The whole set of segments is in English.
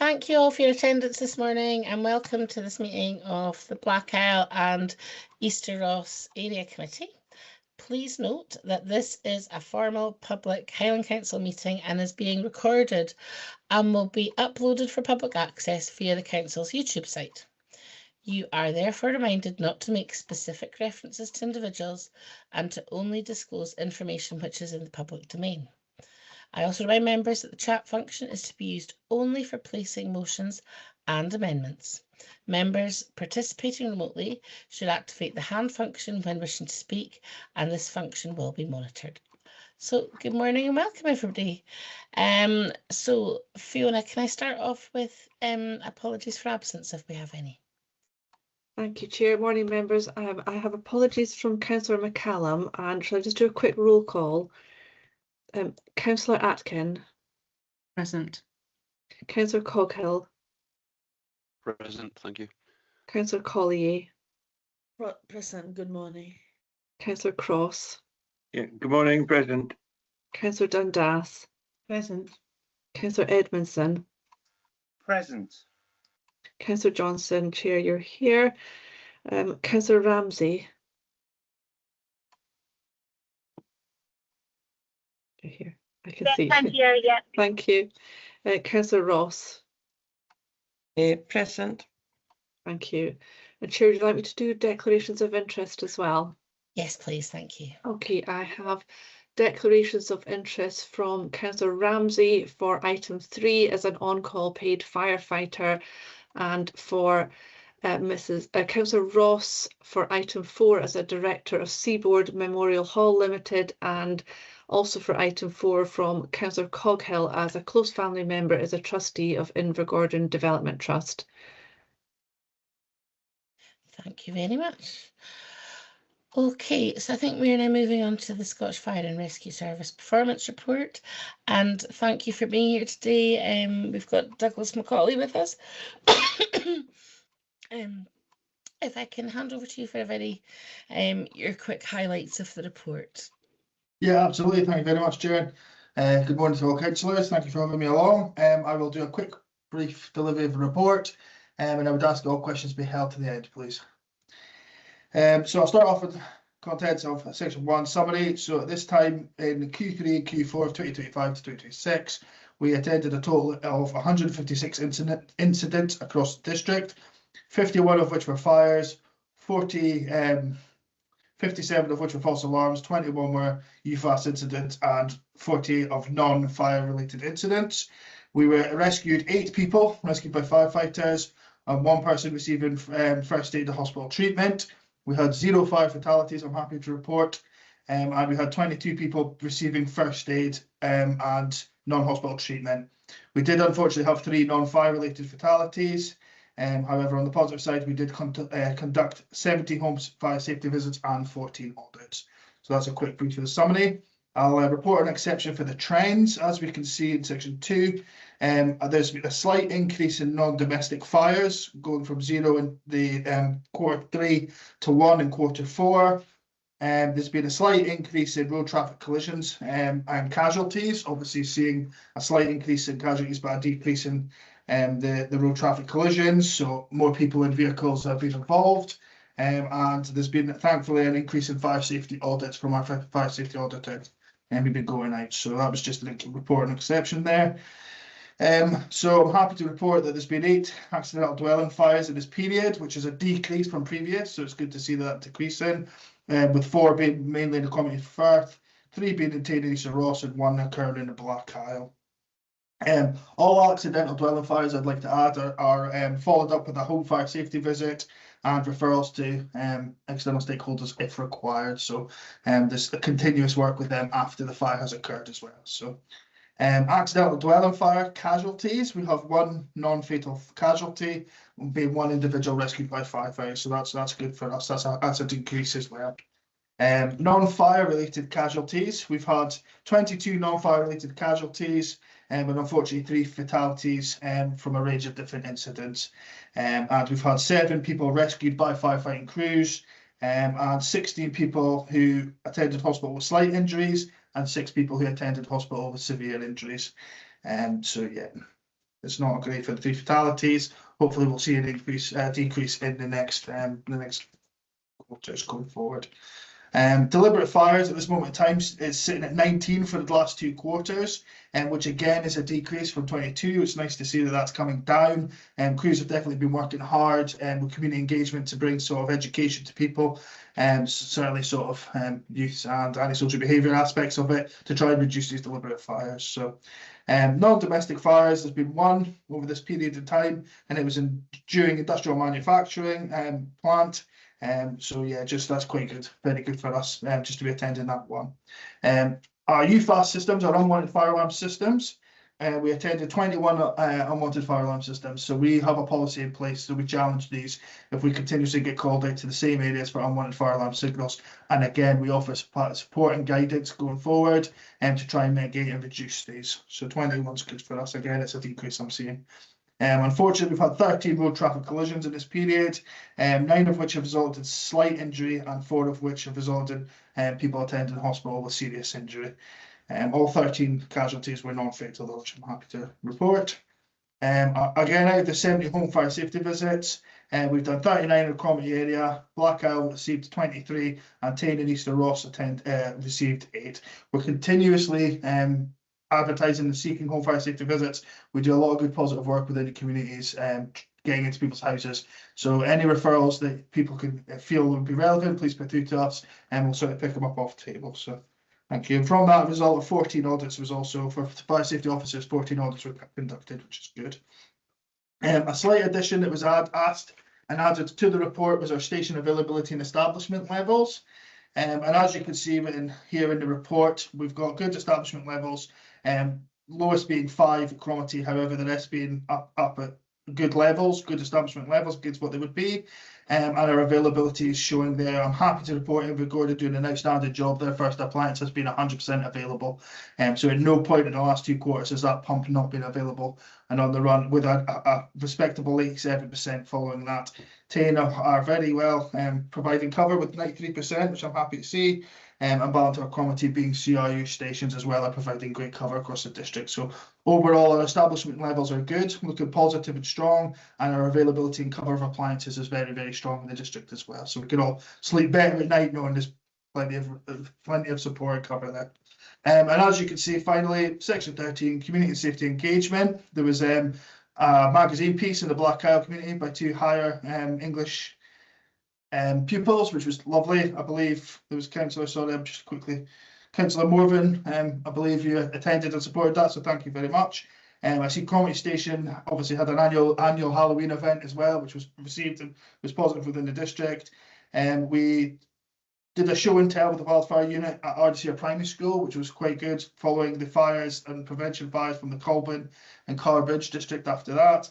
Thank you all for your attendance this morning and welcome to this meeting of the Black Isle and Easter Ross Area Committee. Please note that this is a formal public Highland Council meeting and is being recorded and will be uploaded for public access via the Council's YouTube site. You are therefore reminded not to make specific references to individuals and to only disclose information which is in the public domain. I also remind members that the chat function is to be used only for placing motions and amendments. Members participating remotely should activate the hand function when wishing to speak, and this function will be monitored. So good morning and welcome everybody. So Fiona, can I start off with apologies for absence if we have any? Thank you, Chair. Morning, members. I have apologies from Councillor McCallum, and shall I just do a quick roll call? Councillor Atkin. Present. Councillor Coghill. Present, thank you. Councillor Collier. Present, good morning. Councillor Cross. Yeah, good morning, President. Councillor Dundas. Present. Councillor Edmondson. Present. Councillor Johnson, Chair, you're here. Councillor Ramsey. You're here. I can see you. Here, yeah. Thank you. Councillor Ross. Present. Thank you. And Chair, would you like me to do declarations of interest as well? Yes, please, thank you. Okay, I have declarations of interest from Councillor Ramsey for item 3 as an on-call paid firefighter, and for Councillor Ross for item 4 as a director of Seaboard Memorial Hall Limited, and also for item 4 from Councillor Coghill as a close family member as a trustee of Invergordon Development Trust. Thank you very much. Okay, so I think we're now moving on to the Scottish Fire and Rescue Service Performance Report, and thank you for being here today. We've got Douglas Macaulay with us. If I can hand over to you for your quick highlights of the report. Yeah, absolutely. Thank you very much, Chair. Good morning to all councillors. Thank you for having me along. I will do a quick, brief delivery of the report, and I would ask all questions be held to the end, please. So I'll start off with contents of section 1 summary. So at this time in Q3 and Q4 of 2025 to 2026, we attended a total of 156 incidents across the district, 51 of which were fires, 57 of which were false alarms, 21 were UFAS incidents, and 40 of non-fire related incidents. We rescued 8 people, rescued by firefighters, and 1 person receiving first aid and hospital treatment. We had 0 fire fatalities, I'm happy to report, and we had 22 people receiving first aid and non-hospital treatment. We did unfortunately have 3 non-fire related fatalities. However, on the positive side, we did conduct 17 home fire safety visits and 14 audits. So that's a quick brief of the summary. I'll report an exception for the trends. As we can see in section 2, there's been a slight increase in non-domestic fires, going from 0 in the quarter 3 to 1 in quarter 4. There's been a slight increase in road traffic collisions and casualties, obviously seeing a slight increase in casualties but a decrease in the road traffic collisions, so more people in vehicles have been involved, and there's been thankfully an increase in fire safety audits from our fire safety auditor, and we've been going out, so that was just a report an exception there. So I'm happy to report that there's been 8 accidental dwelling fires in this period, which is a decrease from previous, so it's good to see that decreasing, with 4 being mainly in the community of Firth, 3 being in Taylor East Ross, and 1 occurring in the Black Isle. All accidental dwelling fires, I'd like to add, are followed up with a home fire safety visit and referrals to external stakeholders if required. So there's a continuous work with them after the fire has occurred as well. So accidental dwelling fire casualties, we have 1 non-fatal casualty, being 1 individual rescued by firefighters. So that's good for us. That's a decrease as well. Non-fire related casualties, we've had 22 non-fire related casualties, and unfortunately 3 fatalities from a range of different incidents. And we've had 7 people rescued by firefighting crews, and 16 people who attended hospital with slight injuries, and 6 people who attended hospital with severe injuries. So yeah, it's not great for the 3 fatalities. Hopefully we'll see an decrease in the next quarters going forward. Deliberate fires at this moment in time is sitting at 19 for the last 2 quarters, which again is a decrease from 22. It's nice to see that that's coming down. Crews have definitely been working hard with community engagement to bring sort of education to people, certainly sort of youth and antisocial behaviour aspects of it to try and reduce these deliberate fires. So non-domestic fires, there's been 1 over this period of time, and it was during industrial manufacturing plant. So yeah, just that's quite good, very good for us, just to be attending that one. Our UFAS systems, our unwanted fire alarm systems, we attended 21 unwanted fire alarm systems. So we have a policy in place, so we challenge these if we continuously get called out to the same areas for unwanted fire alarm signals. And again, we offer support and guidance going forward to try and mitigate and reduce these. So 21's good for us. Again, it's a decrease I'm seeing. Unfortunately, we've had 13 road traffic collisions in this period, 9 of which have resulted in slight injury and 4 of which have resulted in people attending hospital with serious injury. All 13 casualties were non-fatal, though, which I'm happy to report. Again, out of the 70 home fire safety visits, we've done 39 in the Cromarty area, Black Isle received 23, and Tain and Easter Ross received 8. We're continuously advertising and seeking home fire safety visits. We do a lot of good positive work within the communities, getting into people's houses. So any referrals that people can feel would be relevant, please put through to us, and we'll sort of pick them up off the table. So thank you. And from that result of 14 audits was also for fire safety officers, 14 audits were conducted, which is good. A slight addition that was asked and added to the report was our station availability and establishment levels. And as you can see here in the report, we've got good establishment levels, lowest being 5 at Cromarty, however the rest being up at good levels, good establishment levels against what they would be, and our availability is showing there. I'm happy to report Invergordon doing an outstanding job. Their first appliance has been 100% available, so at no point in the last 2 quarters has that pump not been available and on the run, with a respectable 87% following that. Tain are very well providing cover with 93%, which I'm happy to see. And Ballantyre Cromarty being CRU stations as well are providing great cover across the district. So overall, our establishment levels are good, looking positive and strong, and our availability and cover of appliances is very, very strong in the district as well. So we can all sleep better at night knowing there's plenty of support and cover there. And as you can see, finally, section 13, community safety engagement. There was a magazine piece in the Black Isle community by 2 higher English pupils, which was lovely. I believe there was Councillor Morvan, I believe you attended and supported that, so thank you very much. I see Cromarty Station obviously had an annual Halloween event as well, which was received and was positive within the district. We did a show and tell with the wildfire unit at Ardeshir Primary School, which was quite good, following the fires and prevention fires from the Colburn and Carbridge district after that.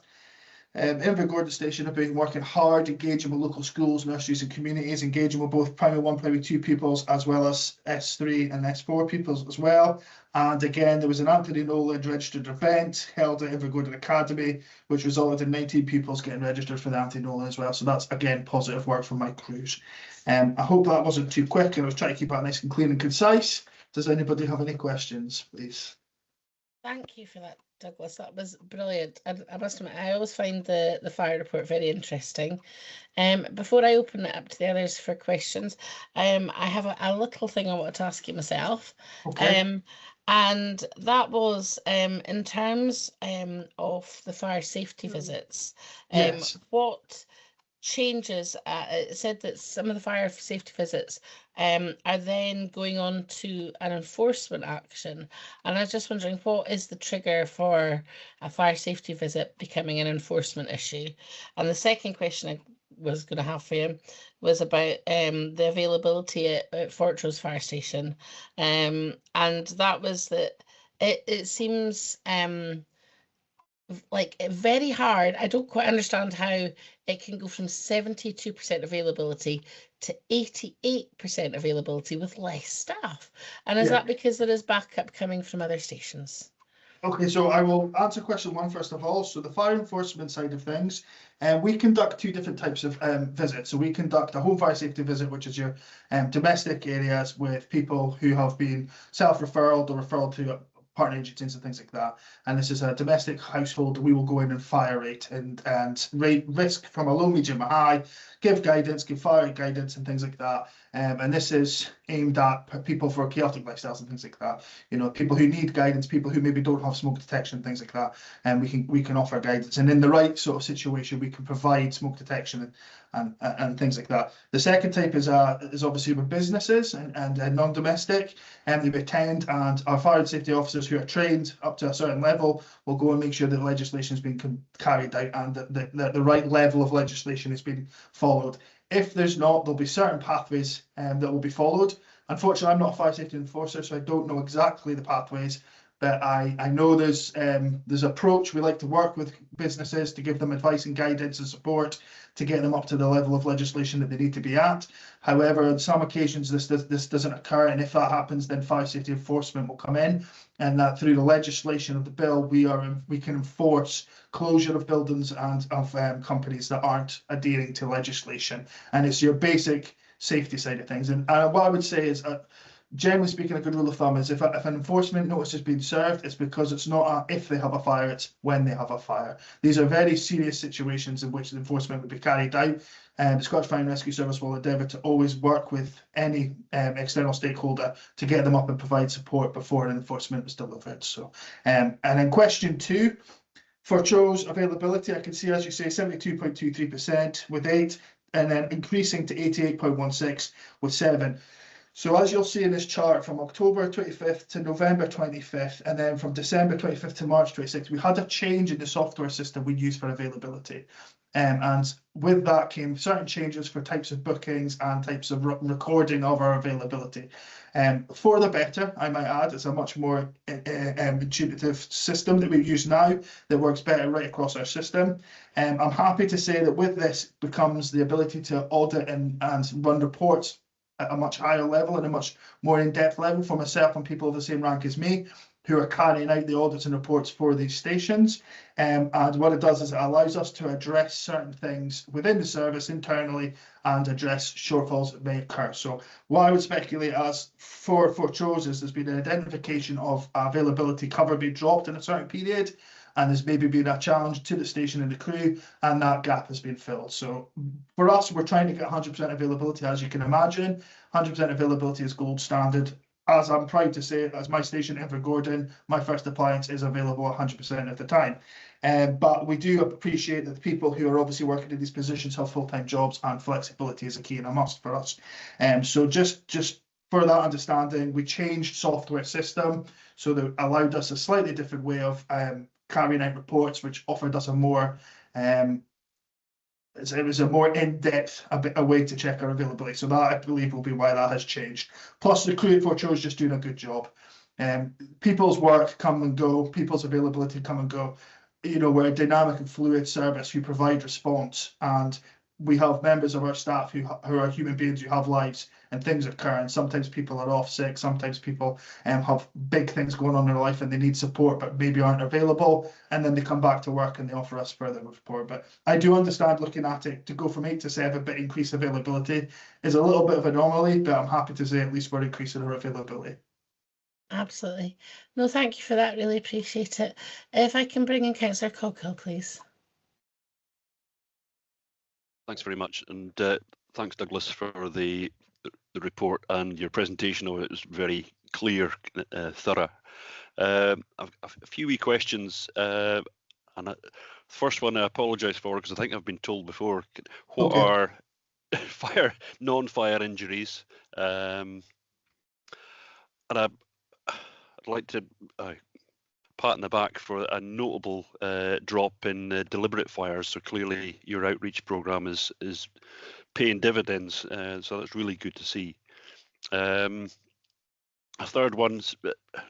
Invergordon Station have been working hard, engaging with local schools, nurseries and communities, engaging with both Primary 1, Primary 2 pupils, as well as S3 and S4 pupils as well. And again, there was an Anthony Nolan registered event held at Invergordon Academy, which resulted in 19 pupils getting registered for the Anthony Nolan as well. So that's, again, positive work from my crews. I hope that wasn't too quick, and I was trying to keep that nice and clean and concise. Does anybody have any questions, please? Thank you for that, Douglas. That was brilliant. And I must admit, I always find the fire report very interesting. Before I open it up to the others for questions, I have a little thing I want to ask you myself. Okay. And that was in terms of the fire safety visits. Yes. What changes? It said that some of the fire safety visits are then going on to an enforcement action, and I was just wondering, what is the trigger for a fire safety visit becoming an enforcement issue? And the second question I was going to have for you was about the availability at Fortrose Fire Station, and that was that it seems like very hard. I don't quite understand how it can go from 72% availability to 88% availability with less staff. And is that because there is backup coming from other stations? Okay, so I will answer question 1 first of all. So the fire enforcement side of things, we conduct 2 different types of visits. So we conduct a home fire safety visit, which is your domestic areas with people who have been self-referred or referred to partner agencies and things like that. And this is a domestic household. We will go in and fire rate and rate risk from a low, medium, a high, give guidance, give fire rate guidance and things like that. And this is aimed at people for chaotic lifestyles and things like that. You know, people who need guidance, people who maybe don't have smoke detection, things like that. And we can offer guidance. And in the right sort of situation, we can provide smoke detection and things like that. The second type is obviously with businesses and non-domestic, and they attend, and our fire and safety officers who are trained up to a certain level will go and make sure that legislation has been carried out and that the right level of legislation is being followed. If there's not, there'll be certain pathways that will be followed. Unfortunately, I'm not a fire safety enforcer, so I don't know exactly the pathways. But I know there's approach. We like to work with businesses to give them advice and guidance and support to get them up to the level of legislation that they need to be at. However, on some occasions this doesn't occur, and if that happens, then fire safety enforcement will come in, and that through the legislation of the bill, we can enforce closure of buildings and of companies that aren't adhering to legislation. And it's your basic safety side of things. And what I would say is, generally speaking, a good rule of thumb is if an enforcement notice has been served, it's because it's not if they have a fire, it's when they have a fire. These are very serious situations in which the enforcement would be carried out. The Scottish Fire and Rescue Service will endeavour to always work with any external stakeholder to get them up and provide support before an enforcement is delivered. So, and then question 2, for CHO's availability, I can see, as you say, 72.23% with 8, and then increasing to 88.16 with 7. So as you'll see in this chart, from October 25th to November 25th, and then from December 25th to March 26th, we had a change in the software system we use for availability. And with that came certain changes for types of bookings and types of recording of our availability. For the better, I might add, it's a much more intuitive system that we use now that works better right across our system. I'm happy to say that with this becomes the ability to audit and run reports at a much higher level and a much more in-depth level for myself and people of the same rank as me who are carrying out the audits and reports for these stations. And what it does is it allows us to address certain things within the service internally and address shortfalls that may occur. So what I would speculate as for CHO's is there's been an identification of availability cover being dropped in a certain period, and there's maybe been a challenge to the station and the crew, and that gap has been filled. So for us, we're trying to get 100% availability, as you can imagine. 100% availability is gold standard. As I'm proud to say, as my station, Invergordon, my first appliance is available 100% of the time. But we do appreciate that the people who are obviously working in these positions have full-time jobs, and flexibility is a key and a must for us. So just for that understanding, we changed software system so that allowed us a slightly different way of carrying out reports, which offered us a more it was a more in-depth a way to check our availability. So that, I believe, will be why that has changed. Plus the crew for CHO is just doing a good job. People's work come and go, people's availability come and go. You know, we're a dynamic and fluid service who provide response, and we have members of our staff who are human beings who have lives, and things occur, and sometimes people are off sick, sometimes people have big things going on in their life and they need support but maybe aren't available, and then they come back to work and they offer us further support. But I do understand, looking at it, to go from 8 to 7 but increase availability is a little bit of an anomaly, but I'm happy to say at least we're increasing our availability. Absolutely. No, thank you for that. Really appreciate it. If I can bring in Councillor Coghill, please. Thanks very much, and thanks, Douglas, for the report and your presentation of it. It was very clear, thorough. A few wee questions, and the first one I apologise for because I think I've been told before. What are non-fire injuries? And I'd like to pat on the back for a notable drop in deliberate fires. So clearly your outreach programme is paying dividends, so that's really good to see. A third one's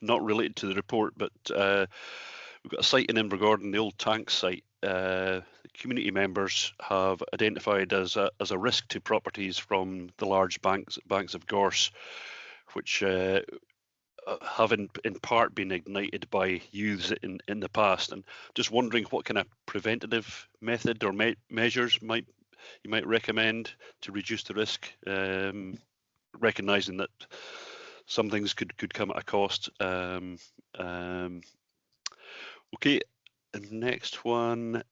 not related to the report, but we've got a site in Invergordon, the old tank site. Community members have identified as a risk to properties from the large banks of gorse, which have in part been ignited by youths in the past, and just wondering what kind of preventative method or measures you might recommend to reduce the risk, recognising that some things could come at a cost. Okay, the next one.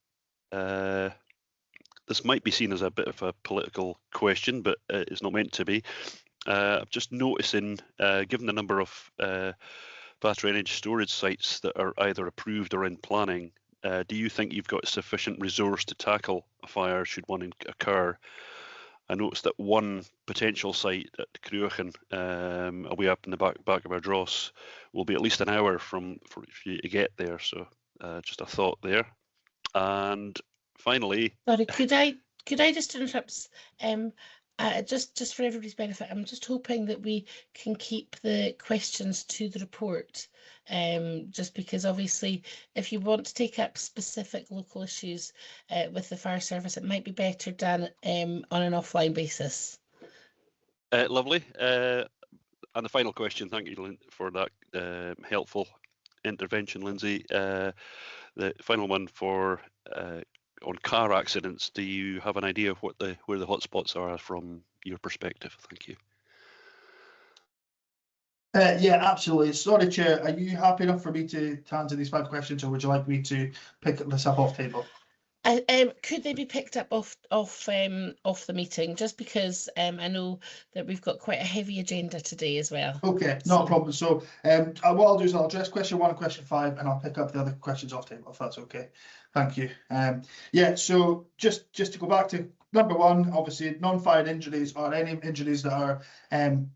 This might be seen as a bit of a political question, but it's not meant to be. I'm just noticing, given the number of fast drainage storage sites that are either approved or in planning, do you think you've got sufficient resource to tackle a fire should one occur? I noticed that one potential site at Cruachan, away up in the back of Ardross, will be at least an hour for you to get there. So just a thought there. And finally, Sorry, could I just interrupt? Just for everybody's benefit, I'm just hoping that we can keep the questions to the report. Just because obviously, if you want to take up specific local issues with the fire service, it might be better done on an offline basis. Lovely. And the final question, thank you for that helpful intervention, Lindsay. The final one for on car accidents, do you have an idea of where the hotspots are from your perspective? Thank you. Yeah, absolutely. Sorry, Chair. Are you happy enough for me to answer these 5 questions, or would you like me to pick this up off table? Could they be picked up off the meeting? Just because I know that we've got quite a heavy agenda today as well. Okay, not a problem. So what I'll do is I'll address question 1 and question 5, and I'll pick up the other questions off table if that's okay. Thank you. Yeah, so just to go back to number 1, obviously non-fire injuries are any injuries that are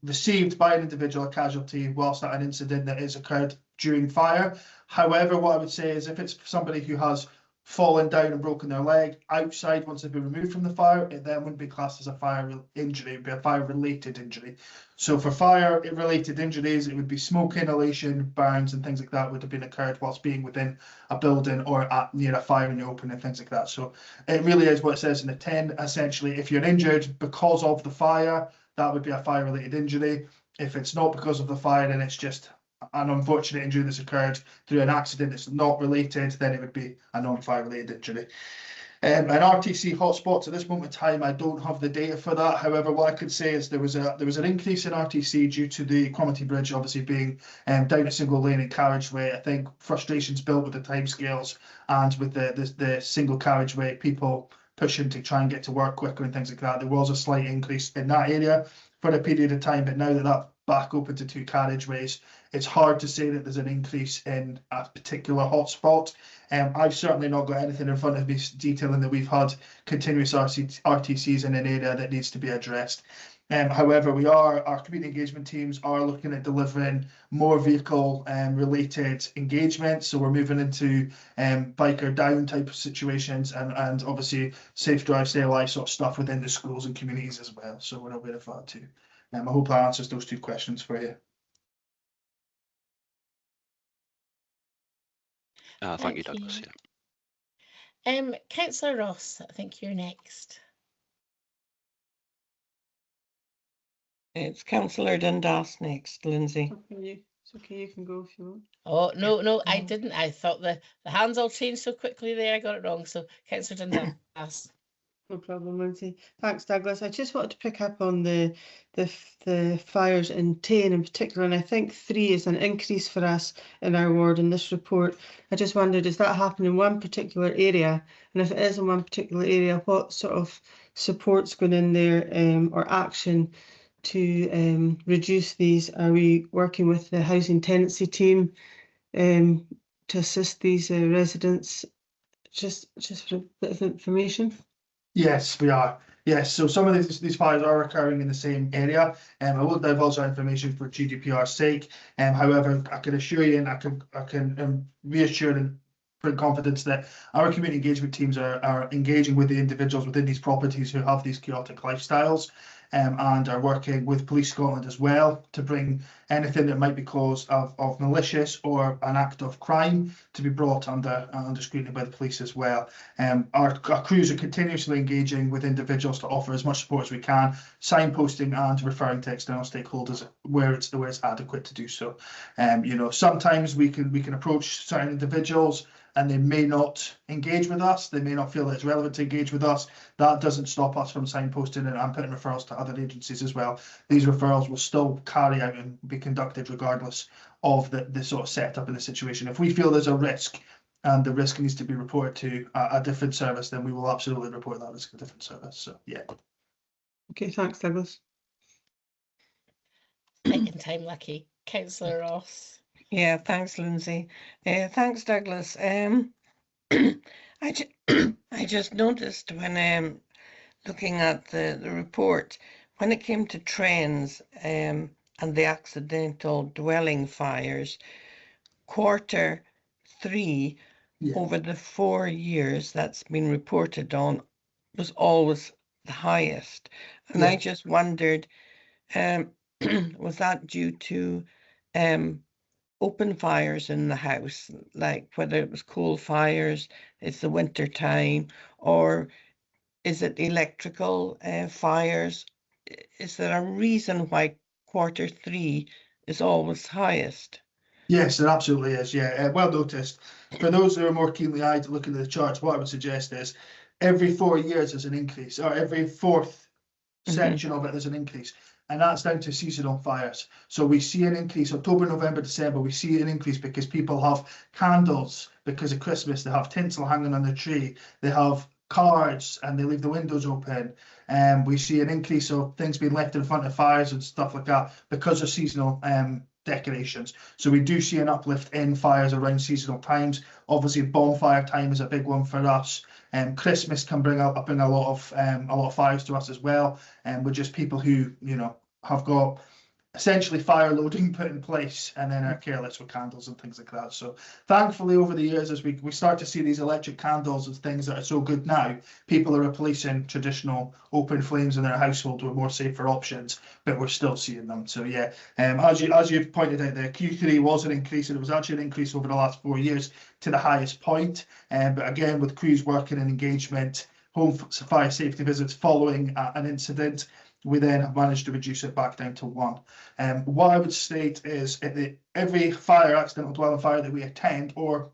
received by an individual or casualty whilst at an incident that has occurred during fire. However, what I would say is if it's somebody who has fallen down and broken their leg outside once they've been removed from the fire, it then wouldn't be classed as a fire injury. It would be a fire-related injury. So for fire-related injuries, it would be smoke inhalation, burns, and things like that would have been occurred whilst being within a building or near a fire in the open and things like that. So it really is what it says in the 10. Essentially, if you're injured because of the fire, that would be a fire-related injury. If it's not because of the fire, then it's just an unfortunate injury that's occurred through an accident that's not related, then it would be a non-fire related injury. An RTC hotspots at this moment in time, I don't have the data for that. However, what I could say is there was an increase in RTC due to the Cromarty Bridge obviously being down a single lane and carriageway. I think frustrations built with the timescales and with the single carriageway, people pushing to try and get to work quicker and things like that. There was a slight increase in that area for a period of time, but now that that's back open to 2 carriageways, it's hard to say that there's an increase in a particular hotspot. I've certainly not got anything in front of me detailing that we've had continuous RTCs in an area that needs to be addressed. However, our community engagement teams are looking at delivering more vehicle related engagements. So we're moving into biker down type of situations and obviously safe drive, stay alive sort of stuff within the schools and communities as well. So we're aware of that too. I hope that answers those 2 questions for you. Thank you, Douglas. Yeah. Councillor Ross, I think you're next. It's Councillor Dundas next, Lindsay. It's okay, you can go if you want. Oh, no, I didn't. I thought the hands all changed so quickly there, I got it wrong. So Councillor Dundas. No problem, Lindsay. Thanks, Douglas. I just wanted to pick up on the fires in Tain in particular, and I think 3 is an increase for us in our ward in this report. I just wondered, does that happen in one particular area? And if it is in one particular area, what sort of support's going in there or action to reduce these? Are we working with the housing tenancy team to assist these residents? Just for a bit of information. Yes, we are. Yes, so some of these fires are occurring in the same area. I won't divulge that information for GDPR's sake. However, I can assure you and I can reassure and bring confidence that our community engagement teams are engaging with the individuals within these properties who have these chaotic lifestyles, and are working with Police Scotland as well to bring anything that might be caused of malicious or an act of crime to be brought under scrutiny by the police as well. Our crews are continuously engaging with individuals to offer as much support as we can, signposting and referring to external stakeholders where it's adequate to do so. Sometimes we can approach certain individuals and they may not engage with us. They may not feel that it's relevant to engage with us. That doesn't stop us from signposting and putting referrals to other agencies as well, these referrals will still carry out and be conducted regardless of the sort of setup in the situation. If we feel there's a risk and the risk needs to be reported to a different service, then we will absolutely report that risk to a different service. So yeah. Okay, thanks, Douglas. Second time lucky. Councillor Ross. Yeah, thanks, Lindsay. Thanks, Douglas. I just noticed when looking at the report, when it came to trends and the accidental dwelling fires, quarter 3 Yeah. over the 4 years that's been reported on was always the highest. And I Yeah. just wondered, was that due to open fires in the house, like whether it was coal fires, it's the winter time, or is it electrical fires? Is there a reason why quarter 3 is always highest? Yes, there absolutely is. Yeah, well noticed. For those who are more keenly eyed looking at the charts, what I would suggest is every 4 years there's an increase, or every fourth section of it there's an increase, and that's down to seasonal fires. So we see an increase October, November, December. We see an increase because people have candles because of Christmas. They have tinsel hanging on the tree. They have cards and they leave the windows open. And we see an increase of things being left in front of fires and stuff like that because of seasonal decorations. So we do see an uplift in fires around seasonal times. Obviously, bonfire time is a big one for us. Christmas can bring up in a lot of fires to us as well. And we're just people who, you know, have got essentially fire loading put in place and then are careless with candles and things like that. So thankfully over the years, as we start to see these electric candles and things that are so good now, people are replacing traditional open flames in their household with more safer options, but we're still seeing them. So yeah, as you've pointed out there, Q3 was an increase, and it was actually an increase over the last 4 years to the highest point. But again, with crews working and engagement, home fire safety visits following an incident, we then have managed to reduce it back down to 1. What I would state is every fire, accidental dwelling fire that we attend, or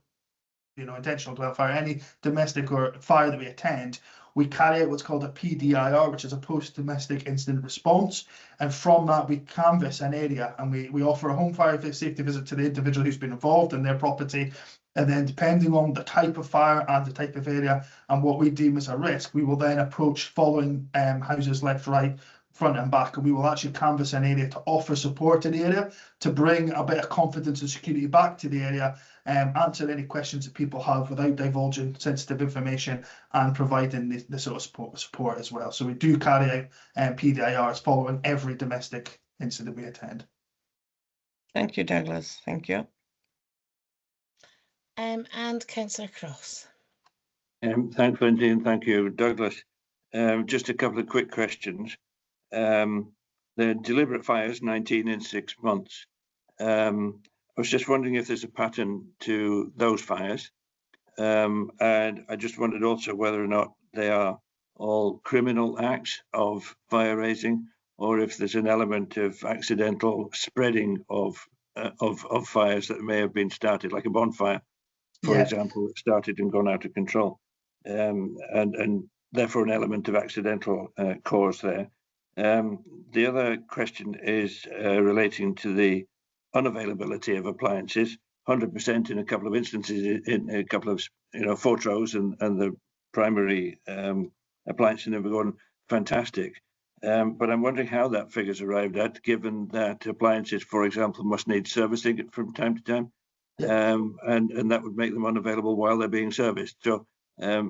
intentional dwelling fire, any domestic or fire that we attend, we carry out what's called a PDIR, which is a post-domestic incident response. And from that, we canvass an area and we offer a home fire safety visit to the individual who's been involved in their property. And then depending on the type of fire and the type of area and what we deem as a risk, we will then approach following houses left, right, front and back, and we will actually canvass an area to offer support in the area, to bring a bit of confidence and security back to the area, answer any questions that people have without divulging sensitive information, and providing the sort of support as well. So we do carry out PDIRs following every domestic incident we attend. Thank you, Douglas. Thank you. And Councillor Cross. Thanks, Lindsay, and thank you, Douglas. Just a couple of quick questions. The deliberate fires, 19 in 6 months. I was just wondering if there's a pattern to those fires. And I just wondered also whether or not they are all criminal acts of fire raising, or if there's an element of accidental spreading of fires that may have been started, like a bonfire, for example, that started and gone out of control, and therefore an element of accidental cause there. The other question is relating to the unavailability of appliances. 100% in a couple of instances, in a couple of photos, and the primary appliance in Invergordon, fantastic. But I'm wondering how that figure's arrived at, given that appliances, for example, must need servicing from time to time, and that would make them unavailable while they're being serviced. So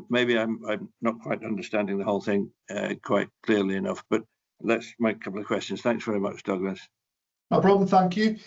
maybe I'm not quite understanding the whole thing quite clearly enough, but that's my couple of questions. Thanks very much, Douglas. No problem, thank you.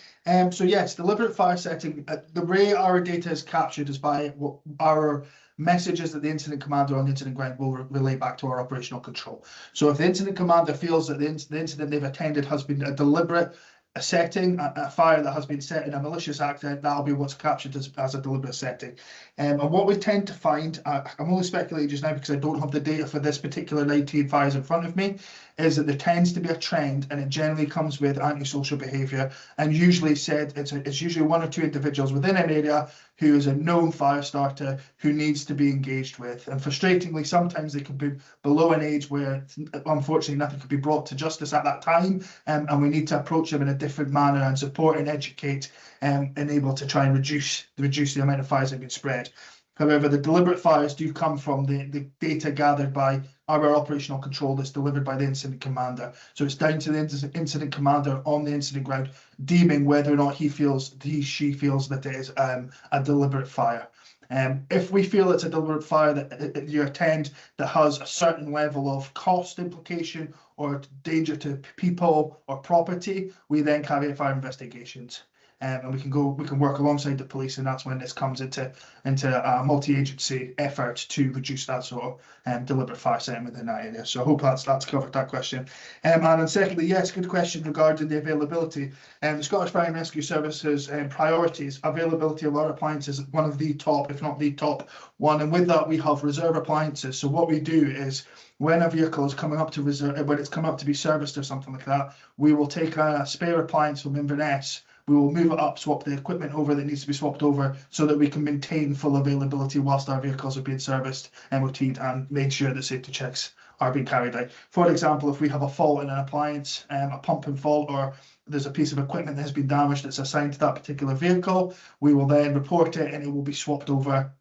So yes, deliberate fire setting, the way our data is captured is by our messages that the incident commander on the incident ground will relay back to our operational control. So if the incident commander feels that the incident they've attended has been a deliberate setting, a fire that has been set in a malicious act, that'll be what's captured as a deliberate setting. And what we tend to find, I'm only speculating just now because I don't have the data for this particular 19 fires in front of me, is that there tends to be a trend, and it generally comes with antisocial behaviour, and usually it's usually 1 or 2 individuals within an area who is a known fire starter who needs to be engaged with. And frustratingly, sometimes they can be below an age where unfortunately nothing could be brought to justice at that time, and we need to approach them in a different manner and support and educate and able to try and reduce the amount of fires that have been spread. However, the deliberate fires do come from the data gathered by our operational control that's delivered by the incident commander. So it's down to the incident commander on the incident ground deeming whether or not she feels that it is a deliberate fire. If we feel it's a deliberate fire that you attend that has a certain level of cost implication or danger to people or property, we then carry out fire investigations. And we can work alongside the police, and that's when this comes into a multi-agency effort to reduce that sort of deliberate fire setting within that area. So I hope that's covered that question. And then secondly, yes, good question regarding the availability. The Scottish Fire and Rescue Service's priorities, availability of our appliances is one of the top, if not the top one. And with that, we have reserve appliances. So what we do is, when a vehicle is coming up to reserve, when it's coming up to be serviced or something like that, we will take a spare appliance from Inverness. We will move it up, swap the equipment over that needs to be swapped over so that we can maintain full availability whilst our vehicles are being serviced, MOT'd, and make sure that safety checks are being carried out. For example, if we have a fault in an appliance, a pumping fault, or there's a piece of equipment that has been damaged that's assigned to that particular vehicle, we will then report it and it will be swapped over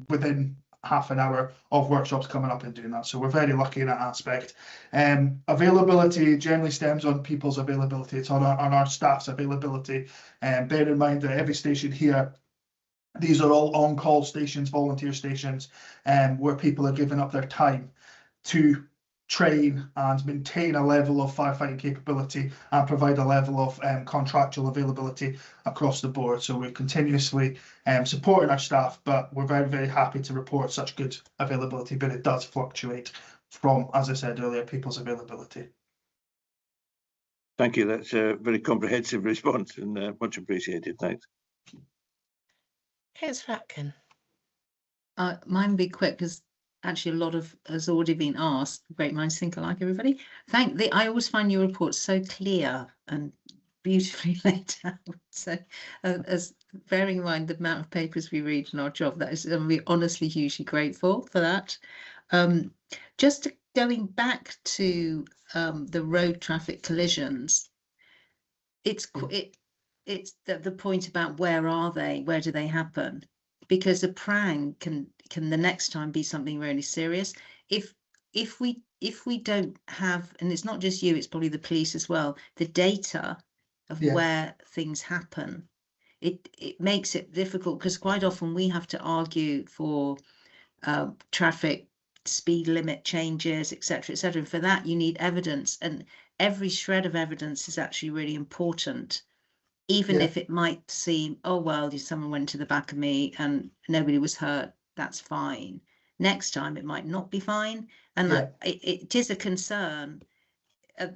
within half an hour of workshops coming up and doing that. So we're very lucky in that aspect. Availability generally stems on people's availability. It's on our staff's availability. Bear in mind that every station here, these are all on-call stations, volunteer stations, where people are giving up their time to train and maintain a level of firefighting capability and provide a level of contractual availability across the board. So we're continuously supporting our staff, but we're very, very happy to report such good availability, but it does fluctuate from, as I said earlier, people's availability. Thank you. That's a very comprehensive response and much appreciated. Thanks. Councillor Atkin. Mine will be quick because actually a lot of has already been asked. Great minds think alike, everybody. I always find your reports so clear and beautifully laid out. So as bearing in mind the amount of papers we read in our job, that is, we're honestly hugely grateful for that. Just going back to the road traffic collisions, it's the point about where are they, where do they happen? Because a prang can the next time be something really serious. If we don't have, and it's not just you, it's probably the police as well, the data of where things happen, it makes it difficult, because quite often we have to argue for traffic speed limit changes, etc., etc. And for that you need evidence, and every shred of evidence is actually really important. Even if it might seem, oh, well, someone went to the back of me and nobody was hurt, that's fine. Next time it might not be fine. And it is a concern,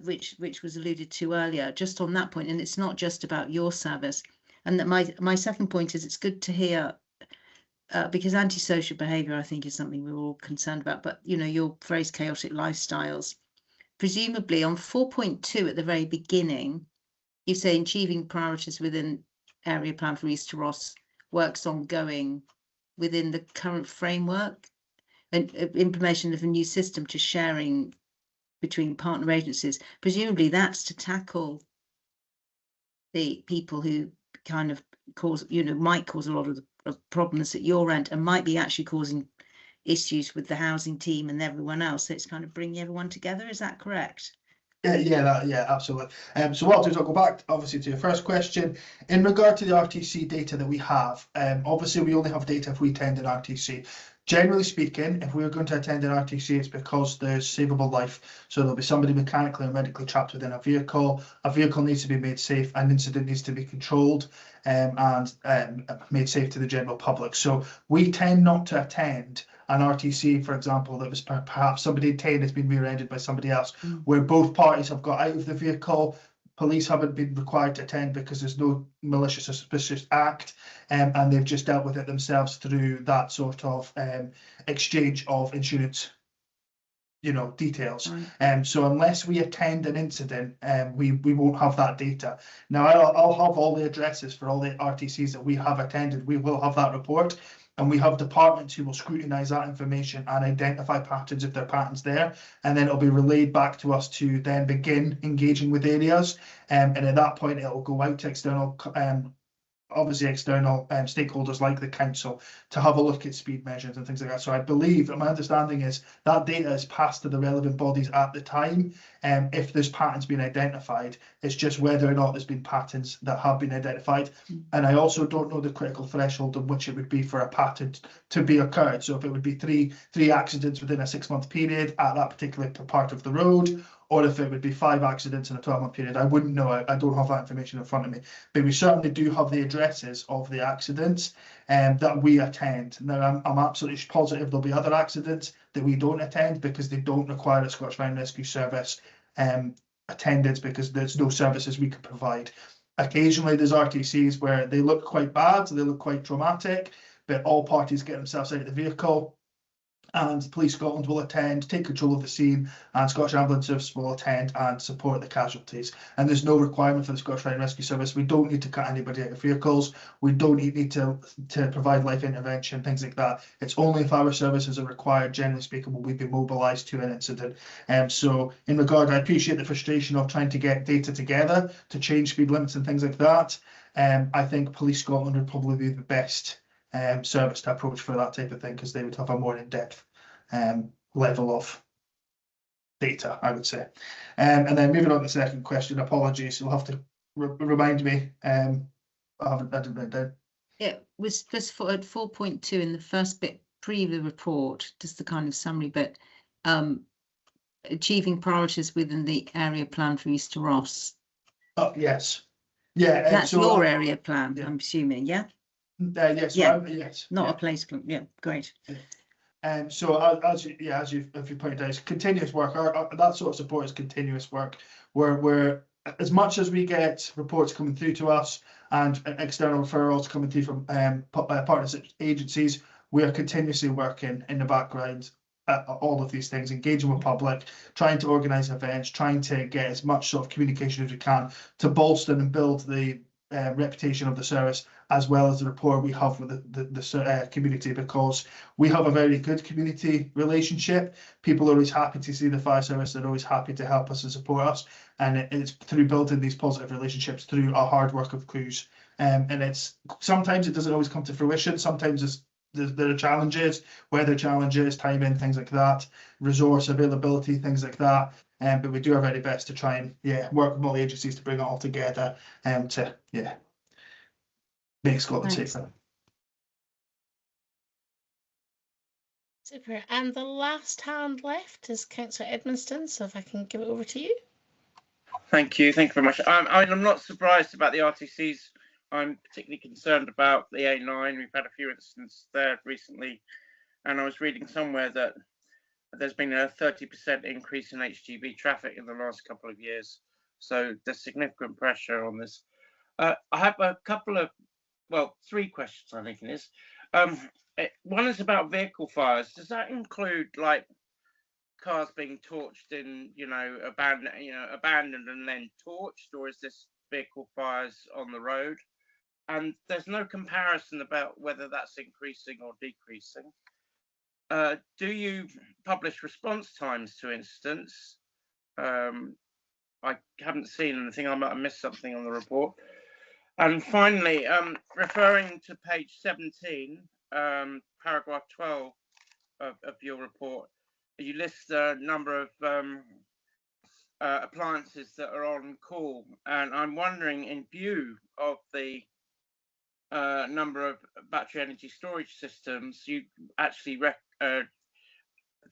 which was alluded to earlier, just on that point. And it's not just about your service. And that my second point is, it's good to hear, because antisocial behaviour, I think, is something we're all concerned about. But, your phrase chaotic lifestyles, presumably on 4.2 at the very beginning, you say achieving priorities within area plan for East Ross, works ongoing within the current framework, and implementation of a new system to sharing between partner agencies. Presumably that's to tackle the people who kind of might cause a lot of problems at your end and might be actually causing issues with the housing team and everyone else. So it's kind of bringing everyone together. Is that correct? Yeah, absolutely. So what I'll do is I'll go back, obviously, to your first question. In regard to the RTC data that we have, obviously we only have data if we attend an RTC. Generally speaking, if we're going to attend an RTC, it's because there's savable life. So there'll be somebody mechanically or medically trapped within a vehicle needs to be made safe, an incident needs to be controlled and made safe to the general public. So we tend not to attend an RTC, for example, that was perhaps somebody detained has been rear-ended by somebody else, where both parties have got out of the vehicle. Police haven't been required to attend because there's no malicious or suspicious act, and they've just dealt with it themselves through that sort of exchange of insurance you know, details. Right. So unless we attend an incident, we won't have that data. Now I'll have all the addresses for all the RTCs that we have attended. We will have that report, and we have departments who will scrutinise that information and identify patterns if there are patterns there, and then it'll be relayed back to us to then begin engaging with areas. And at that point, it'll go out to external obviously external stakeholders like the council to have a look at speed measures and things like that. So I believe, my understanding is that data is passed to the relevant bodies at the time. If there's patterns being identified, it's just whether or not there's been patterns that have been identified. And I also don't know the critical threshold on which it would be for a pattern to be occurred. So if it would be three accidents within a 6-month period at that particular part of the road, or if it would be 5 accidents in a 12-month period, I wouldn't know. I don't have that information in front of me. But we certainly do have the addresses of the accidents that we attend. Now, I'm absolutely positive there'll be other accidents that we don't attend because they don't require a Scottish Fire and Rescue Service attendance, because there's no services we can provide. Occasionally, there's RTCs where they look quite bad, they look quite traumatic, but all parties get themselves out of the vehicle, and Police Scotland will attend, take control of the scene, and Scottish Ambulance Service will attend and support the casualties. And there's no requirement for the Scottish Fire and Rescue Service. We don't need to cut anybody out of vehicles. We don't need to provide life intervention, things like that. It's only if our services are required, generally speaking, will we be mobilised to an incident. So in regard, I appreciate the frustration of trying to get data together to change speed limits and things like that. I think Police Scotland would probably be the best service to approach for that type of thing, because they would have a more in-depth level of data, I would say. And then moving on to the second question, apologies, you'll have to remind me. I didn't write down. Yeah, was just for at 4.2 in the first bit pre the report, just the kind of summary bit, achieving priorities within the area plan for East Ross. Oh, yes. Yeah. That's so your area plan, yeah. I'm assuming, yeah? Yes. Yeah. Yes. Not yeah. a place plan. Yeah, great. So as you pointed out, it's continuous work. That sort of support is continuous work. Where as much as we get reports coming through to us and external referrals coming through from partnership agencies, we are continuously working in the background at all of these things, engaging with public, trying to organise events, trying to get as much sort of communication as we can to bolster and build the reputation of the service, as well as the rapport we have with the community, because we have a very good community relationship. People are always happy to see the fire service. They're always happy to help us and support us. And it's through building these positive relationships through our hard work of crews. And it's sometimes it doesn't always come to fruition. Sometimes there are challenges, weather challenges, timing, things like that, resource availability, things like that. But we do our very best to try and work with all the agencies to bring it all together and to make Scotland safer. Super. And the last hand left is Councillor Edmonston, so if I can give it over to you. Thank you very much. I'm not surprised about the RTCs. I'm particularly concerned about the A9. We've had a few incidents there recently, and I was reading somewhere that there's been a 30% increase in HGV traffic in the last couple of years. So there's significant pressure on this. I have a couple of, well, 3 questions, I think it is. One is about vehicle fires. Does that include like cars being torched in, abandoned and then torched, or is this vehicle fires on the road? And there's no comparison about whether that's increasing or decreasing. Do you publish response times to incidents? I haven't seen anything. I might have missed something on the report. And finally, referring to page 17, paragraph 12 of your report, you list a number of appliances that are on call. And I'm wondering, in view of the number of battery energy storage systems, you actually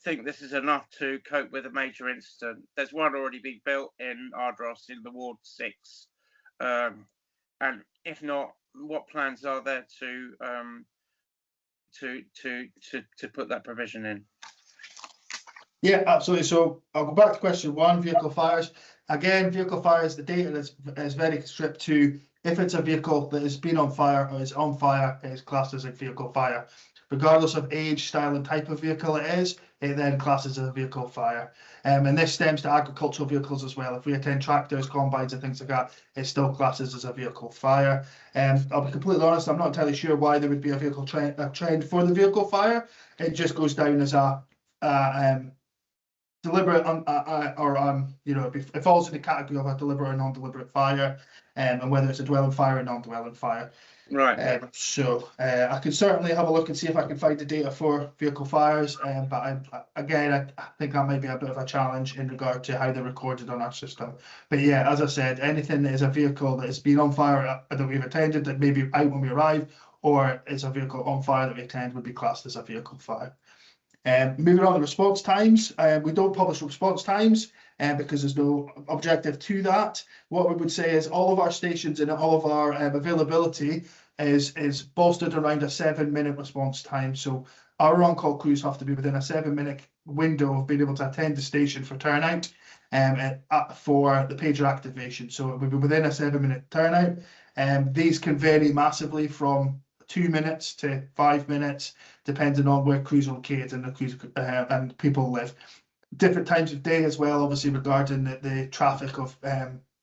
think this is enough to cope with a major incident. There's one already being built in Ardross in the Ward 6. And if not, what plans are there to put that provision in? Yeah, absolutely. So I'll go back to question 1, vehicle fires. Again, vehicle fires, the data is very strict to if it's a vehicle that has been on fire or is on fire, it is classed as a vehicle fire. Regardless of age, style and type of vehicle it is, it then classes as a vehicle of fire. And this stems to agricultural vehicles as well. If we attend tractors, combines and things like that, it still classes as a vehicle of fire. I'll be completely honest, I'm not entirely sure why there would be a trend for the vehicle of fire. It just goes down as a deliberate it falls in the category of a deliberate or non-deliberate fire, and whether it's a dwelling fire or non-dwelling fire. Right. I can certainly have a look and see if I can find the data for vehicle fires, but I think that might be a bit of a challenge in regard to how they're recorded on our system. But yeah, as I said, anything that is a vehicle that has been on fire that we've attended that may be out when we arrive, or is a vehicle on fire that we attend, would be classed as a vehicle fire. Moving on to response times, we don't publish response times because there's no objective to that. What we would say is all of our stations and all of our availability is bolstered around a 7-minute response time. So our on-call crews have to be within a 7-minute window of being able to attend the station for turnout for the pager activation. So it would be within a 7-minute turnout. These can vary massively from 2 minutes to 5 minutes, depending on where crews are located and the crews and people live. Different times of day as well, obviously regarding the traffic of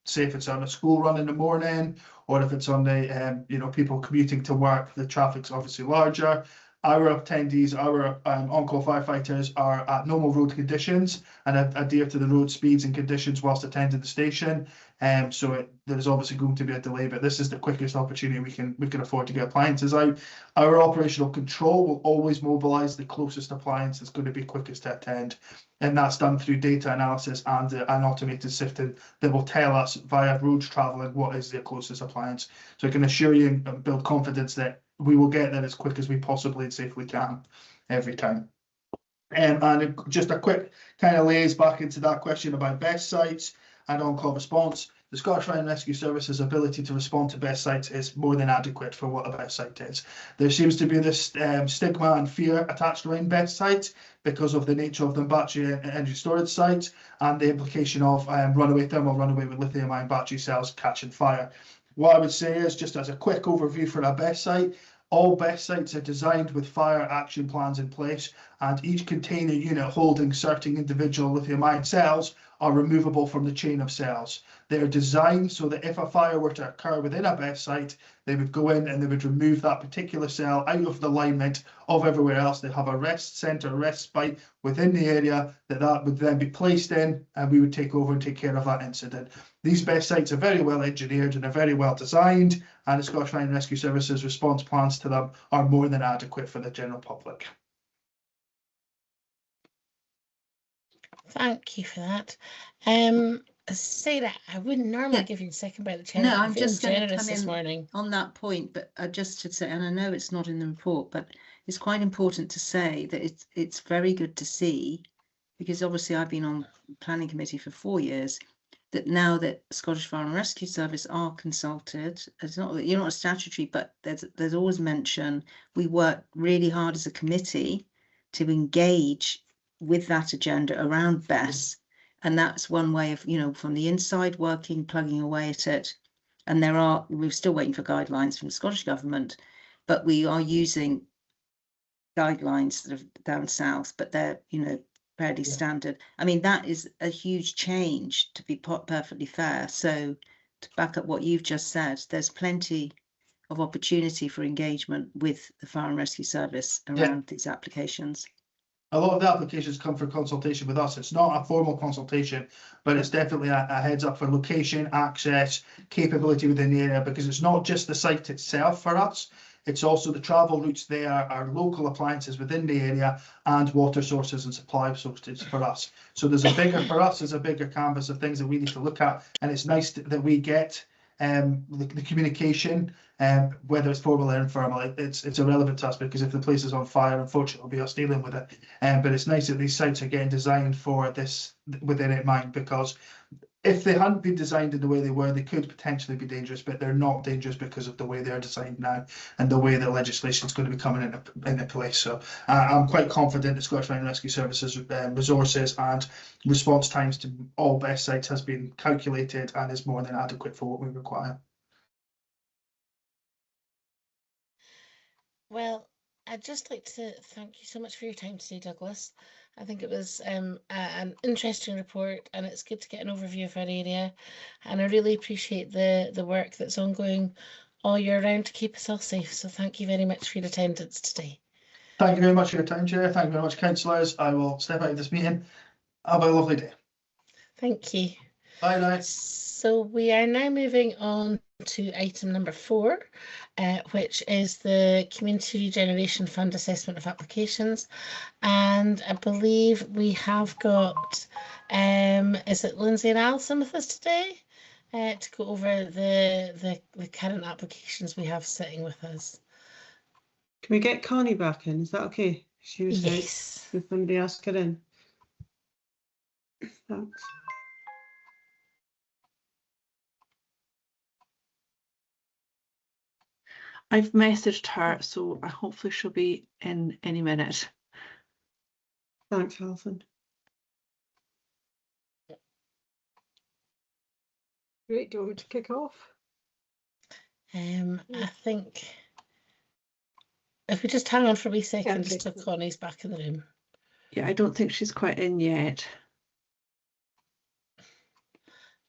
say if it's on a school run in the morning, or if it's on the people commuting to work, the traffic's obviously larger. Our attendees, our on-call firefighters are at normal road conditions and adhere to the road speeds and conditions whilst attending the station. So there's obviously going to be a delay, but this is the quickest opportunity we can afford to get appliances out. Our operational control will always mobilise the closest appliance that's going to be quickest to attend. And that's done through data analysis and an automated system that will tell us via roads travelling what is the closest appliance. So I can assure you and build confidence that we will get there as quick as we possibly and safely can every time. And just a quick kind of lays back into that question about best sites and on-call response. The Scottish Fire and Rescue Service's ability to respond to best sites is more than adequate for what a best site is. There seems to be this stigma and fear attached around best sites because of the nature of them battery energy storage sites and the implication of runaway with lithium-ion battery cells catching fire. What I would say is, just as a quick overview for a best site, all best sites are designed with fire action plans in place, and each container unit holding certain individual lithium-ion cells are removable from the chain of cells. They are designed so that if a fire were to occur within a best site, they would go in and they would remove that particular cell out of the alignment of everywhere else. They have a rest center, respite within the area that would then be placed in, and we would take over and take care of that incident. These best sites are very well engineered and are very well designed, and the Scottish Fire and Rescue Service's response plans to them are more than adequate for the general public. Thank you for that. Sarah, I wouldn't normally give you a second by the chair. No, I'm just going to generous come this in morning on that point, but just to say, and I know it's not in the report, but it's quite important to say that it's very good to see, because obviously I've been on planning committee for 4 years, that now that Scottish Fire and Rescue Service are consulted, it's not that you're not a statutory, but there's always mention. We work really hard as a committee to engage with that agenda around BESS. And that's one way of, from the inside working, plugging away at it. And we're still waiting for guidelines from the Scottish Government, but we are using guidelines that are down south, but they're, fairly standard. I mean, that is a huge change, to be perfectly fair. So to back up what you've just said, there's plenty of opportunity for engagement with the Fire and Rescue Service around these applications. A lot of the applications come for consultation with us. It's not a formal consultation, but it's definitely a heads up for location, access, capability within the area, because it's not just the site itself for us. It's also the travel routes there, our local appliances within the area, and water sources and supply sources for us. So there's a bigger canvas of things that we need to look at, and it's nice that we get the communication, whether it's formal or informal. It's irrelevant to us, because if the place is on fire, unfortunately, it'll be us dealing with it. But it's nice that these sites are getting designed for this within it in mind, because if they hadn't been designed in the way they were, they could potentially be dangerous, but they're not dangerous because of the way they're designed now and the way the legislation is going to be coming into place. So I'm quite confident that Scottish Fire and Rescue Services resources and response times to all best sites has been calculated and is more than adequate for what we require. Well, I'd just like to thank you so much for your time today, Douglas. I think it was an interesting report, and it's good to get an overview of our area. And I really appreciate the work that's ongoing all year round to keep us all safe. So thank you very much for your attendance today. Thank you very much for your time, Chair. Thank you very much, councillors. I will step out of this meeting. Have a lovely day. Thank you. Bye now. So we are now moving on to item number 4, which is the Community Regeneration Fund Assessment of Applications. And I believe we have got, is it Lindsay and Alison with us today to go over the current applications we have sitting with us? Can we get Connie back in? Is that okay? She was Yes. If somebody ask her in. Thanks. I've messaged her, so hopefully she'll be in any minute. Thanks, Alison. Great, do you want me to kick off? I think if we just hang on for a wee second, Okay. just till Connie's back in the room. Yeah, I don't think she's quite in yet.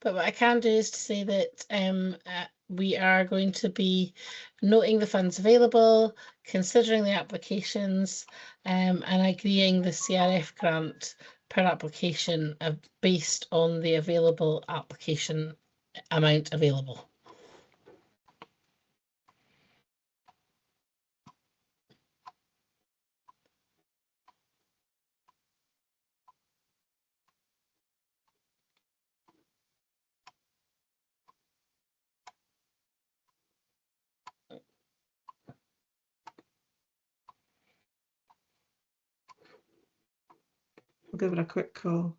But what I can do is to say that we are going to be noting the funds available, considering the applications, and agreeing the CRF grant per application based on the available application amount available. I'll give her a quick call.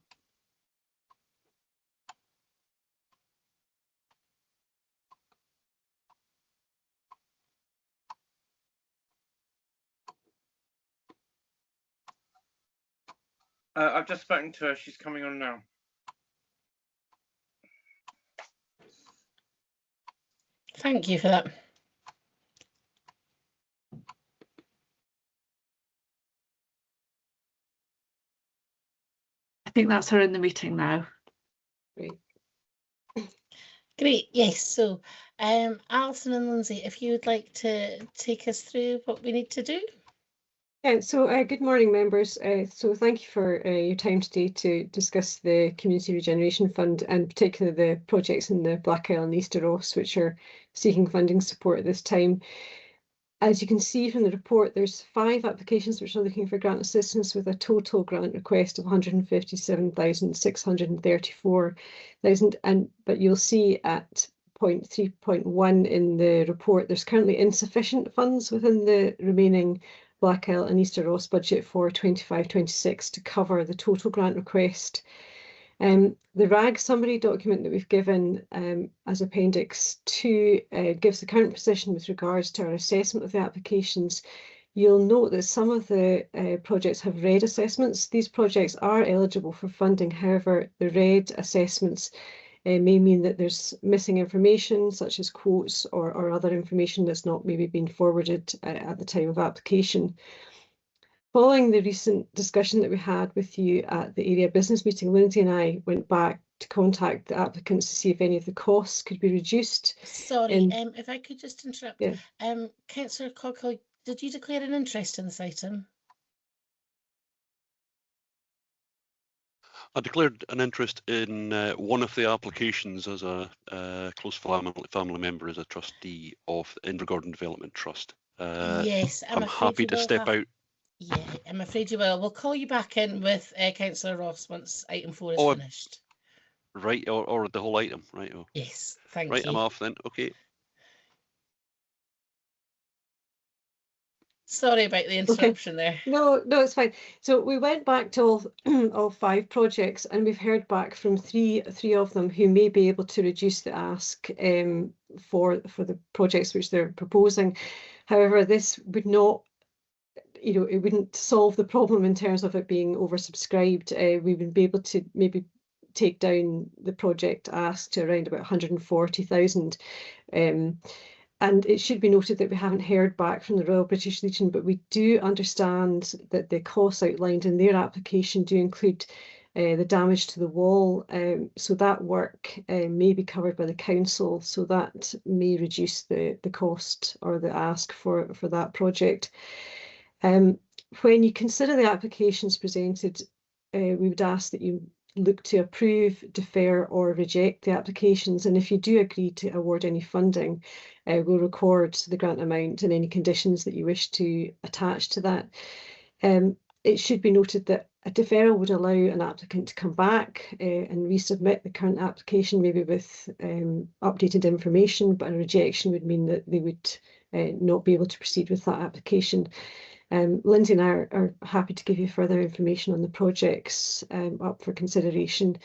I've just spoken to her. She's coming on now. Thank you for that. I think that's her in the meeting now. Great, yes. So Alison and Lindsay, if you would like to take us through what we need to do. Good morning, members. So thank you for your time today to discuss the Community Regeneration Fund, and particularly the projects in the Black Isle and Easter Ross, which are seeking funding support at this time. As you can see from the report, there's 5 applications which are looking for grant assistance, with a total grant request of 157,634, but you'll see at point 3.1 in the report, there's currently insufficient funds within the remaining Black Isle and Easter Ross budget for 25-26 to cover the total grant request. The RAG summary document that we've given as Appendix 2 gives the current position with regards to our assessment of the applications. You'll note that some of the projects have red assessments. These projects are eligible for funding, however, the red assessments may mean that there's missing information, such as quotes or other information that's not maybe been forwarded at the time of application. Following the recent discussion that we had with you at the area business meeting, Lindsay and I went back to contact the applicants to see if any of the costs could be reduced. Sorry, if I could just interrupt. Yeah. Councillor Cockle, did you declare an interest in this item? I declared an interest in one of the applications as a close family member, as a trustee of the Invergordon Development Trust. Yes, I'm happy to step out. Yeah, I'm afraid you will. We'll call you back in with Councillor Ross once item 4 is finished. Right, or the whole item, right? Oh. Yes, thank you. Right, I'm off then. Okay. Sorry about the interruption there. No, it's fine. So we went back to all 5 projects, and we've heard back from three of them who may be able to reduce the ask for the projects which they're proposing. However, this would not, it wouldn't solve the problem in terms of it being oversubscribed. We would be able to maybe take down the project ask to around about 140,000. And it should be noted that we haven't heard back from the Royal British Legion, but we do understand that the costs outlined in their application do include the damage to the wall. So that work may be covered by the council. So that may reduce the cost or the ask for that project. When you consider the applications presented, we would ask that you look to approve, defer or reject the applications, and if you do agree to award any funding, we'll record the grant amount and any conditions that you wish to attach to that. It should be noted that a deferral would allow an applicant to come back and resubmit the current application, maybe with updated information, but a rejection would mean that they would not be able to proceed with that application. Lindsay and I are happy to give you further information on the projects up for consideration.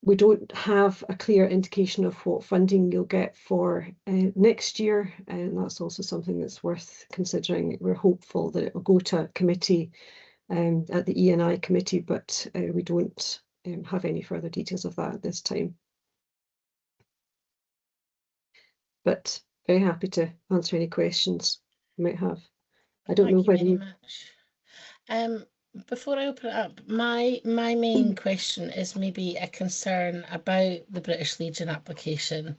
We don't have a clear indication of what funding you'll get for next year, and that's also something that's worth considering. We're hopeful that it will go to a committee at the E&I committee, but we don't have any further details of that at this time. But very happy to answer any questions you might have. I don't know whether you... Before I open it up, my main question is maybe a concern about the British Legion application.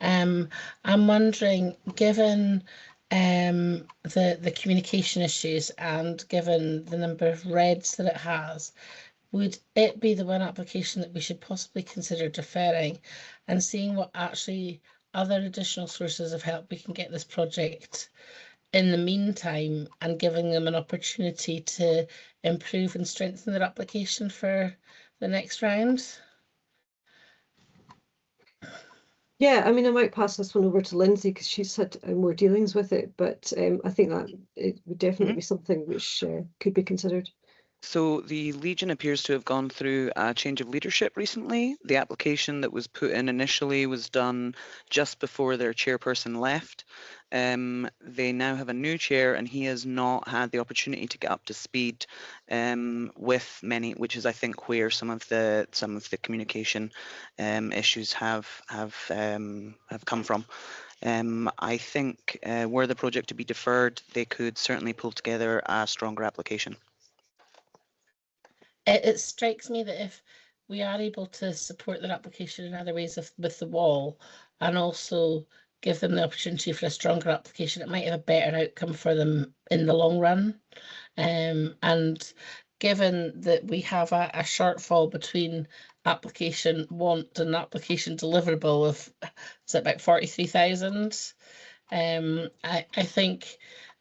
I'm wondering, given the communication issues and given the number of reds that it has, would it be the one application that we should possibly consider deferring and seeing what actually other additional sources of help we can get this project in the meantime, and giving them an opportunity to improve and strengthen their application for the next round? Yeah, I mean, I might pass this one over to Lindsay because she's had more dealings with it, but I think that it would definitely be something which could be considered. So the Legion appears to have gone through a change of leadership recently. The application that was put in initially was done just before their chairperson left. They now have a new chair, and he has not had the opportunity to get up to speed with many, which is, I think, where some of the communication issues have come from. I think were the project to be deferred, they could certainly pull together a stronger application. It strikes me that if we are able to support their application in other ways with the wall, and also give them the opportunity for a stronger application, it might have a better outcome for them in the long run. And given that we have a shortfall between application want and application deliverable of, is it about 43,000? I think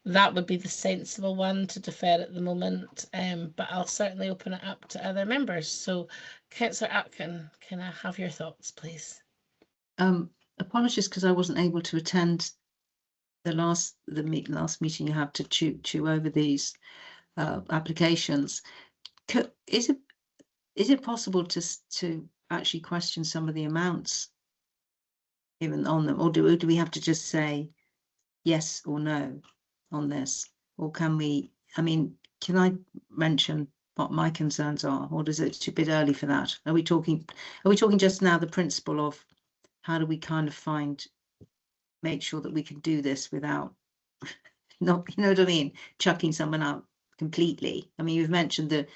that would be the sensible one to defer at the moment, but I'll certainly open it up to other members. So, Councillor Atkin, can I have your thoughts, please? Apologies because I wasn't able to attend the last meeting you had to chew over these applications. Is it possible to actually question some of the amounts even on them, or do we have to just say yes or no on this, or can we? I mean, can I mention what my concerns are, or is it a bit early for that? Are we talking just now the principle of how do we kind of make sure that we can do this without not, you know what I mean, chucking someone out completely? I mean, you've mentioned the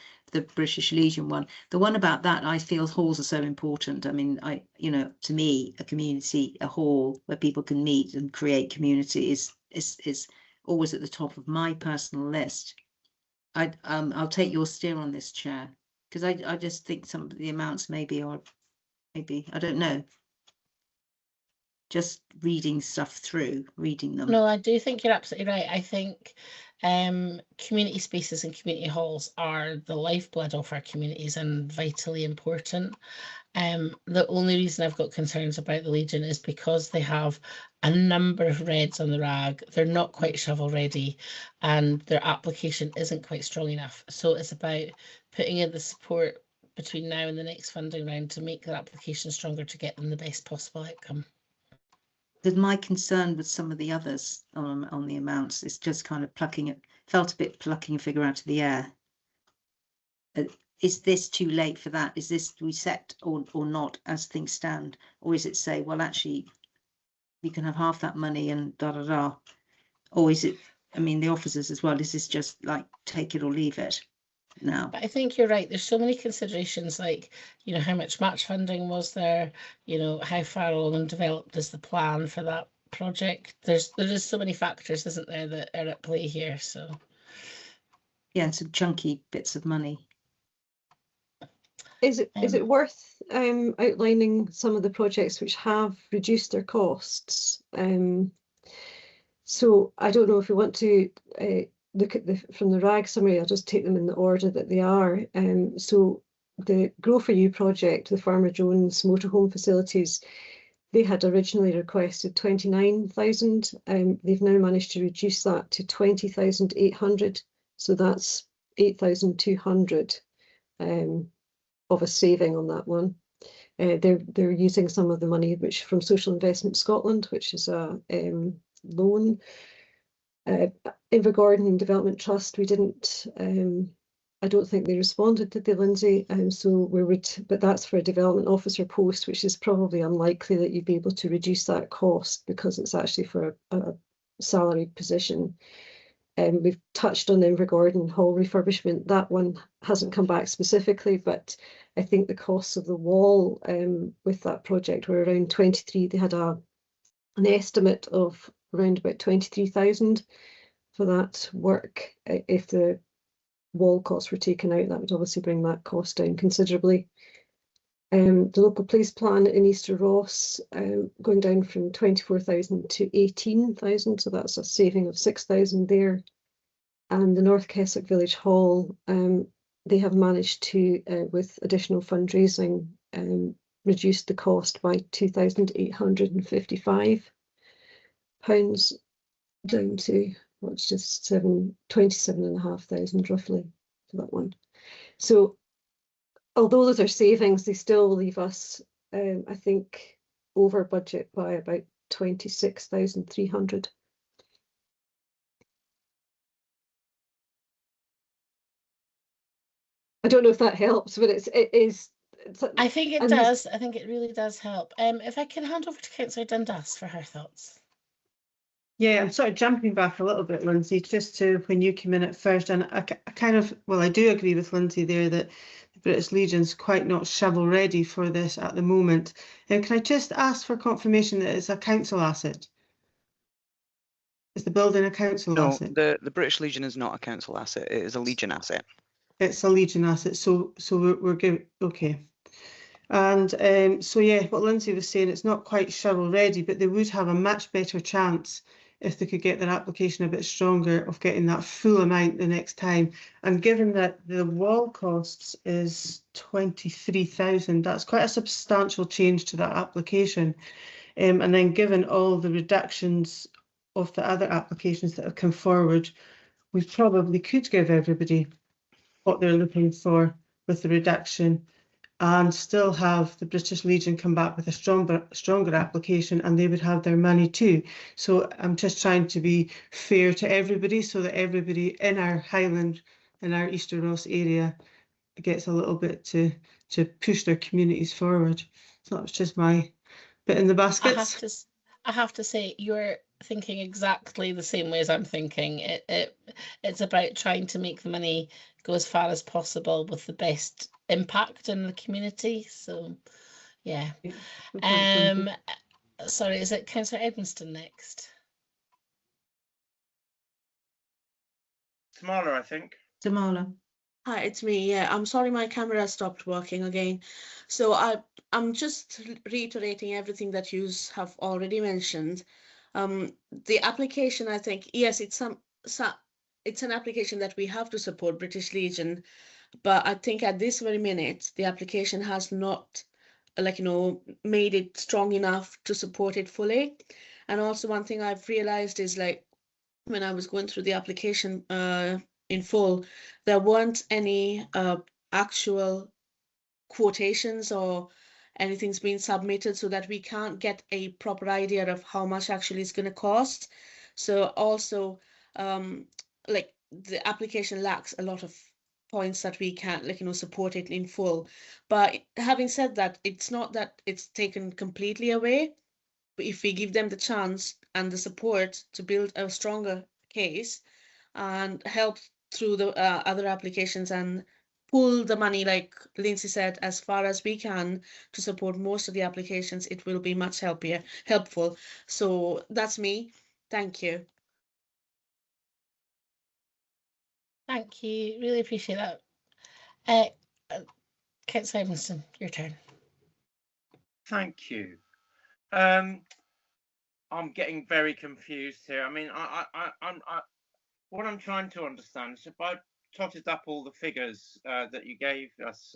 British Legion one. The one about that, I feel halls are so important. I mean, to me, a community, a hall where people can meet and create community is always at the top of my personal list. I'll take your steer on this, Chair, because I just think some of the amounts maybe I don't know. Just reading them. No, I do think you're absolutely right. I think community spaces and community halls are the lifeblood of our communities and vitally important. The only reason I've got concerns about the Legion is because they have a number of reds on the rag. They're not quite shovel ready, and their application isn't quite strong enough. So it's about putting in the support between now and the next funding round to make their application stronger to get them the best possible outcome. Because my concern with some of the others on the amounts is just kind of plucking a figure out of the air. Is this too late for that? Is this reset or not as things stand? Or is it say, well, actually, you can have half that money and da da da? Or is it, I mean, the officers as well, is this just like take it or leave it now? But I think you're right. There's so many considerations, like, you know, how much match funding was there, you know, how far along and developed is the plan for that project. There is so many factors, isn't there, that are at play here. So Yeah, some chunky bits of money. Is it worth outlining some of the projects which have reduced their costs? So I don't know if you want to look at from the RAG summary. I'll just take them in the order that they are. So the Grow For You project, the Farmer Jones motorhome facilities, they had originally requested 29,000. They've now managed to reduce that to 20,800. So that's 8,200 of a saving on that one. They're using some of the money which from Social Investment Scotland, which is a loan. Invergordon Development Trust, we didn't. I don't think they responded, did they, Lindsay? So we would, but that's for a development officer post, which is probably unlikely that you'd be able to reduce that cost because it's actually for a salaried position. We've touched on the Invergordon Hall refurbishment. That one hasn't come back specifically, but I think the costs of the wall with that project were around 23. They had an estimate of around about 23,000 for that work. If the wall costs were taken out, that would obviously bring that cost down considerably. The local police plan in Easter Ross going down from 24,000 to 18,000, so that's a saving of 6,000 there. And the North Keswick Village Hall, they have managed to, with additional fundraising, reduce the cost by £2,855 down to what's just 27,500 roughly for that one. So although those are savings, they still leave us, I think, over budget by about 26,300. I don't know if that helps, but it is. I think it does. I think it really does help. If I can hand over to Councillor Dundas for her thoughts. Yeah, I'm sort of jumping back a little bit, Lindsay, just to when you came in at first, and I kind of, well, I do agree with Lindsay there that the British Legion's quite not shovel ready for this at the moment. And can I just ask for confirmation that it's a council asset? Is the building a council asset? No, the British Legion is not a council asset. It is a Legion asset. It's a Legion asset, so we're good. Okay. And so yeah, what Lindsay was saying, it's not quite shovel ready, but they would have a much better chance if they could get their application a bit stronger of getting that full amount the next time. And given that the wall costs is 23,000, that's quite a substantial change to that application. And then given all the reductions of the other applications that have come forward, we probably could give everybody what they're looking for with the reduction and still have the British Legion come back with a stronger application, and they would have their money too. So I'm just trying to be fair to everybody so that everybody in our Highland, in our Easter Ross area gets a little bit to push their communities forward. So that was just my bit in the baskets. I have to say, you're thinking exactly the same way as I'm thinking. It's about trying to make the money go as far as possible with the best impact in the community. So yeah. Sorry, is it Councillor Edmonston next? Tamala, I think. Tamala. Hi, it's me. Yeah, I'm sorry my camera stopped working again. So I'm just reiterating everything that you have already mentioned. The application, I think, yes, it's an application that we have to support British Legion, but I think at this very minute the application has not, made it strong enough to support it fully. And also one thing I've realized is, like, when I was going through the application in full, there weren't any actual quotations or anything's been submitted, so that we can't get a proper idea of how much actually it's going to cost. So also, like, the application lacks a lot of points that we can't, support it in full. But having said that, it's not that it's taken completely away, if we give them the chance and the support to build a stronger case and help through the other applications and pull the money, like Lindsay said, as far as we can to support most of the applications, it will be much helpful. So that's me. Thank you. Thank you. Really appreciate that. Councillor Evanston, your turn. Thank you. I'm getting very confused here. I mean, what I'm trying to understand is if I totted up all the figures that you gave us,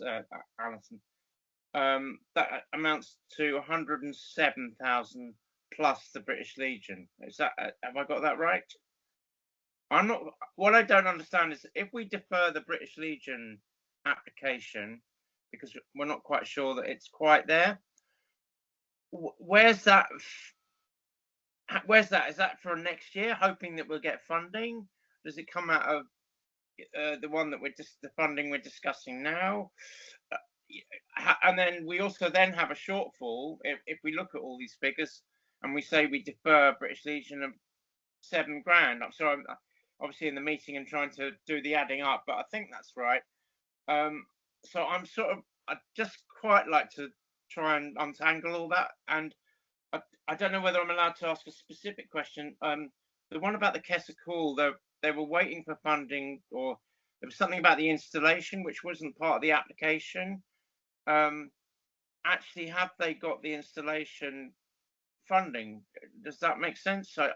Alison, that amounts to 107,000 plus the British Legion. Is that, have I got that right? I'm not. What I don't understand is if we defer the British Legion application because we're not quite sure that it's quite there. Where's that? Where's that? Is that for next year, hoping that we'll get funding? Does it come out of the one that the funding we're discussing now? And then we also then have a shortfall if we look at all these figures and we say we defer British Legion of £7 grand. I'm sorry, I'm obviously in the meeting and trying to do the adding up, but I think that's right. So I'm I'd just quite like to try and untangle all that. And I don't know whether I'm allowed to ask a specific question. The one about the Kessa Call, they were waiting for funding, or there was something about the installation which wasn't part of the application. Actually, have they got the installation funding? Does that make sense? So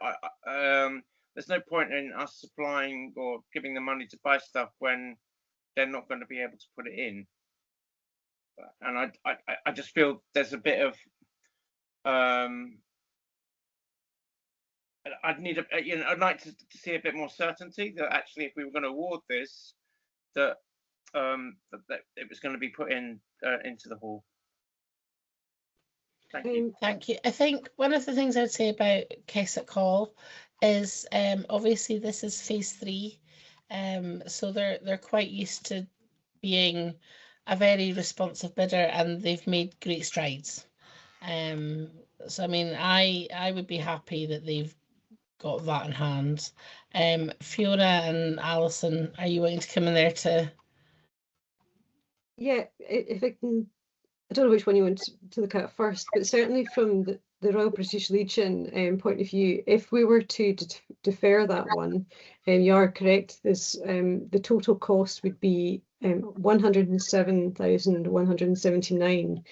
there's no point in us supplying or giving them money to buy stuff when they're not going to be able to put it in. And I just feel there's a bit of I'd like to see a bit more certainty that actually, if we were going to award this, that it was going to be put in into the hall. Thank you. Thank you. I think one of the things I would say about Kessa Call is obviously this is phase 3, so they're quite used to being a very responsive bidder, and they've made great strides. So I mean, I would be happy that they've got that in hand. Fiona and Alison, are you wanting to come in there to? Yeah, if I can, I don't know which one you want to look at first, but certainly from the Royal British Legion point of view, if we were to defer that one, you are correct, the total cost would be 107,179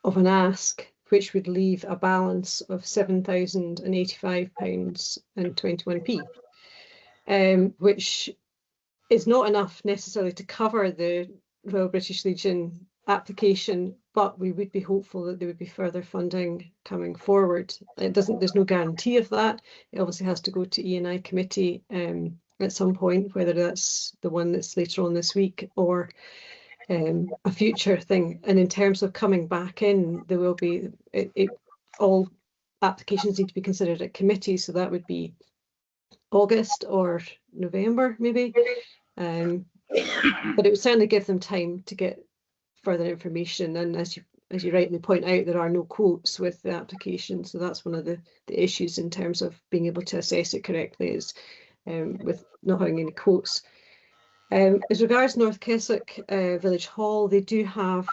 of an ask, which would leave a balance of £7,085.21p, which is not enough necessarily to cover the Royal British Legion application, but we would be hopeful that there would be further funding coming forward. There's no guarantee of that. It obviously has to go to E&I committee at some point, whether that's the one that's later on this week or a future thing. And in terms of coming back in, there will be all applications need to be considered at committee, so that would be August or November maybe. But it would certainly give them time to get further information, and as you rightly point out, there are no quotes with the application, so that's one of the issues in terms of being able to assess it correctly, is with not having any quotes. As regards North Keswick Village Hall, they do have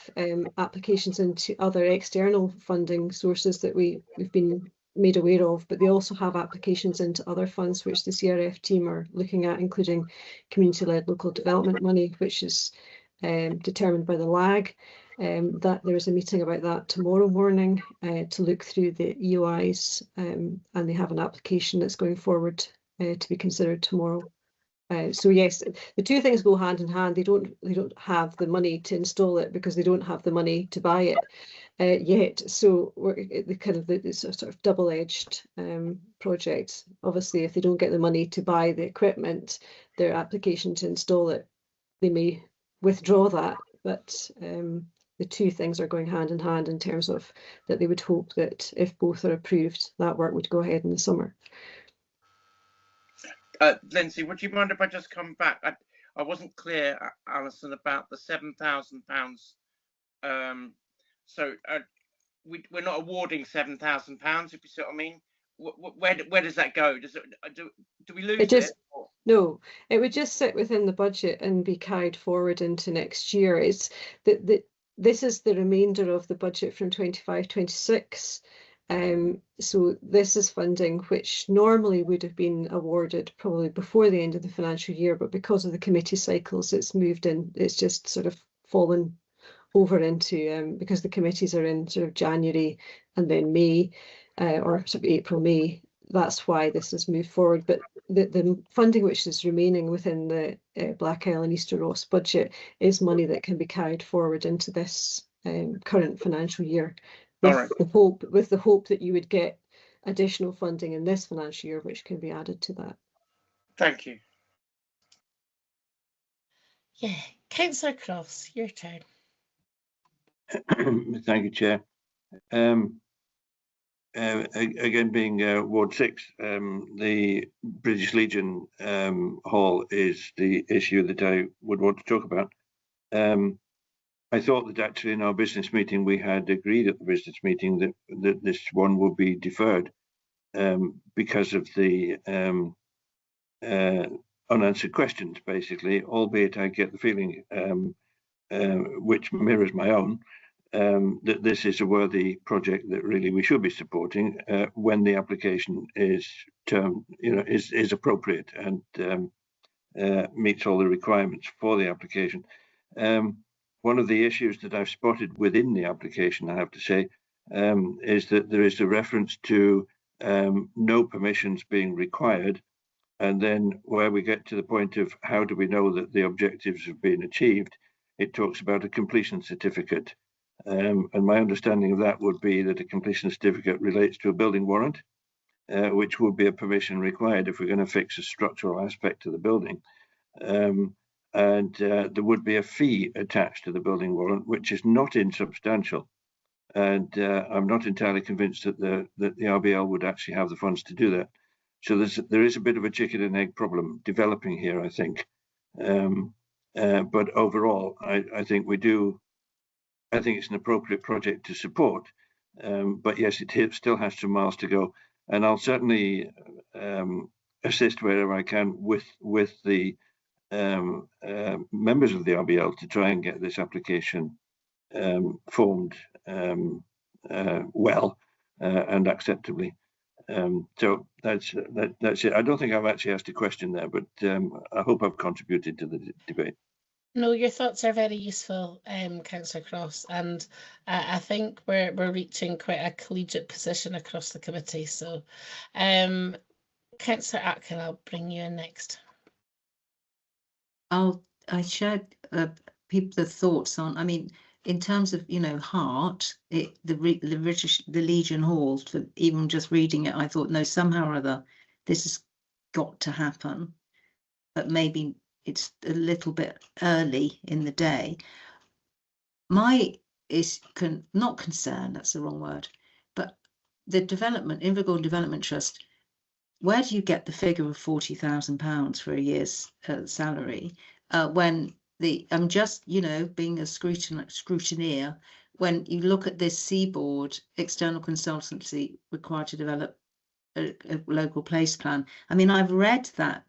applications into other external funding sources that we've been made aware of, but they also have applications into other funds which the CRF team are looking at, including community-led local development money, which is determined by the LAG. That there is a meeting about that tomorrow morning to look through the EOIs, and they have an application that's going forward to be considered tomorrow. So yes, the two things go hand in hand. They don't have the money to install it because they don't have the money to buy it yet. So it's a sort of double-edged project. Obviously, if they don't get the money to buy the equipment, their application to install it, they may withdraw that. But the two things are going hand in hand in terms of that they would hope that if both are approved, that work would go ahead in the summer. Lindsay, would you mind if I just come back? I wasn't clear, Alison, about the £7,000. So we're not awarding £7,000, if you see what I mean. Where does that go? Do we lose it? No, it would just sit within the budget and be carried forward into next year. It's this is the remainder of the budget from 25-26. So this is funding which normally would have been awarded probably before the end of the financial year, but because of the committee cycles, it's moved in. It's just sort of fallen over into because the committees are in sort of January and then May, or sort of April, May. That's why this has moved forward. But the funding which is remaining within the Black Isle and Easter Ross budget is money that can be carried forward into this current financial year, with the hope that you would get additional funding in this financial year, which can be added to that. Thank you. Yeah, Councillor Cross, your turn. Thank you, Chair. Again, being Ward 6, the British Legion Hall is the issue that I would want to talk about. I thought that actually in our business meeting, we had agreed at the business meeting that this one would be deferred because of the unanswered questions, basically, albeit I get the feeling, which mirrors my own, that this is a worthy project that really we should be supporting when the application is is appropriate and meets all the requirements for the application. One of the issues that I've spotted within the application, I have to say, is that there is a reference to no permissions being required, and then where we get to the point of how do we know that the objectives have been achieved, it talks about a completion certificate. And my understanding of that would be that a completion certificate relates to a building warrant, which would be a permission required if we're going to fix a structural aspect to the building. And there would be a fee attached to the building warrant, which is not insubstantial. And I'm not entirely convinced that the RBL would actually have the funds to do that. So there is a bit of a chicken and egg problem developing here, I think. But overall, I think we do. I think it's an appropriate project to support. But yes, it still has some miles to go. And I'll certainly assist wherever I can with the members of the RBL to try and get this application formed well and acceptably. So that's it. I don't think I've actually asked a question there, but I hope I've contributed to the debate. No, your thoughts are very useful, Councillor Cross, and I think we're reaching quite a collegiate position across the committee. So, Councillor Atkin, I'll bring you in next. I shared the thoughts on. I mean, in terms of heart, the Legion Hall. Even just reading it, I thought, no, somehow or other, this has got to happen, but maybe it's a little bit early in the day. My not concern, that's the wrong word, but the Invergordon Development Trust, where do you get the figure of £40,000 for a year's salary when I'm just, being a scrutineer, when you look at this Seaboard external consultancy required to develop a local place plan. I mean, I've read that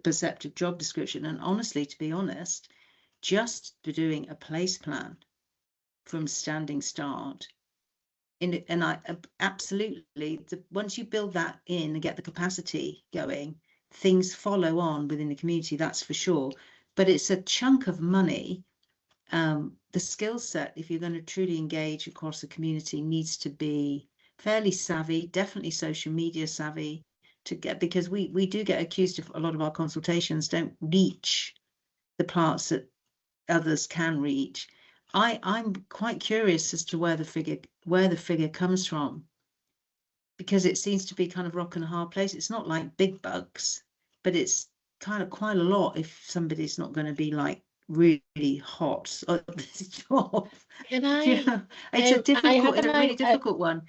perceptive job description, and honestly, to be honest, just doing a place plan from standing start and I absolutely, once you build that in and get the capacity going, things follow on within the community, that's for sure. But it's a chunk of money. The skill set, if you're going to truly engage across the community, needs to be fairly savvy, definitely social media savvy, to get, because we do get accused of a lot of our consultations don't reach the parts that others can reach. I'm quite curious as to where the figure comes from, because it seems to be kind of rock and a hard place. It's not like big bucks, but it's kind of quite a lot if somebody's not going to be like really hot at this job. Can I? It's a really difficult one.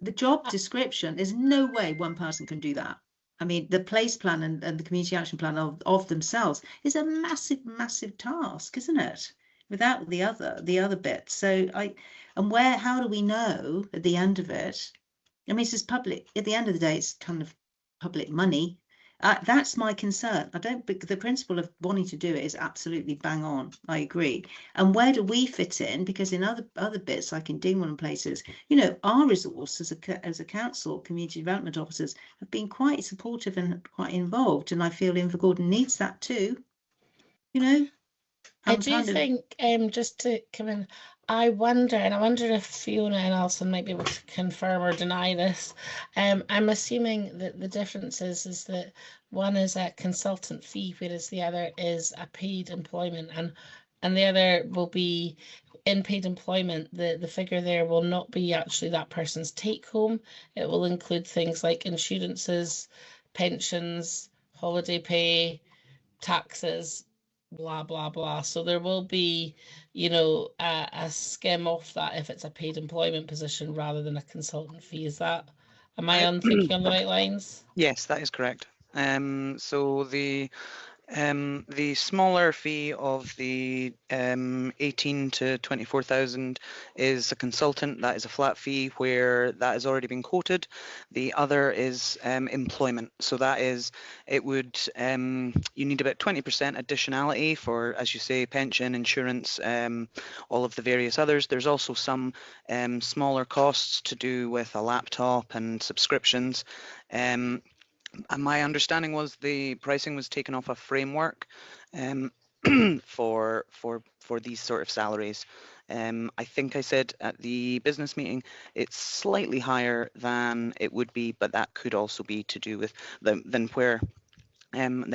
The job description, there's no way one person can do that. I mean, the place plan and the community action plan of themselves is a massive, massive task, isn't it? without the other bit. So how do we know at the end of it? I mean, this is public. At the end of the day, it's kind of public money. That's my concern. The principle of wanting to do it is absolutely bang on. I agree. And where do we fit in? Because in other bits, like in Dingwall and places, you know, our resource as a council, community development officers, have been quite supportive and quite involved. And I feel Invergordon needs that too. You know, I do think, just to come in, I wonder if Fiona and Alison might be able to confirm or deny this. I'm assuming that the difference is that one is a consultant fee, whereas the other is a paid employment, and the other will be in paid employment. The figure there will not be actually that person's take home. It will include things like insurances, pensions, holiday pay, taxes, blah blah blah. So there will be, you know, a skim off that if it's a paid employment position rather than a consultant fee. Am I on thinking on the right lines? Yes, that is correct. So the smaller fee of the 18 to 24,000 is a consultant. That is a flat fee where that has already been quoted. The other is employment. So that is, you need about 20% additionality for, as you say, pension, insurance, all of the various others. There's also some smaller costs to do with a laptop and subscriptions. And my understanding was the pricing was taken off a framework for these sort of salaries. I think I said at the business meeting it's slightly higher than it would be, but that could also be to do with than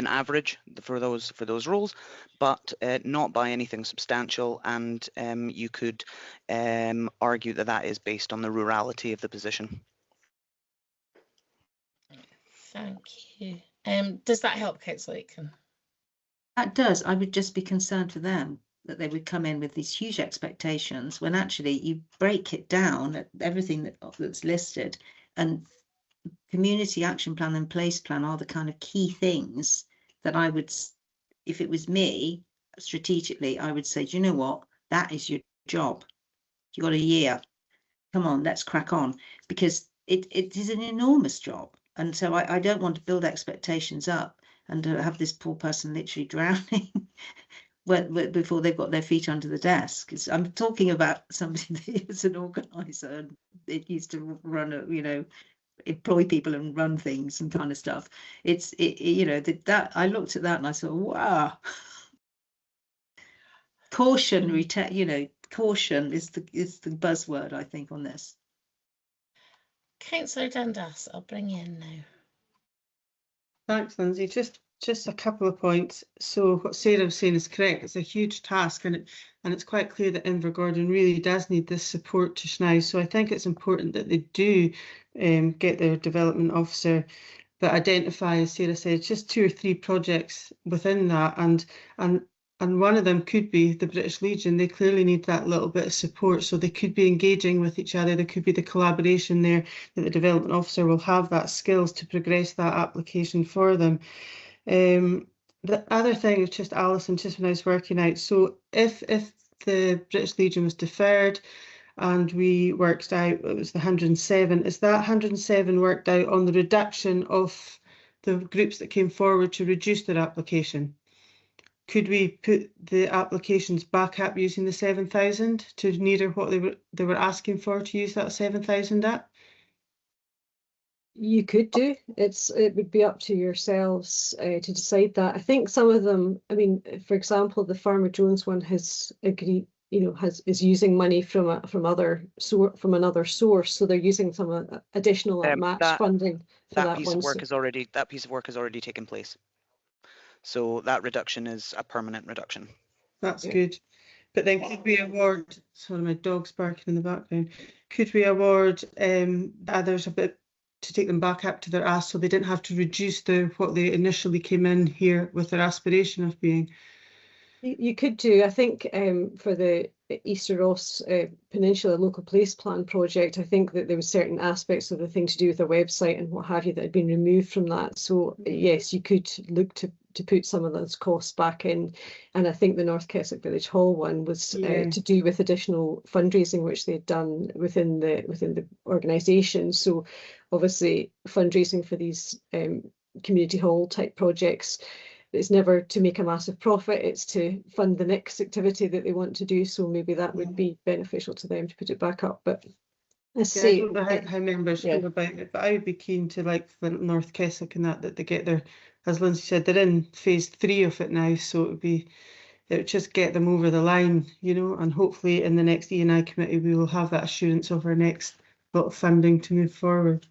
average for those roles, but not by anything substantial. And you could argue that is based on the rurality of the position. Thank you. Does that help, Councillor Aitken? That does. I would just be concerned for them that they would come in with these huge expectations when actually you break it down at everything that's listed, and community action plan and place plan are the kind of key things that I would, if it was me, strategically, I would say, do you know what? That is your job. You got a year. Come on, let's crack on, because it is an enormous job. And so I don't want to build expectations up and to have this poor person literally drowning before they've got their feet under the desk. I'm talking about somebody that is an organizer and it used to run employ people and run things and kind of stuff. That I looked at that and I thought, wow. Caution is the buzzword, I think, on this. Councillor Dundas, I'll bring you in now. Thanks, Lindsay. Just a couple of points. So what Sarah was saying is correct. It's a huge task, and it's quite clear that Invergordon really does need this support just now. So I think it's important that they do get their development officer, but identify, as Sarah said, just 2 or 3 projects within that, and one of them could be the British Legion. They clearly need that little bit of support, so they could be engaging with each other. There could be the collaboration there that the development officer will have that skills to progress that application for them. The other thing is just Alison, just when I was working out, so if the British Legion was deferred and we worked out it was the 107, is that 107 worked out on the reduction of the groups that came forward to reduce their application? Could we put the applications back up using the 7,000 to nearer what they were asking for to use that 7,000 at? You could do. It would be up to yourselves to decide that. I think some of them, I mean, for example, the Farmer Jones one has agreed, is using money from another source, so they're using some additional match funding for that piece one. Of work that piece of work has already taken place. So that reduction is a permanent reduction. That's good. But then could we award, sorry, my dog's barking in the background, could we award others a bit to take them back up to their ask so they didn't have to reduce what they initially came in here with their aspiration of being? You could do. I think for the Easter Ross Peninsula Local Place Plan project, I think that there were certain aspects of the thing to do with their website and what have you that had been removed from that. So yes, you could look to put some of those costs back in. And I think the North Keswick Village Hall one was to do with additional fundraising which they'd done within the organisation. So obviously fundraising for these community hall type projects, it's never to make a massive profit, it's to fund the next activity that they want to do. So maybe that would be beneficial to them to put it back up. But I don't know how members feel about it, but I would be keen to, like for North Keswick and that they get their, as Lindsay said, they're in phase 3 of it now, so it would just get them over the line, you know, and hopefully in the next E&I committee we will have that assurance of our next lot of funding to move forward.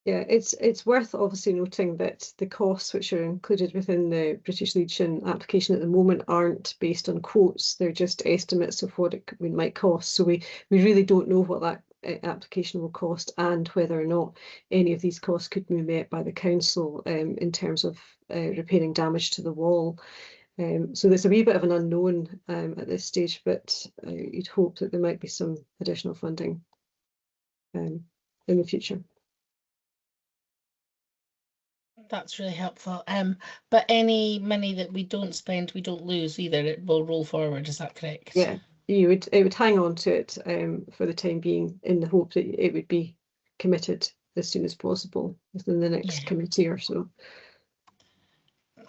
Yeah, it's worth obviously noting that the costs which are included within the British Legion application at the moment aren't based on quotes, they're just estimates of what it might cost. So we really don't know what that application will cost and whether or not any of these costs could be met by the council in terms of repairing damage to the wall. So there's a wee bit of an unknown at this stage, but you'd hope that there might be some additional funding in the future. That's really helpful. But any money that we don't spend, we don't lose either. It will roll forward. Is that correct? Yeah, it would hang on to it for the time being, in the hope that it would be committed as soon as possible within the next committee or so.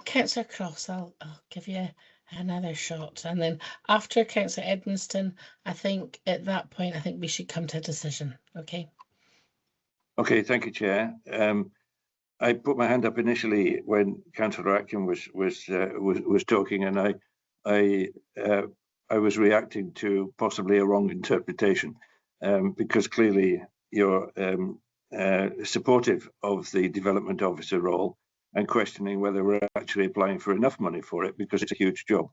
Councillor Cross, I'll give you another shot, and then after Councillor Edmiston, I think at that point we should come to a decision. Okay. Okay, thank you, Chair. I put my hand up initially when Councillor Atkin was talking, and I was reacting to possibly a wrong interpretation, because clearly you're supportive of the development officer role and questioning whether we're actually applying for enough money for it, because it's a huge job.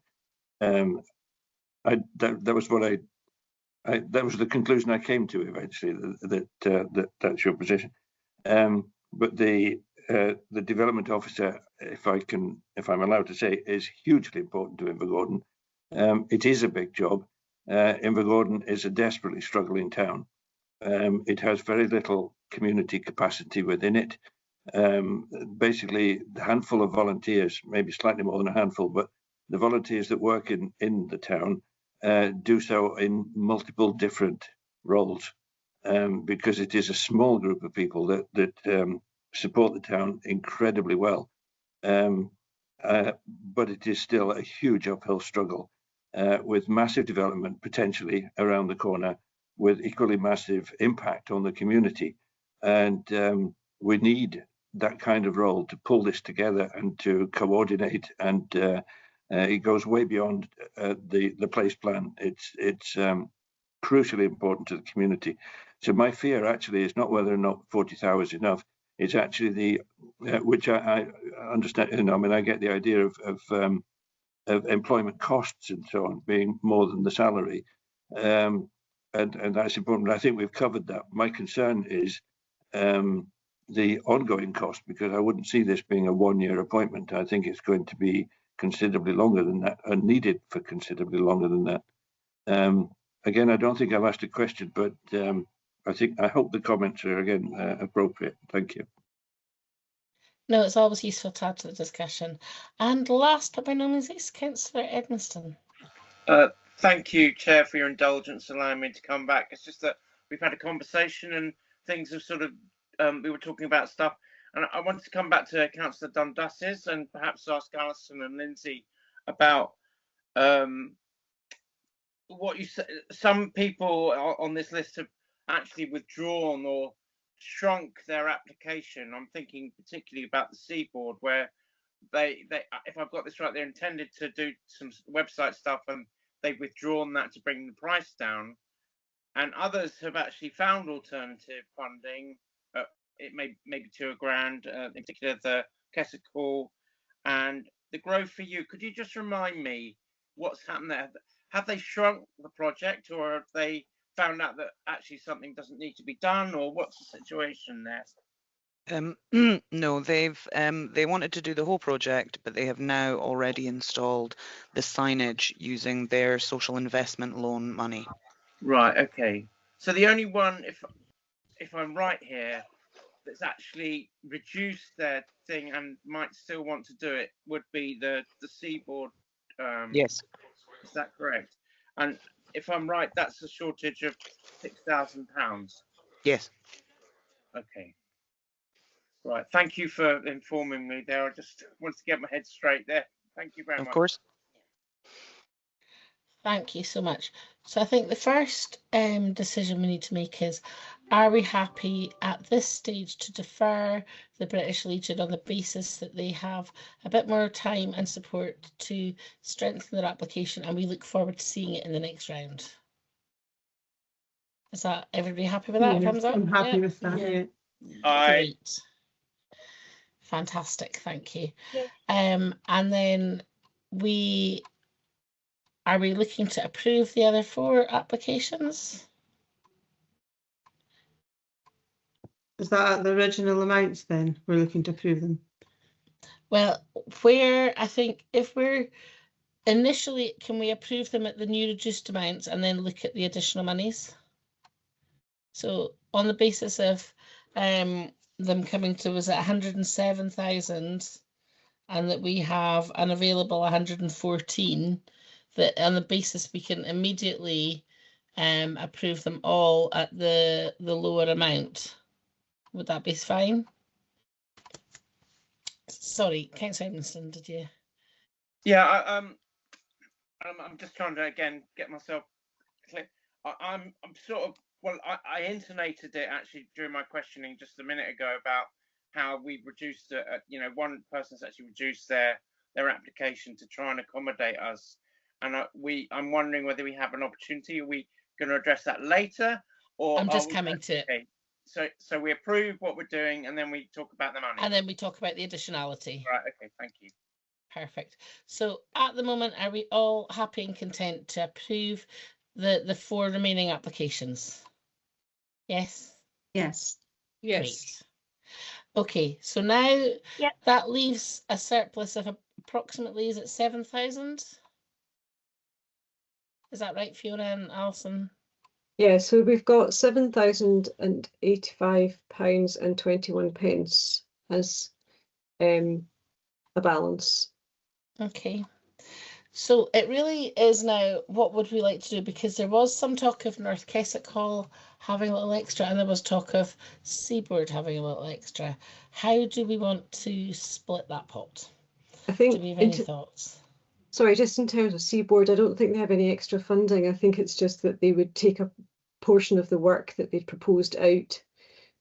That was the conclusion I came to eventually, that's your position. But the development officer, if I'm allowed to say, is hugely important to Invergordon. It is a big job. Invergordon is a desperately struggling town. It has very little community capacity within it. Basically, the handful of volunteers, maybe slightly more than a handful, but the volunteers that work in the town do so in multiple different roles, because it is a small group of people that support the town incredibly well. But it is still a huge uphill struggle, with massive development potentially around the corner, with equally massive impact on the community. And we need that kind of role to pull this together and to coordinate. And it goes way beyond the place plan. It's crucially important to the community. So my fear actually is not whether or not 40,000 is enough. It's actually the which I understand. You know, I mean, I get the idea of employment costs and so on being more than the salary, and that's important. I think we've covered that. My concern is the ongoing cost, because I wouldn't see this being a one-year appointment. I think it's going to be considerably longer than that, and needed for considerably longer than that. Again, I don't think I've asked a question, but I hope the comments are again appropriate. Thank you. No, it's always useful to add to the discussion. And last but by no means least, Councillor Edmiston. Thank you, Chair, for your indulgence, allowing me to come back. It's just that we've had a conversation and things have sort of, we were talking about stuff, and I wanted to come back to Councillor Dundas' and perhaps ask Alison and Lindsay about what you said. Some people on this list have actually withdrawn or shrunk their application. I'm thinking particularly about the Seaboard, where they if I've got this right, they're intended to do some website stuff and they've withdrawn that to bring the price down, and others have actually found alternative funding. It may be to £1,000, in particular the Keswick Hall and the Grove for You. Could you just remind me what's happened there? Have they shrunk the project, or have they found out that actually something doesn't need to be done, or what's the situation there? No, they wanted to do the whole project, but they have now already installed the signage using their social investment loan money. Right. Okay. So the only one, if I'm right here, that's actually reduced their thing and might still want to do it would be the Seaboard. Yes. Is that correct? And if I'm right, that's a shortage of £6,000. Yes. Okay. Right. Thank you for informing me there. I just wanted to get my head straight there. Thank you very much. Of course. Thank you so much. So I think the first decision we need to make is, are we happy at this stage to defer the British Legion on the basis that they have a bit more time and support to strengthen their application, and we look forward to seeing it in the next round? Is that everybody happy with that? Yes, Thumbs up? I'm happy Yeah. with that. Yeah. Yeah. Great. Fantastic, thank you. And then are we looking to approve the other 4 applications? Is that at the original amounts then? We're looking to approve them. Well, where I think if we're initially, can we approve them at the new reduced amounts and then look at the additional monies? So on the basis of them coming to us at 107,000 and that we have an available 114, that on the basis we can immediately approve them all at the lower amount. Would that be fine? Sorry, Councillor Edmondson, did you? Yeah, I'm just trying to again get myself clear. I'm sort of, well, I intonated it actually during my questioning just a minute ago about how we've reduced it. You know, one person's actually reduced their application to try and accommodate us, and I'm wondering whether we have an opportunity. Are we going to address that later, or I'm just coming to it. Okay. So we approve what we're doing, and then we talk about the money. And then we talk about the additionality. Right. Okay. Thank you. Perfect. So at the moment, are we all happy and content to approve the 4 remaining applications? Yes. Yes. Great. Okay, so now that leaves a surplus of approximately, is it 7,000? Is that right, Fiona and Alison? Yeah, so we've got £7,085.21 as a balance. Okay. So it really is now, what would we like to do? Because there was some talk of North Keswick Hall having a little extra, and there was talk of Seaboard having a little extra. How do we want to split that pot? I think, do we have any thoughts? Sorry, just in terms of Seaboard, I don't think they have any extra funding. I think it's just that they would take a portion of the work that they'd proposed out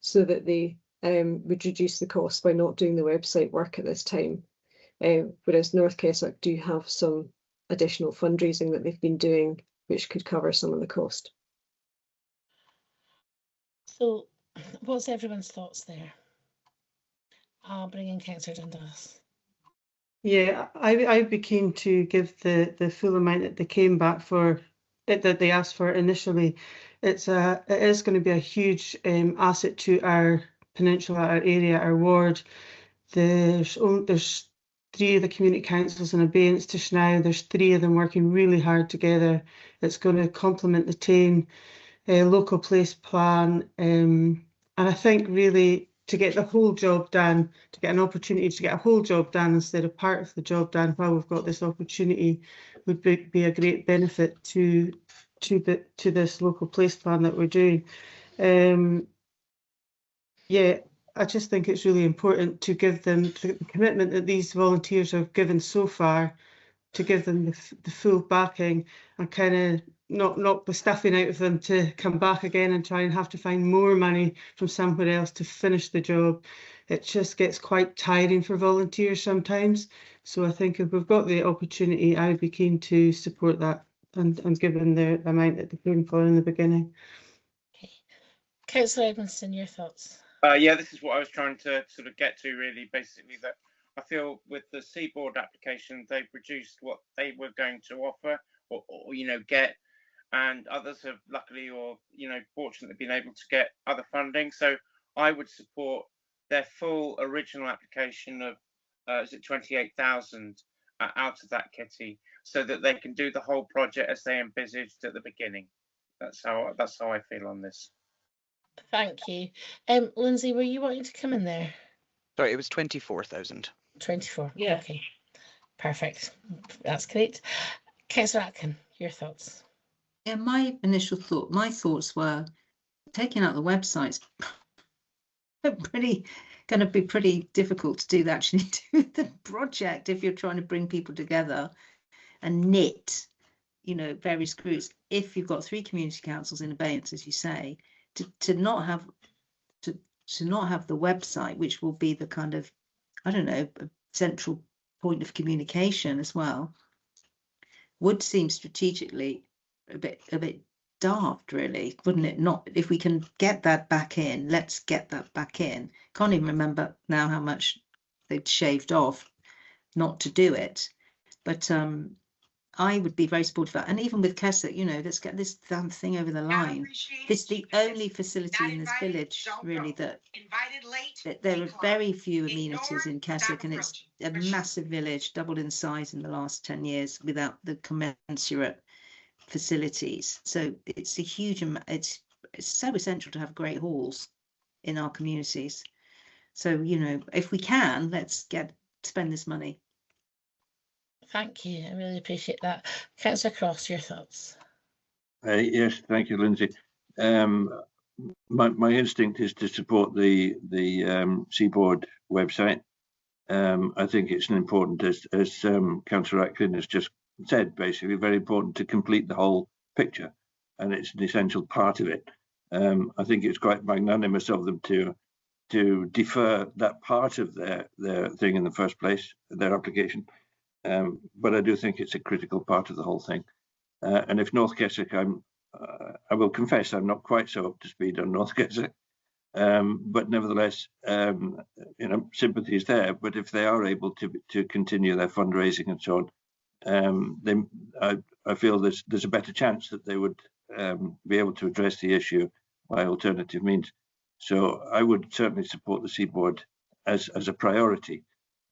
so that they would reduce the cost by not doing the website work at this time. Whereas North Keswick do have some additional fundraising that they've been doing, which could cover some of the cost. So what's everyone's thoughts there? I'll bring in Councillor Dundas. Yeah, I'd be keen to give the full amount that they came back for, that they asked for initially. It is going to be a huge asset to our peninsula, our area, our ward. There's 3 of the community councils in abeyance to now. There's 3 of them working really hard together. It's going to complement the TAME local place plan, and I think really to get the whole job done, to get an opportunity to get a whole job done instead of part of the job done while we've got this opportunity would be a great benefit to this local place plan that we're doing. Yeah, I just think it's really important to give them the commitment that these volunteers have given so far, to give them the full backing, and kind of not the stuffing out of them to come back again and try and have to find more money from somewhere else to finish the job. It just gets quite tiring for volunteers sometimes. So I think if we've got the opportunity, I would be keen to support that and give them the amount that they came for in the beginning. Okay. Councillor Edmondson, your thoughts? Yeah, this is what I was trying to sort of get to, really, basically, that I feel with the Seaboard application, they've reduced what they were going to offer or get, and others have luckily or, fortunately been able to get other funding. So I would support their full original application of, is it 28,000 out of that kitty, so that they can do the whole project as they envisaged at the beginning. That's how I feel on this. Thank you. Lindsay, were you wanting to come in there? Sorry, it was 24,000. 24. Yeah. Okay. Perfect. That's great. Councillor Atkin, your thoughts? Yeah, my thoughts were taking out the websites going to be pretty difficult to do actually do the project if you're trying to bring people together and knit, you know, various groups. If you've got 3 community councils in abeyance, as you say, to not have the website, which will be the kind of, I don't know, a central point of communication as well, would seem strategically a bit daft, really, wouldn't it? Not if we can get that back in, let's get that back in. Can't even remember now how much they'd shaved off not to do it, but I would be very supportive of that. And even with Keswick, you know, let's get this damn thing over the line. This is the only facility in this village, really, that there are very few amenities in Keswick, and it's a massive village, doubled in size in the last 10 years without the commensurate facilities. So it's a huge amount. It's so essential to have great halls in our communities. So, you know, if we can, let's spend this money. Thank you. I really appreciate that. Councillor Cross, your thoughts? Yes, thank you, Lindsay. My instinct is to support the Seaboard website. I think it's an important, as Councillor Atkin has just said, basically very important to complete the whole picture, and it's an essential part of it. I think it's quite magnanimous of them to defer that part of their thing in the first place, their application. But I do think it's a critical part of the whole thing. And if North Keswick, I will confess I'm not quite so up to speed on North Keswick, but nevertheless, you know, sympathy is there. But if they are able to continue their fundraising and so on, then I feel there's a better chance that they would be able to address the issue by alternative means. So I would certainly support the Seaboard as a priority.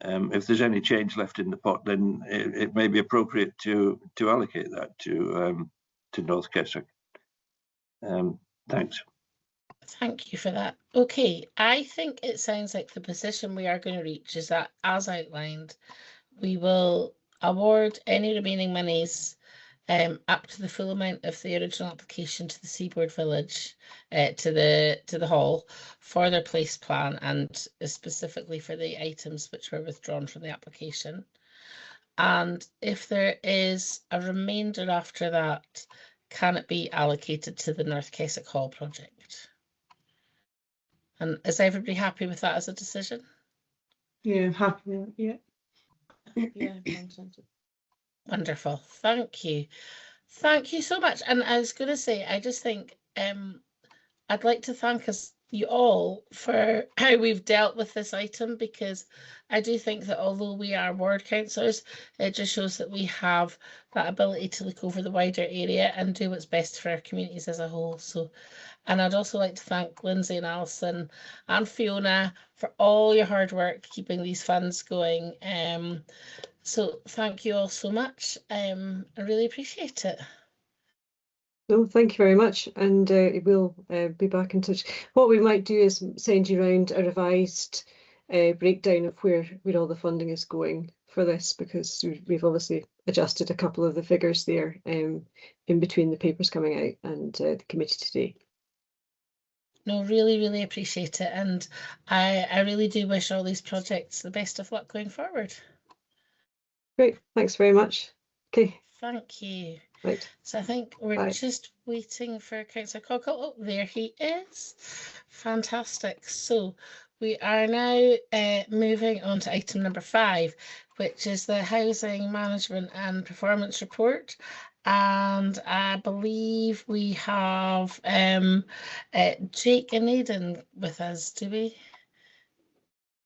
If there's any change left in the pot, then it may be appropriate to allocate that to North Keswick. Thanks. Thank you for that. Okay, I think it sounds like the position we are going to reach is that, as outlined, we will award any remaining monies up to the full amount of the original application to the Seaboard Village, to the hall, for their place plan, and specifically for the items which were withdrawn from the application. And if there is a remainder after that, can it be allocated to the North Keswick Hall project? And is everybody happy with that as a decision? Yeah, happy. Yeah. Yeah, Wonderful. Thank you. Thank you so much. And I was going to say, I just think I'd like to thank you all for how we've dealt with this item, because I do think that although we are ward councillors, it just shows that we have that ability to look over the wider area and do what's best for our communities as a whole. So, and I'd also like to thank Lindsay and Alison and Fiona for all your hard work keeping these funds going. So thank you all so much. I really appreciate it. No, thank you very much, and we'll be back in touch. What we might do is send you around a revised breakdown of where all the funding is going for this, because we've obviously adjusted a couple of the figures there in between the papers coming out and the committee today. No, really, really appreciate it, and I really do wish all these projects the best of luck going forward. Great, thanks very much. Okay. Thank you. Right. So I think we're just waiting for Councillor Cockle. Oh, there he is. Fantastic. So we are now moving on to item number 5, which is the Housing Management and Performance Report. And I believe we have Jake and Aidan with us, do we?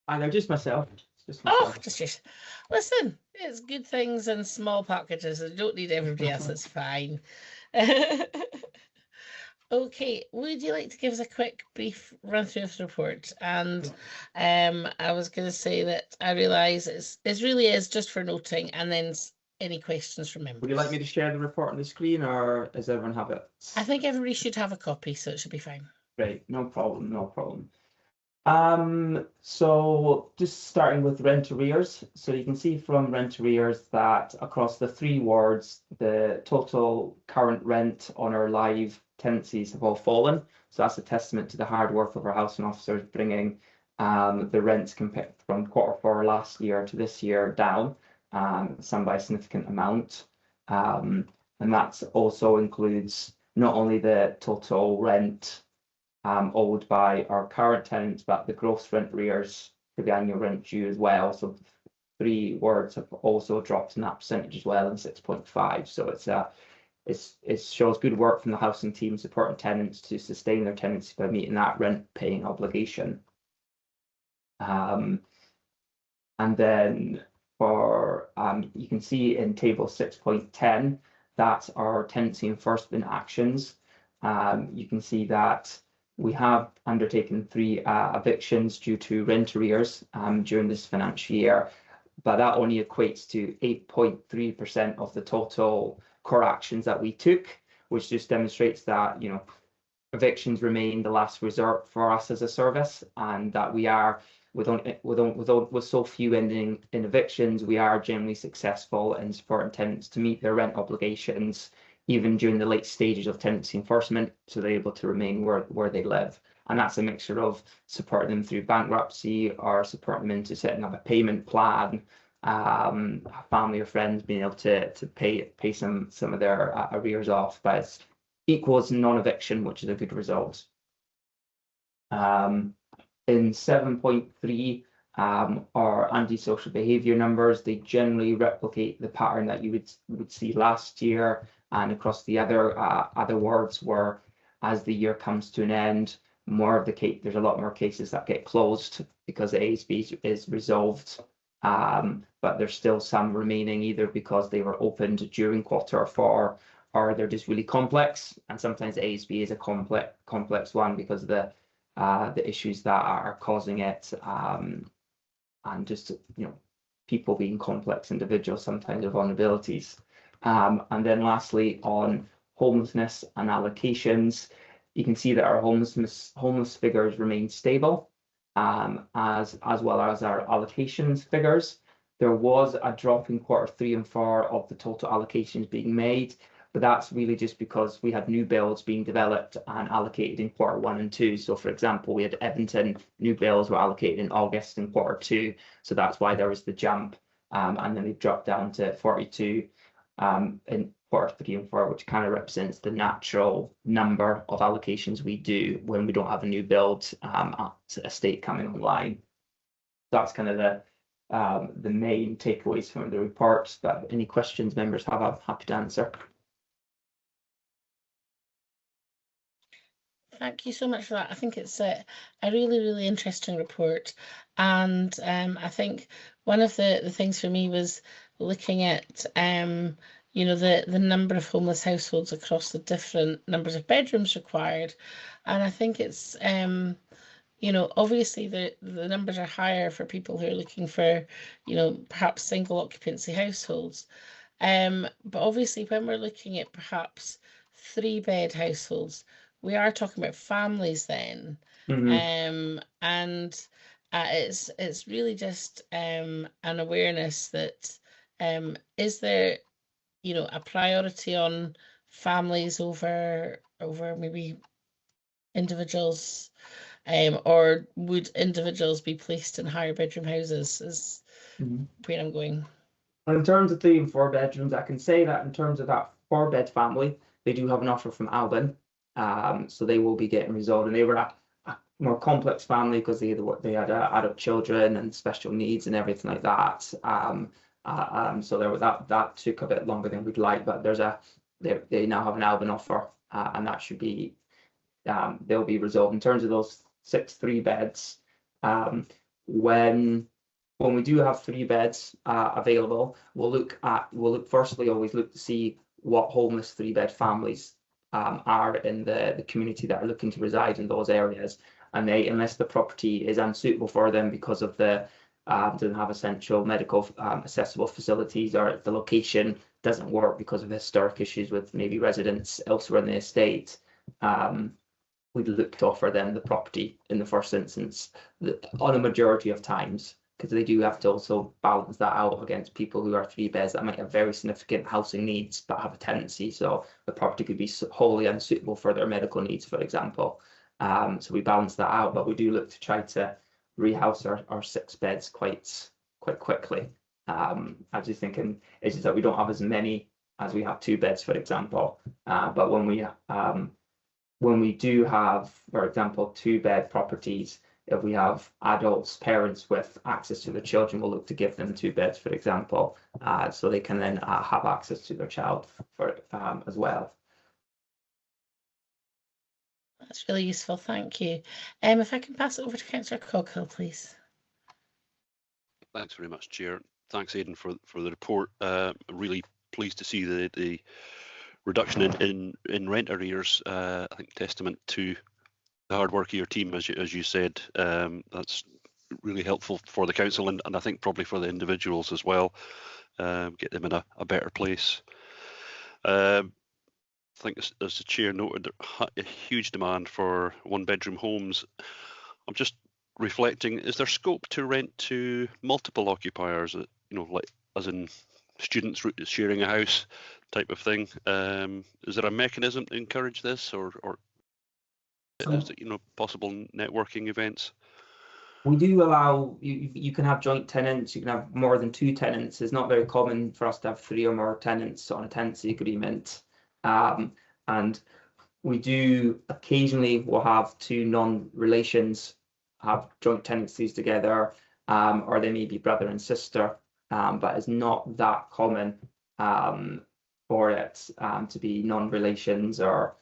I know, just myself. Oh, just yours. Listen, it's good things in small packages. I don't need everybody else. It's fine. Okay, would you like to give us a quick, brief run through of the report? And I was going to say that I realise it really is just for noting, and then any questions from members. Would you like me to share the report on the screen, or does everyone have it? I think everybody should have a copy, so it should be fine. Great, no problem, no problem. So just starting with rent arrears. So you can see from rent arrears that across the 3 wards, the total current rent on our live tenancies have all fallen. So that's a testament to the hard work of our housing officers bringing the rents compared from Q4 last year to this year down, some by a significant amount. And that also includes not only the total rent owed by our current tenants, but the gross rent arrears for the annual rent due as well. So 3 wards have also dropped in that percentage as well, in 6.5. So it shows good work from the housing team supporting tenants to sustain their tenancy by meeting that rent paying obligation. And then for you can see in table 6.10 that's our tenancy enforcement actions. You can see that we have undertaken 3 evictions due to rent arrears during this financial year, but that only equates to 8.3% of the total core actions that we took, which just demonstrates that, you know, evictions remain the last resort for us as a service, and that we are, with so few ending in evictions, we are generally successful in supporting tenants to meet their rent obligations even during the late stages of tenancy enforcement, so they're able to remain where they live. And that's a mixture of supporting them through bankruptcy or supporting them into setting up a payment plan, family or friends being able to pay some of their arrears off, but it's equals non-eviction, which is a good result. In 7.3, our antisocial behaviour numbers, they generally replicate the pattern that you would see last year and across the other wards, where as the year comes to an end, there's a lot more cases that get closed because the ASB is resolved, but there's still some remaining either because they were opened during Q4 or they're just really complex, and sometimes the ASB is a complex one because of the issues that are causing it, and just, you know, people being complex individuals sometimes have vulnerabilities. And then lastly, on homelessness and allocations, you can see that our homeless figures remain stable, as well as our allocations figures. There was a drop in Q3 and 4 of the total allocations being made, but that's really just because we had new builds being developed and allocated in Q1 and 2. So for example, we had Edmonton new builds were allocated in August and Q2, so that's why there was the jump, and then they've dropped down to 42 in Q3 and 4, which kind of represents the natural number of allocations we do when we don't have a new build estate coming online. That's kind of the main takeaways from the report. But any questions members have, I'm happy to answer. Thank you so much for that. I think it's a really, really interesting report. And I think one of the things for me was looking at, you know, the number of homeless households across the different numbers of bedrooms required. And I think it's, you know, obviously the numbers are higher for people who are looking for, you know, perhaps single occupancy households. But obviously when we're looking at perhaps 3-bed households, we are talking about families then. Mm-hmm. And it's really just an awareness that is there, you know, a priority on families over maybe individuals, or would individuals be placed in higher bedroom houses, is where I'm going. In terms of 3 and 4 bedrooms, I can say that in terms of that 4-bed family, they do have an offer from Alban, so they will be getting resolved. And they were a more complex family because they had adult children and special needs and everything like that. So there was that took a bit longer than we'd like, but they now have an Alban offer, and that should be they'll be resolved. In terms of those 6 3-beds, when we do have 3 beds available, we'll firstly always look to see what homeless 3-bed families are in the community that are looking to reside in those areas, and unless the property is unsuitable for them because of doesn't have essential medical accessible facilities, or the location doesn't work because of historic issues with maybe residents elsewhere in the estate, we'd look to offer them the property in the first instance on a majority of times, because they do have to also balance that out against people who are 3 beds that might have very significant housing needs but have a tenancy, so the property could be wholly unsuitable for their medical needs, for example. So we balance that out, but we do look to try to rehouse our 6 beds quite quickly. I was thinking it's just that we don't have as many as we have 2 beds, for example. But when we do have, for example, 2-bed properties, if we have adults, parents with access to their children, we'll look to give them 2 beds, for example, so they can then have access to their child for as well. That's really useful, thank you. If I can pass it over to Councillor Coghill, please. Thanks very much, Chair. Thanks, Aidan, for the report. Really pleased to see the reduction in rent arrears. I think testament to the hard work of your team, as you said. That's really helpful for the council and I think probably for the individuals as well. Get them in a better place. I think as the chair noted, a huge demand for 1-bedroom homes. I'm just reflecting, is there scope to rent to multiple occupiers, like as in students sharing a house type of thing? Is there a mechanism to encourage this, or is it, possible networking events? We do allow, you can have joint tenants, you can have more than 2 tenants. It's not very common for us to have 3 or more tenants on a tenancy agreement. And we do occasionally will have 2 non-relations have joint tenancies together, or they may be brother and sister, but it's not that common for it to be non-relations or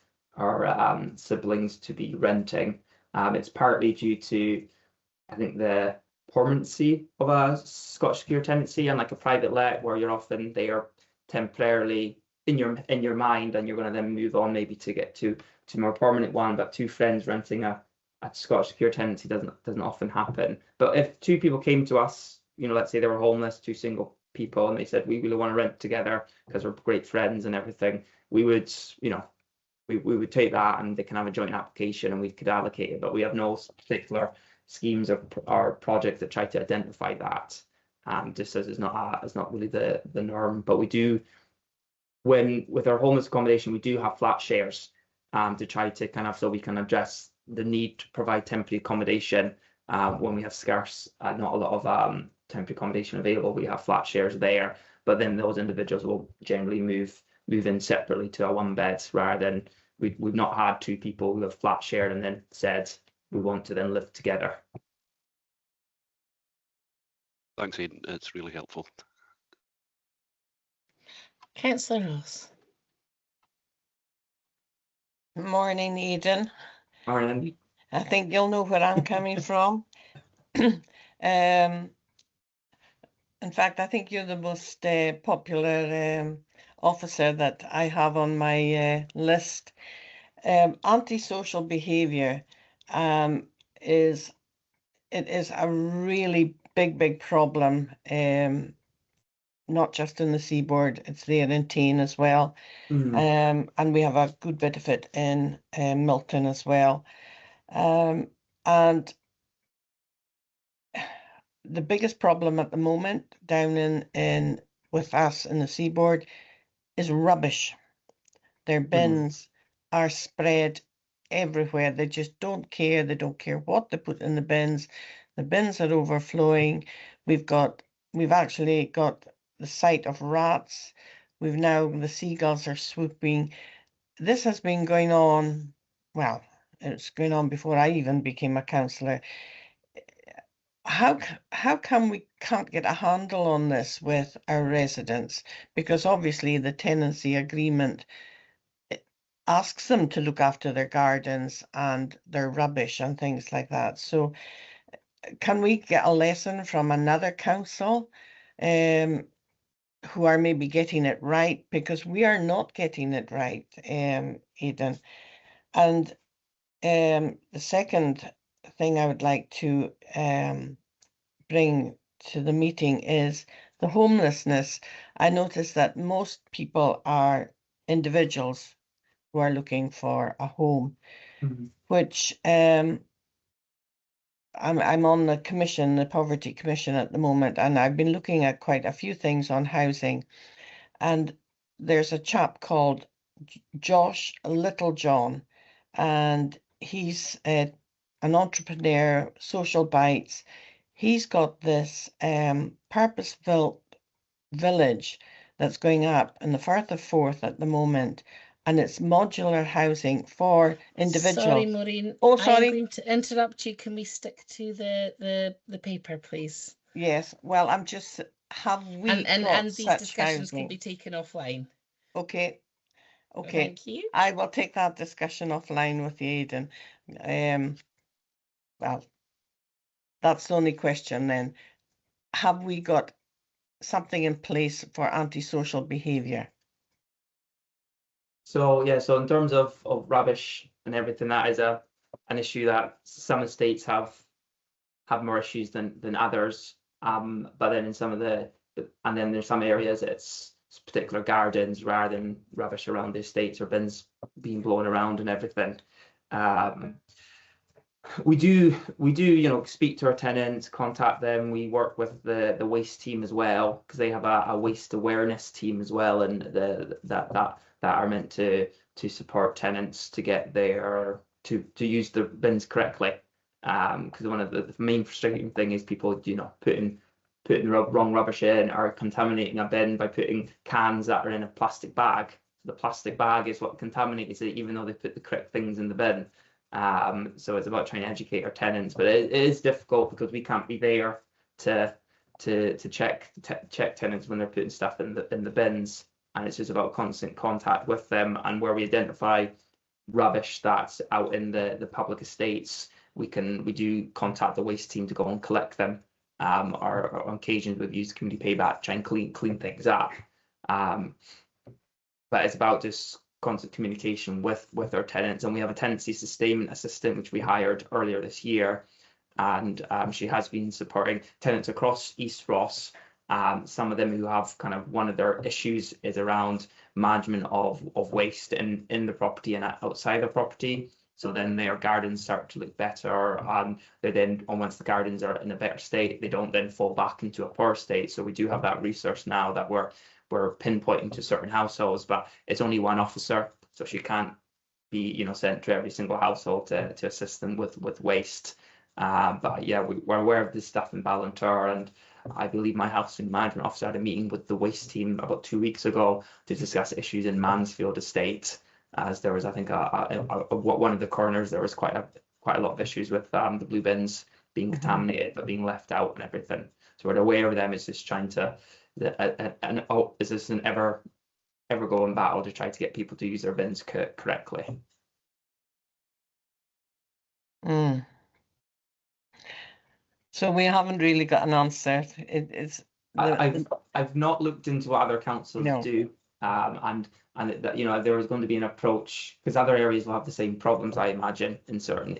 siblings to be renting. It's partly due to, I think, the permanency of a Scottish secure tenancy, and like a private let where you're often there temporarily in your mind, and you're going to then move on maybe to get to more permanent one. But 2 friends renting a Scottish secure tenancy doesn't often happen. But if 2 people came to us, let's say they were homeless, 2 single people, and they said we really want to rent together because we're great friends and everything, we would we would take that, and they can have a joint application and we could allocate it. But we have no particular schemes or projects that try to identify that, just as it's not really the norm. But we do, with our homeless accommodation, we do have flat shares to try to so we can address the need to provide temporary accommodation when we have scarce, not a lot of temporary accommodation available. We have flat shares there, but then those individuals will generally move in separately to a 1-bed, rather than we've not had 2 people who have flat shared and then said we want to then live together. Thanks, Aidan. It's really helpful. Councillor Ross. Morning, Aidan. Morning. I think you'll know where I'm coming from. In fact, I think you're the most popular officer that I have on my list. Antisocial behaviour is a really big problem, not just in the seaboard, it's there in Tain as well. And we have a good bit of it in Milton as well. And the biggest problem at the moment down in with us in the seaboard is rubbish. Their bins are spread everywhere. They just don't care. They don't care what they put in the bins. The bins are overflowing. We've actually got the sight of rats. The seagulls are swooping. This has been going on, well, it's going on before I even became a councillor. How come we can't get a handle on this with our residents? Because obviously the tenancy agreement asks them to look after their gardens and their rubbish and things like that. So can we get a lesson from another council who are maybe getting it right? Because we are not getting it right, Aidan. And the second thing I would like to bring to the meeting is the homelessness. I noticed that most people are individuals who are looking for a home, Mhm. which I'm on the commission, the Poverty Commission at the moment, and I've been looking at quite a few things on housing. And there's a chap called Josh Littlejohn, and he's an entrepreneur, Social Bites. He's got this purpose-built village that's going up in the Firth of Forth at the moment, and it's modular housing for individuals. Sorry, Maureen. Oh, I'm sorry. going to interrupt you. Can we stick to the paper, please? Yes, well, I'm just, have we And got these such discussions can housing? be taken offline. Okay, okay. Thank you. I will take that discussion offline with you, Aidan. Well, that's the only question then. Have we got something in place for antisocial behaviour? So yeah, so in terms of rubbish and everything, that is an issue that some estates have more issues than others. But then in some of and then there's some areas it's particular gardens rather than rubbish around the estates or bins being blown around and everything. We do speak to our tenants, contact them. We work with the waste team as well, because they have a waste awareness team as well, and that are meant to support tenants to get their to use the bins correctly. Because one of the main frustrating thing is people putting the wrong rubbish in or contaminating a bin by putting cans that are in a plastic bag. The plastic bag is what contaminates it, even though they put the correct things in the bin. So it's about trying to educate our tenants, but it is difficult because we can't be there to check tenants when they're putting stuff in the bins, and it's just about constant contact with them. And where we identify rubbish that's out in the public estates, we do contact the waste team to go and collect them. Or on occasions we've used community payback to try and clean things up. But it's about just constant communication with our tenants, and we have a tenancy sustainment assistant which we hired earlier this year, and she has been supporting tenants across East Ross. Some of them who have kind of one of their issues is around management of waste in the property and outside the property. So then their gardens start to look better, and once the gardens are in a better state, they don't then fall back into a poor state. So we do have that resource now that we're pinpointing to certain households, but it's only one officer, so she can't be sent to every single household to assist them with waste. But yeah, we're aware of this stuff in Ballantyre, and I believe my housing management officer had a meeting with the waste team about 2 weeks ago to discuss issues in Mansfield Estate, as there was, I think, one of the corners, there was quite a lot of issues with the blue bins being contaminated but being left out and everything. So we're aware of them. It's just trying to is this an ever going battle to try to get people to use their bins correctly? So we haven't really got an answer. I've not looked into what other councils do, and that there was going to be an approach, because other areas will have the same problems, I imagine, in certain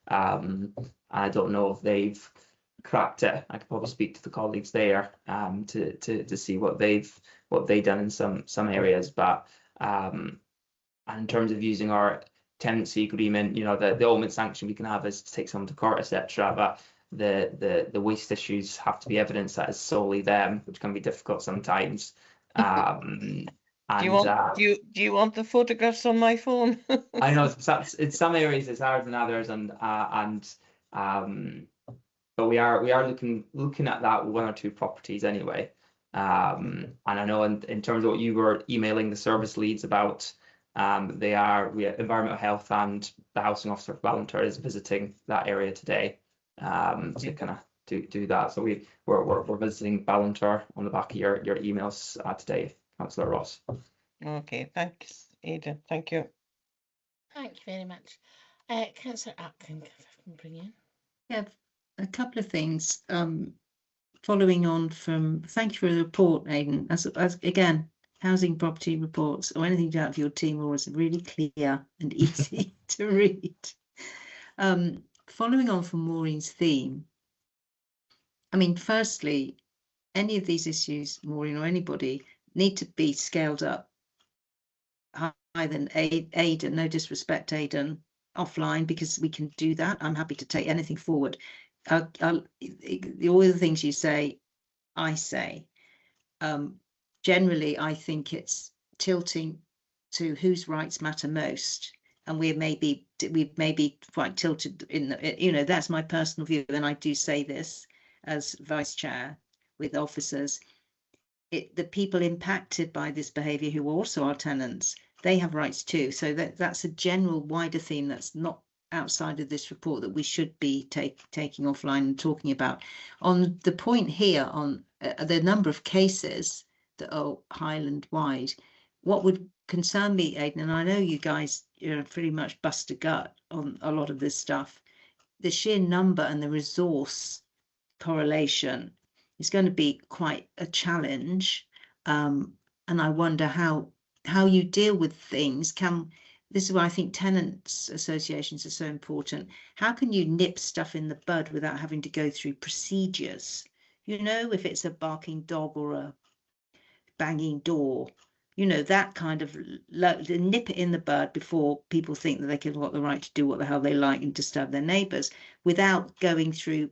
I don't know if they've cracked it. I could probably speak to the colleagues there to see what they've done in some areas, but and in terms of using our tenancy agreement, the ultimate sanction we can have is to take someone to court, etc. But the waste issues have to be evidence that is solely them, which can be difficult sometimes. Do you want the photographs on my phone? I know in some areas it's harder than others, but we are looking at that one or two properties anyway. And I know in terms of what you were emailing the service leads about, environmental health and the housing officer for Ballantyre is visiting that area today to kind of do that. So we're visiting Ballantyre on the back of your emails today, Councillor Ross. Okay, thanks, Aidan. Thank you. Thank you very much. Councillor Atkin, if I can bring in. Yeah, a couple of things. Following on from, thank you for the report, Aidan. As again, housing property reports or anything out of your team are always really clear and easy to read. Following on from Maureen's theme, I mean, firstly, any of these issues, Maureen or anybody, need to be scaled up than Aidan, no disrespect, Aidan, offline, because we can do that. I'm happy to take anything forward. All the things you say, I say. Generally, I think it's tilting to whose rights matter most, and we've maybe quite tilted in the, that's my personal view, and I do say this as vice chair with officers. The people impacted by this behaviour who are also our tenants, they have rights too. So that's a general wider theme that's not outside of this report that we should be taking offline and talking about. On the point here on the number of cases that are Highland wide, what would concern me, Aidan, and I know you guys pretty much bust a gut on a lot of this stuff, the sheer number and the resource correlation is going to be quite a challenge, and I wonder how you deal with things. This is why I think tenants associations are so important. How can you nip stuff in the bud without having to go through procedures? If it's a barking dog or a banging door, that kind of nip it in the bud before people think that they can got the right to do what the hell they like and disturb their neighbours without going through,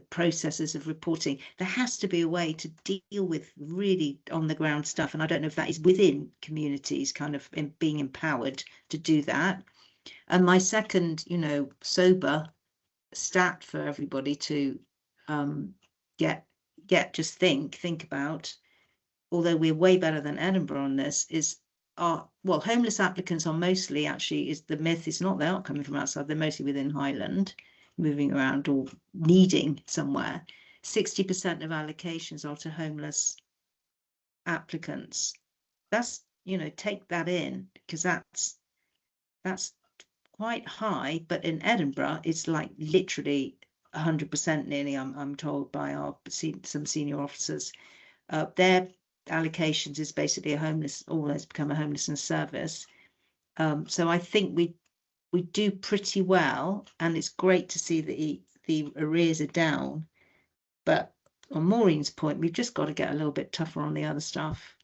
processes of reporting. There has to be a way to deal with really on the ground stuff. And I don't know if that is within communities kind of being empowered to do that. And my second, sober stat for everybody to just think about, although we're way better than Edinburgh on this, is homeless applicants are mostly is the myth is not they're not coming from outside, they're mostly within Highland, moving around or needing somewhere. 60% of allocations are to homeless applicants. That's, take that in, because that's quite high, but in Edinburgh, it's like literally 100% nearly, I'm told by some senior officers. Their allocations is basically almost become a homelessness service. So I think we do pretty well, and it's great to see that the arrears are down. But on Maureen's point, we've just got to get a little bit tougher on the other stuff.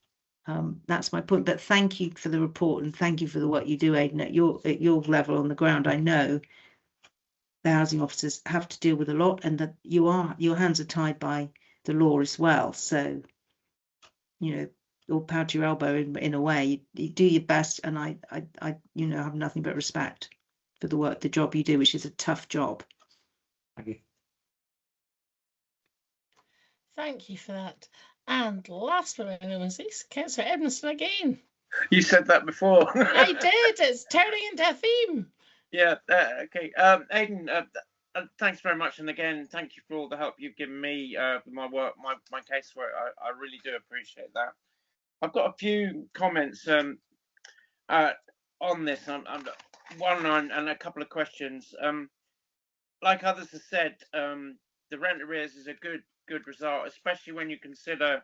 That's my point. But thank you for the report, and thank you for the work you do, Aidan, at your level on the ground. I know the housing officers have to deal with a lot, and that your hands are tied by the law as well. So all power to your elbow in a way. You do your best, and I have nothing but respect for the job you do, which is a tough job. Thank you. Thank you for that. And last but not least, Councillor Edmiston again. You said that before. I did. It's turning into a theme. Yeah. Okay. Aidan, thanks very much, and again, thank you for all the help you've given me with my work, my casework. I really do appreciate that. I've got a few comments on this, one and a couple of questions. Like others have said, the rent arrears is a good result, especially when you consider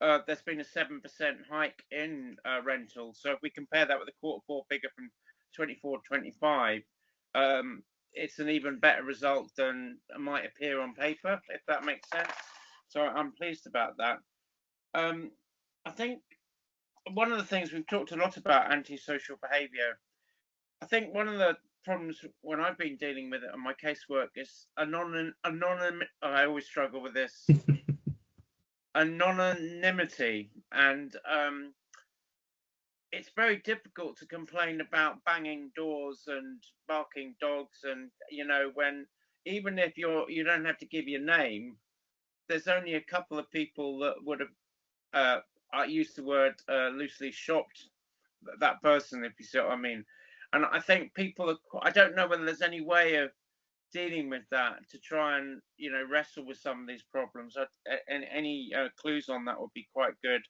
there's been a 7% hike in rental. So if we compare that with the Q4 figure from 24-25, it's an even better result than might appear on paper, if that makes sense. So I'm pleased about that. I think one of the things we've talked a lot about antisocial behaviour. I think one of the problems when I've been dealing with it on my casework is I always struggle with this. Anonymity, and it's very difficult to complain about banging doors and barking dogs, and when even if you don't have to give your name, there's only a couple of people that would have I use the word loosely shopped that person, if you see what I mean. And I think people I don't know whether there's any way of dealing with that to try and wrestle with some of these problems. Any clues on that would be quite good.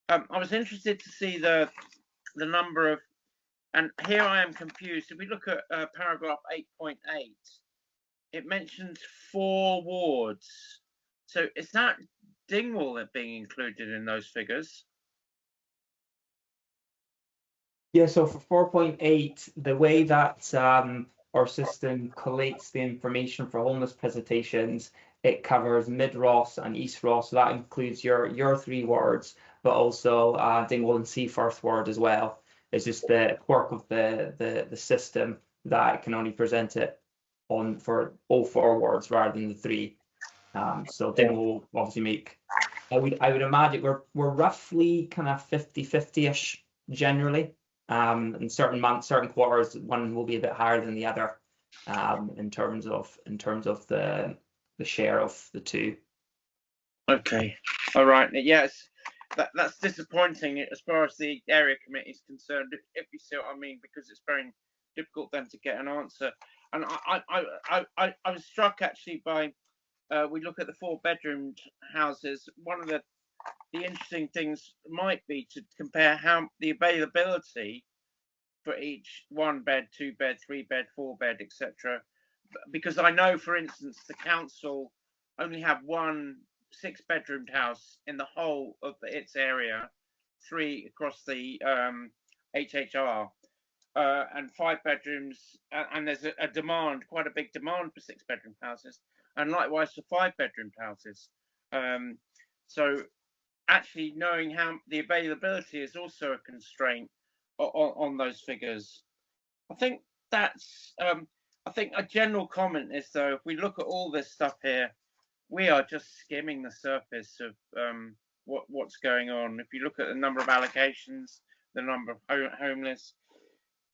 I was interested to see the number of, and here I am confused. If we look at paragraph 8.8, it mentions 4 wards. So is that Dingwall being included in those figures? Yeah, so for 4.8, the way that our system collates the information for homeless presentations, it covers Mid Ross and East Ross. So that includes your 3 wards, but also Dingwall and Seaforth ward as well. It's just the quirk of the system that it can only present it on for all 4 wards rather than the 3. So Ding will obviously make. I would imagine we're roughly kind of 50-50-ish generally. In certain months, certain quarters, one will be a bit higher than the other. In terms of the share of the 2. Okay, all right. Yes, that's disappointing as far as the area committee is concerned, if you see what I mean, because it's very difficult then to get an answer. And I was struck actually by we look at the 4-bedroomed houses. One of the interesting things might be to compare how the availability for each 1-bed, 2-bed, 3-bed, 4-bed, etc. Because I know, for instance, the council only have 1 6-bedroomed house in the whole of its area, 3 across the HHR, and 5 bedrooms, and there's a demand, quite a big demand for 6-bedroom houses, and likewise for 5-bedroomed houses. So actually knowing how the availability is also a constraint on those figures. I think that's I think a general comment is, though, if we look at all this stuff here, we are just skimming the surface of what's going on. If you look at the number of allocations, the number of homeless,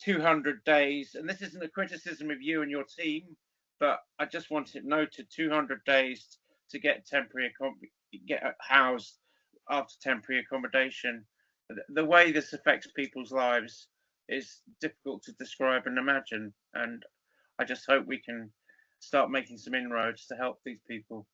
200 days, and this isn't a criticism of you and your team, but I just want it noted, 200 days to get housed after temporary accommodation. The way this affects people's lives is difficult to describe and imagine, and I just hope we can start making some inroads to help these people.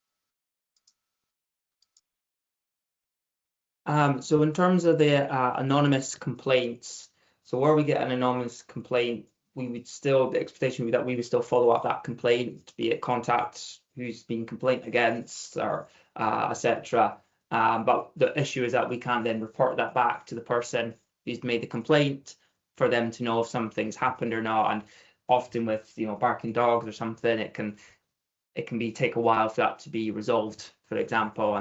So in terms of the anonymous complaints, so where we get an anonymous complaint, we would still, the expectation would be that we would still follow up that complaint, be it contact who's been complained against or etc. But the issue is that we can't then report that back to the person who's made the complaint for them to know if something's happened or not. And often with, you know, barking dogs or something, it can take a while for that to be resolved, for example,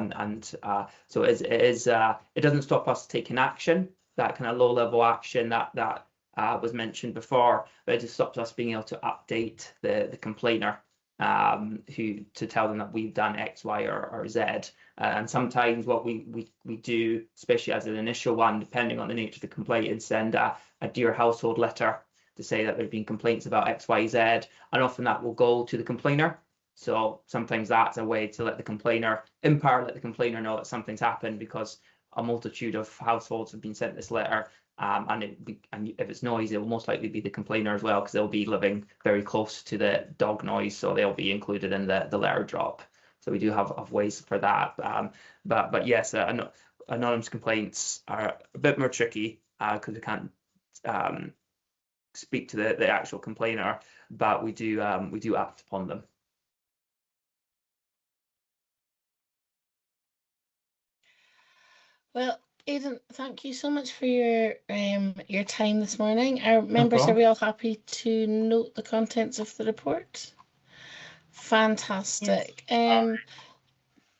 so it doesn't stop us taking action, that kind of low-level action that was mentioned before, but it just stops us being able to update the complainer to tell them that we've done X, Y, or Z. And sometimes what we do, especially as an initial one, depending on the nature of the complaint, is send a Dear Household letter to say that there have been complaints about X, Y, Z, and often that will go to the complainer. So sometimes that's a way to let the complainer, in part, let the complainer know that something's happened, because a multitude of households have been sent this letter, and if it's noise, it will most likely be the complainer as well, because they'll be living very close to the dog noise, so they'll be included in the letter drop. So we do have ways for that, but yes, anonymous complaints are a bit more tricky because we can't speak to the actual complainer, but we do act upon them. Well, Aidan, thank you so much for your time this morning. Our members, are we all happy to note the contents of the report? Fantastic. Yes.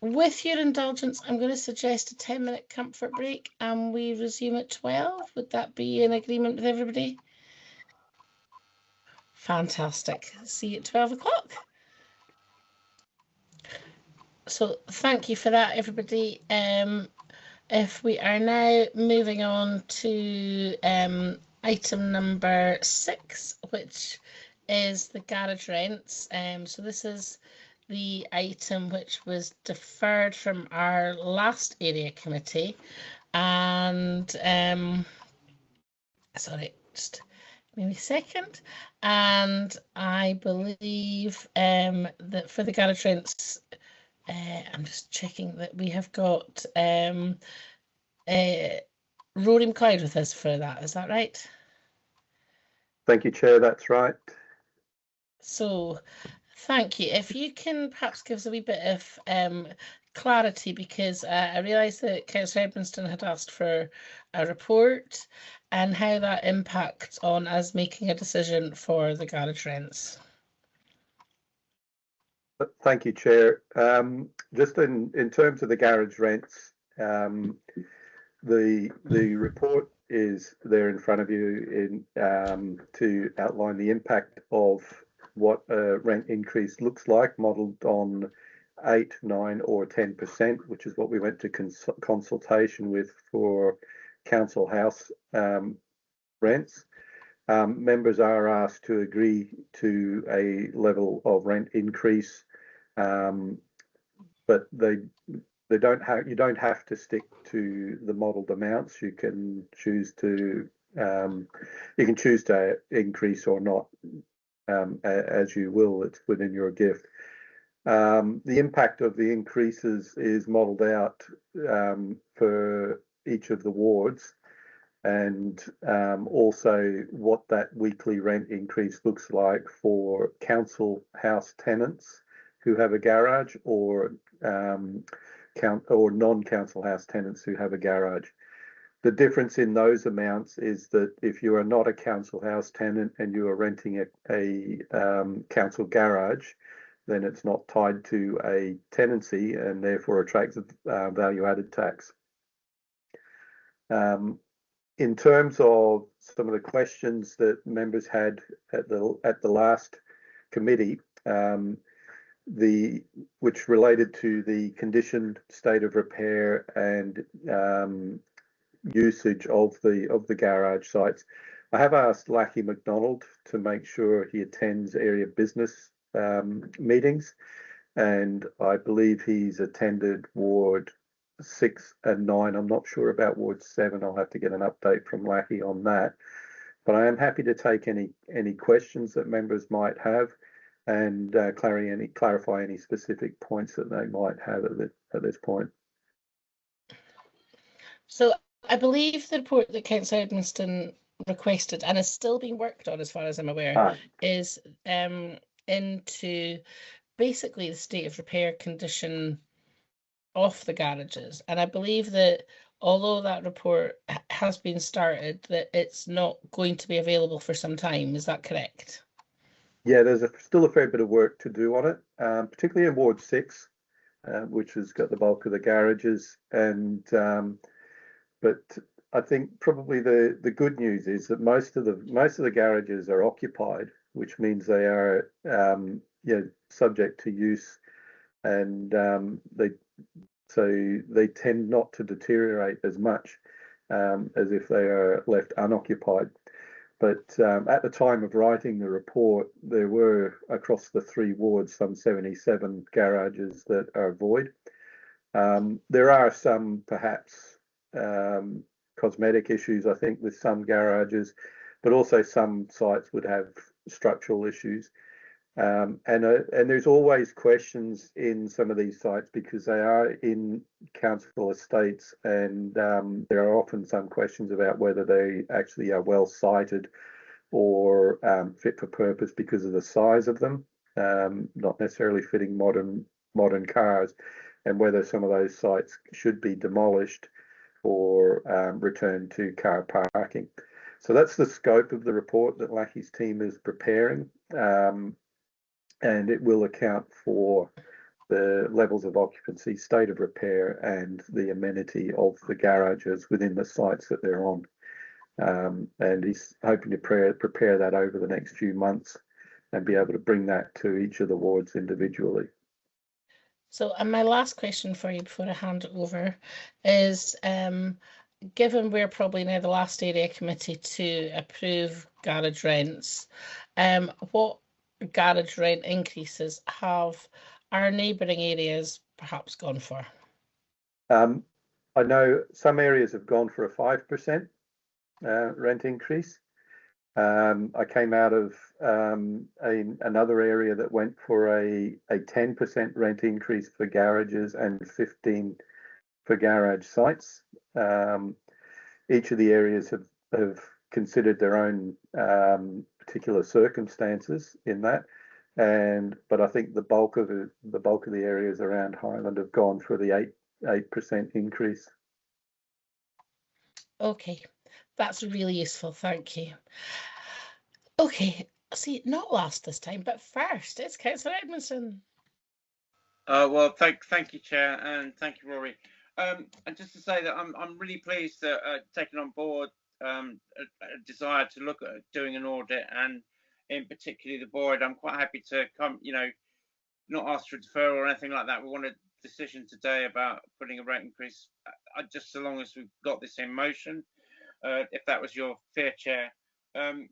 With your indulgence, I'm going to suggest a 10-minute comfort break and we resume at 12. Would that be in agreement with everybody? Fantastic. See you at 12 o'clock. So thank you for that, everybody. If we are now moving on to item number 6, which is the garage rents. So this is the item which was deferred from our last area committee, and sorry, just maybe a second. And I believe that for the garage rents, I'm just checking that we have got Rory McLeod with us for that. Is that right? Thank you, Chair. That's right. So, thank you. If you can perhaps give us a wee bit of clarity, because I realised that Councillor Edmonston had asked for a report and how that impacts on us making a decision for the garage rents. Thank you, Chair. Just in terms of the garage rents, the report is there in front of you to outline the impact of what a rent increase looks like, modelled on 8, 9 or 10%, which is what we went to consultation with for council house rents. Members are asked to agree to a level of rent increase, but you don't have to stick to the modelled amounts. You can choose to increase or not, as you will. It's within your gift. The impact of the increases is modelled out for each of the wards, and also what that weekly rent increase looks like for council house tenants who have a garage, or non-council house tenants who have a garage. The difference in those amounts is that if you are not a council house tenant and you are renting a council garage, then it's not tied to a tenancy and therefore attracts value-added tax. In terms of some of the questions that members had at the last committee, which related to the condition, state of repair, and usage of the garage sites, I have asked Lachie McDonald to make sure he attends area business meetings, and I believe he's attended Ward 6 and 9. I'm not sure about Ward 7. I'll have to get an update from Lachie on that. But I am happy to take any questions that members might have, and clarify any specific points that they might have at this point. So I believe the report that Councillor Edmiston requested, and is still being worked on as far as I'm aware, is into basically the state of repair condition of the garages. And I believe that although that report has been started, that it's not going to be available for some time. Is that correct? Yeah, there's still a fair bit of work to do on it, particularly in Ward 6, which has got the bulk of the garages. And but I think probably the good news is that most of the garages are occupied, which means they are subject to use, and they tend not to deteriorate as much as if they are left unoccupied. But at the time of writing the report, there were, across the 3 wards, some 77 garages that are void. There are some perhaps cosmetic issues, I think, with some garages, but also some sites would have structural issues. And there's always questions in some of these sites because they are in council estates, and there are often some questions about whether they actually are well sited or fit for purpose because of the size of them, not necessarily fitting modern cars, and whether some of those sites should be demolished or returned to car parking. So that's the scope of the report that Lachie's team is preparing. And it will account for the levels of occupancy, state of repair, and the amenity of the garages within the sites that they're on. And he's hoping to prepare that over the next few months and be able to bring that to each of the wards individually. So, and my last question for you before I hand it over is, given we're probably now the last area committee to approve garage rents, what garage rent increases have our neighbouring areas perhaps gone for? I know some areas have gone for a 5% rent increase. I came out of another area that went for a 10% rent increase for garages and 15% for garage sites. Each of the areas have considered their own particular circumstances in that, but I think the bulk of the areas around Highland have gone for the 8% increase. Okay, that's really useful. Thank you. Okay, see, not last this time, but first it's Councillor Edmiston. Well, thank you, Chair, and thank you, Rory. And just to say that I'm really pleased that taking on board a desire to look at doing an audit, and in particularly the board, I'm quite happy to come, you know, not ask for a deferral or anything like that. We want a decision today about putting a rate increase, just so long as we've got this in motion. If that was your fear, Chair. I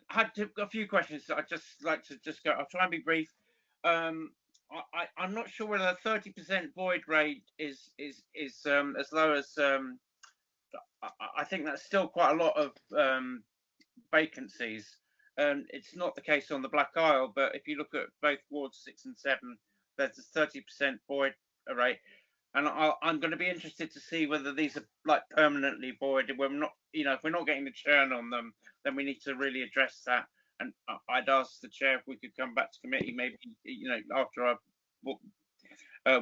had a few questions. I'd just like to go. I'll try and be brief. I'm not sure whether the 30% void rate is as low as. I think that's still quite a lot of vacancies. It's not the case on the Black Isle, but if you look at both wards 6 and 7, there's a 30% void rate. And I'm going to be interested to see whether these are like permanently voided. We're not, you know, if we're not getting the churn on them, then we need to really address that. And I'd ask the chair if we could come back to committee, maybe, you know, after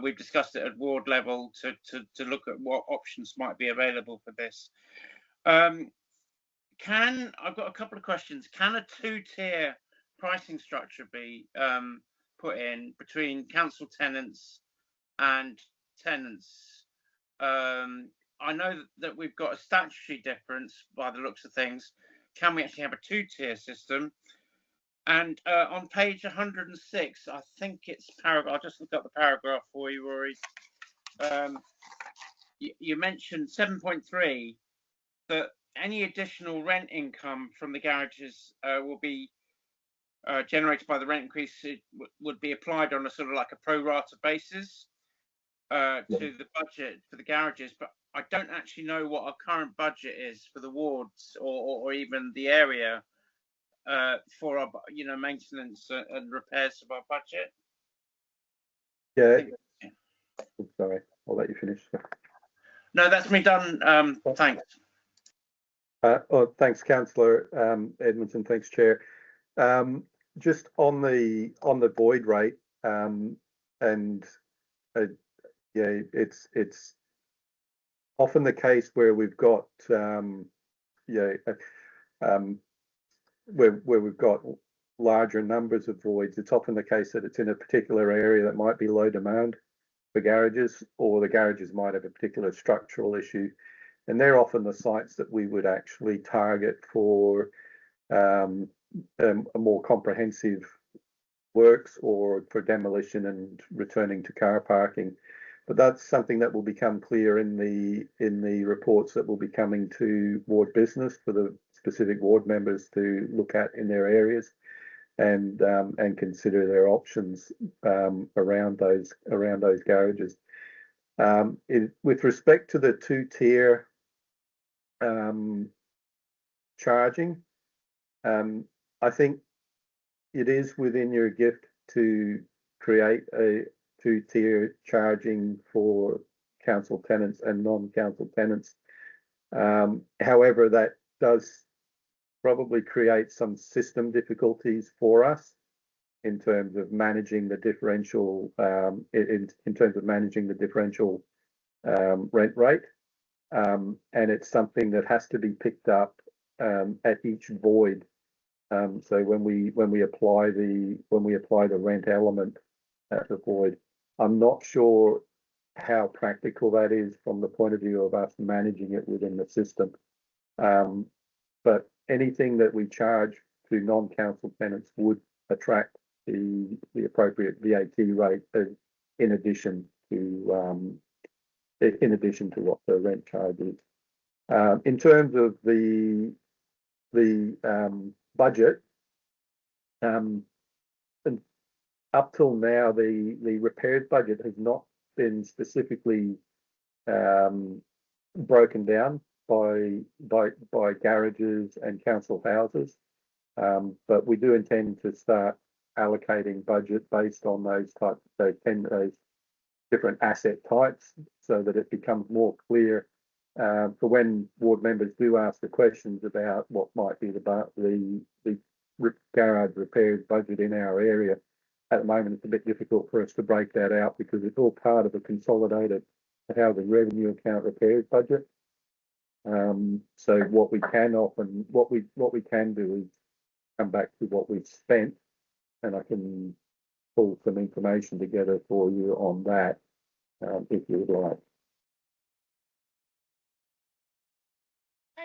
we've discussed it at ward level to look at what options might be available for this. I've got a couple of questions. Can a 2-tier pricing structure be put in between council tenants and tenants? I know that we've got a statutory difference by the looks of things. Can we actually have a 2-tier system? And on page 106, I think it's paragraph. I'll just look up the paragraph for you, Rory. You mentioned 7.3 that any additional rent income from the garages will be generated by the rent increase. It would be applied on a sort of like a pro rata basis to the budget for the garages, but I don't actually know what our current budget is for the wards or even the area for our, you know, maintenance and repairs of our budget. Yeah. Sorry, I'll let you finish. No, that's me done. Thanks. Thanks, Councillor Edmondson. Thanks, Chair. Just on the void rate, yeah, it's often the case where we've got where we've got larger numbers of voids. It's often the case that it's in a particular area that might be low demand for garages, or the garages might have a particular structural issue, and they're often the sites that we would actually target for a more comprehensive works or for demolition and returning to car parking. But that's something that will become clear in the reports that will be coming to ward business for the specific ward members to look at in their areas, and consider their options around those garages. With respect to the 2-tier charging, I think it is within your gift to create a 2-tier charging for council tenants and non-council tenants. However, that does probably create some system difficulties for us in terms of managing the differential rent rate, and it's something that has to be picked up at each void. So when we apply the rent element at the void, I'm not sure how practical that is from the point of view of us managing it within the system. But anything that we charge to non-council tenants would attract the appropriate VAT rate in addition to what the rent charge is. In terms of the budget, and up till now, the repairs budget has not been specifically broken down by garages and council houses, but we do intend to start allocating budget based on those different asset types, so that it becomes more clear for when ward members do ask the questions about what might be the garage repairs budget in our area. At the moment, it's a bit difficult for us to break that out because it's all part of a consolidated housing revenue account repairs budget. So what we can do is come back to what we've spent, and I can pull some information together for you on that if you would like.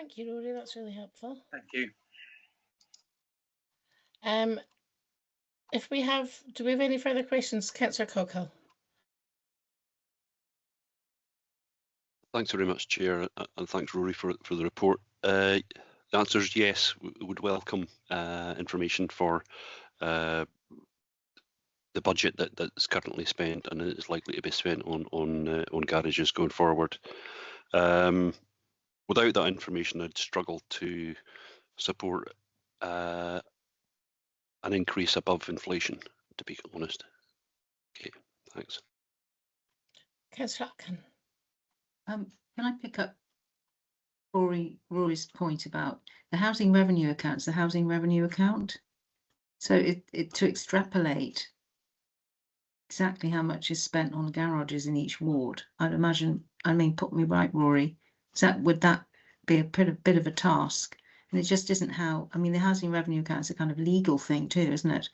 Thank you, Rory. That's really helpful. Thank you. If we have, do we have any further questions, Councillor Coghill? Thanks very much, Chair, and thanks, Rory, for the report. The answer is yes. We would welcome information for the budget that's currently spent and is likely to be spent on garages going forward. Without that information, I'd struggle to support an increase above inflation, to be honest. Okay, thanks. Councillor Atkin. Can I pick up Rory's point about the housing revenue accounts, the housing revenue account? So to extrapolate exactly how much is spent on garages in each ward, I'd imagine, I mean, put me right, Rory, would that be a bit of a task? And it just isn't how, I mean, the housing revenue account is a kind of legal thing too, isn't it?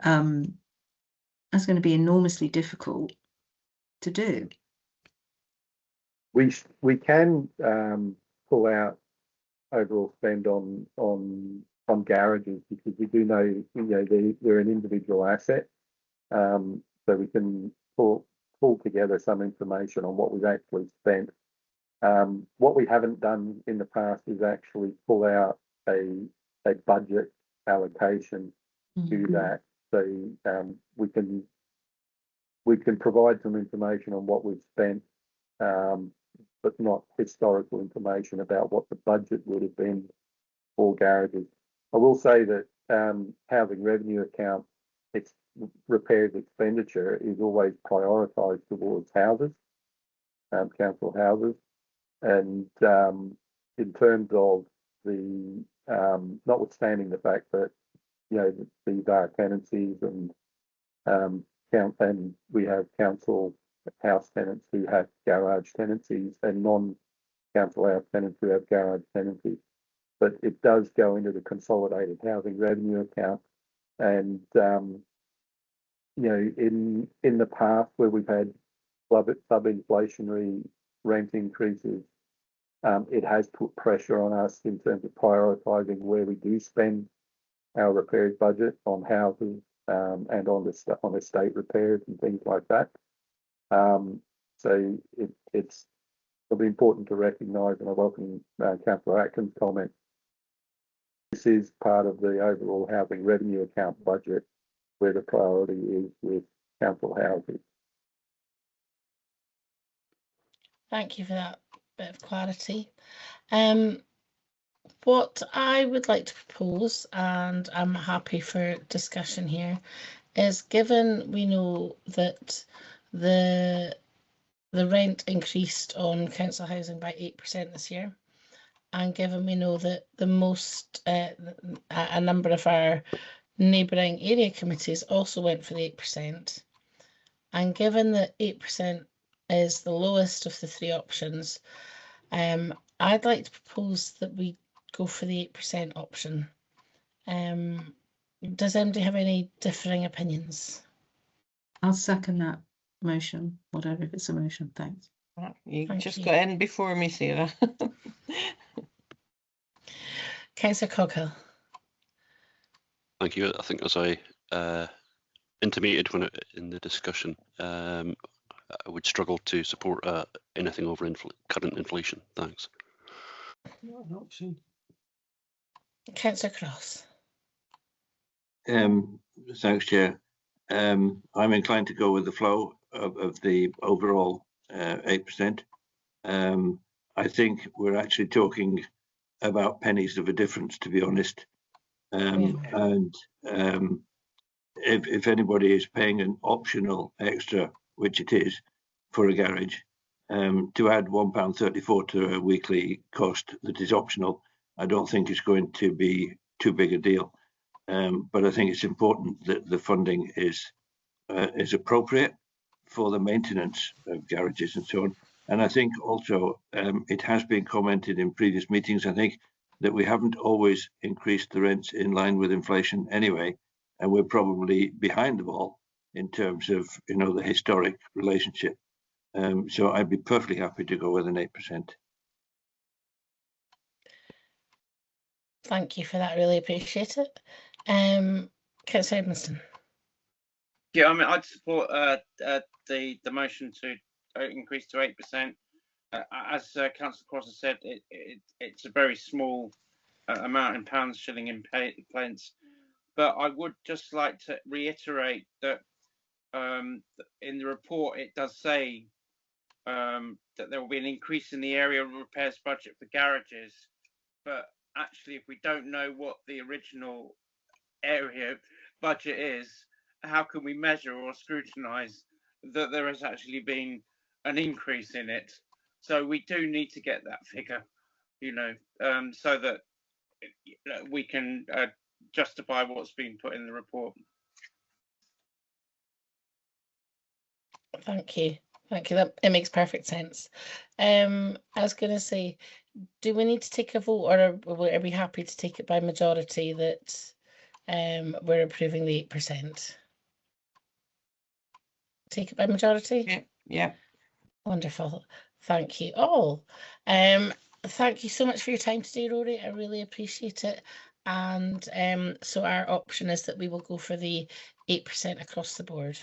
That's going to be enormously difficult to do. We can pull out overall spend on garages, because we do know, they're an individual asset, so we can pull together some information on what we've actually spent. What we haven't done in the past is actually pull out a budget allocation to that. So we can provide some information on what we've spent, but not historical information about what the budget would have been for garages. I will say that housing revenue account, its repairs expenditure is always prioritised towards houses, council houses. And in terms of the, notwithstanding the fact that, these are tenancies and we have council house tenants who have garage tenancies and non-council house tenants who have garage tenancies. But it does go into the consolidated housing revenue account. And, in the past where we've had sub-inflationary rent increases, it has put pressure on us in terms of prioritising where we do spend our repairs budget on houses and on estate repairs and things like that. So it'll be important to recognise, and I welcome Councillor Atkins' comment. This is part of the overall housing revenue account budget, where the priority is with council housing. Thank you for that bit of clarity. What I would like to propose, and I'm happy for discussion here, is given we know that the rent increased on council housing by 8% this year, and given we know that the most a number of our neighbouring area committees also went for the 8%, and given that 8% is the lowest of the three options, I'd like to propose that we go for the 8% option. Does anybody have any differing opinions? I'll second that motion, whatever, if it's a motion. Thanks. You just got in before me, Sarah. Councillor Coghill. Thank you. I think, as I intimated in the discussion, I would struggle to support anything over current inflation. Thanks. Councillor Cross. Thanks, Chair. I'm inclined to go with the flow of the overall 8%. I think we're actually talking about pennies of a difference, to be honest. And if anybody is paying an optional extra, which it is, for a garage, to add £1.34 to a weekly cost that is optional, I don't think it's going to be too big a deal. But I think it's important that the funding is appropriate for the maintenance of garages and so on. And I think also it has been commented in previous meetings, I think, that we haven't always increased the rents in line with inflation anyway, and we're probably behind the ball in terms of the historic relationship. So I'd be perfectly happy to go with an 8%. Thank you for that. Really appreciate it. Councillor Edmiston. Yeah, I mean, I'd support the motion to increase to 8%. As Councillor Cross has said, it's a very small amount in pounds, shilling in pence. But I would just like to reiterate that in the report it does say that there will be an increase in the area repairs budget for garages. But actually, if we don't know what the original area budget is, how can we measure or scrutinise that there has actually been an increase in it? So we do need to get that figure, you know, so that we can justify what's been put in the report. Thank you. Thank you. That it makes perfect sense. I was going to say, do we need to take a vote, or are we happy to take it by majority that we're approving the 8%? Take it by majority? Yeah. Yeah. Wonderful. Thank you all. Thank you so much for your time today, Rory. I really appreciate it. And so our option is that we will go for the 8% across the board.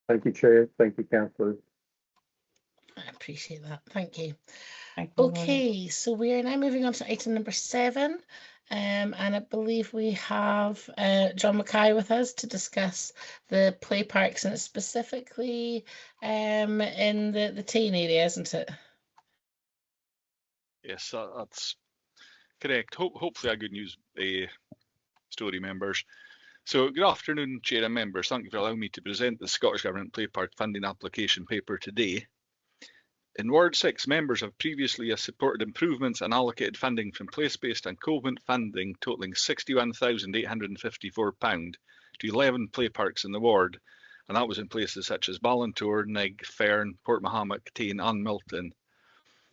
Thank you, Chair. Thank you, Councillors. I appreciate that. Thank you. Thank you, Okay, so we are now moving on to item number 7. And I believe we have John Mackay with us to discuss the play parks, and specifically in the teen area, isn't it? Yes, that's correct. Hopefully a good news story, members. So good afternoon, Chair and members. Thank you for allowing me to present the Scottish Government Play Park funding application paper today. In Ward 6, members have previously supported improvements and allocated funding from place-based and covenant funding totalling £61,854 to 11 play parks in the ward, and that was in places such as Ballantor, Nig, Fern, Portmahomack, Tane and Milton.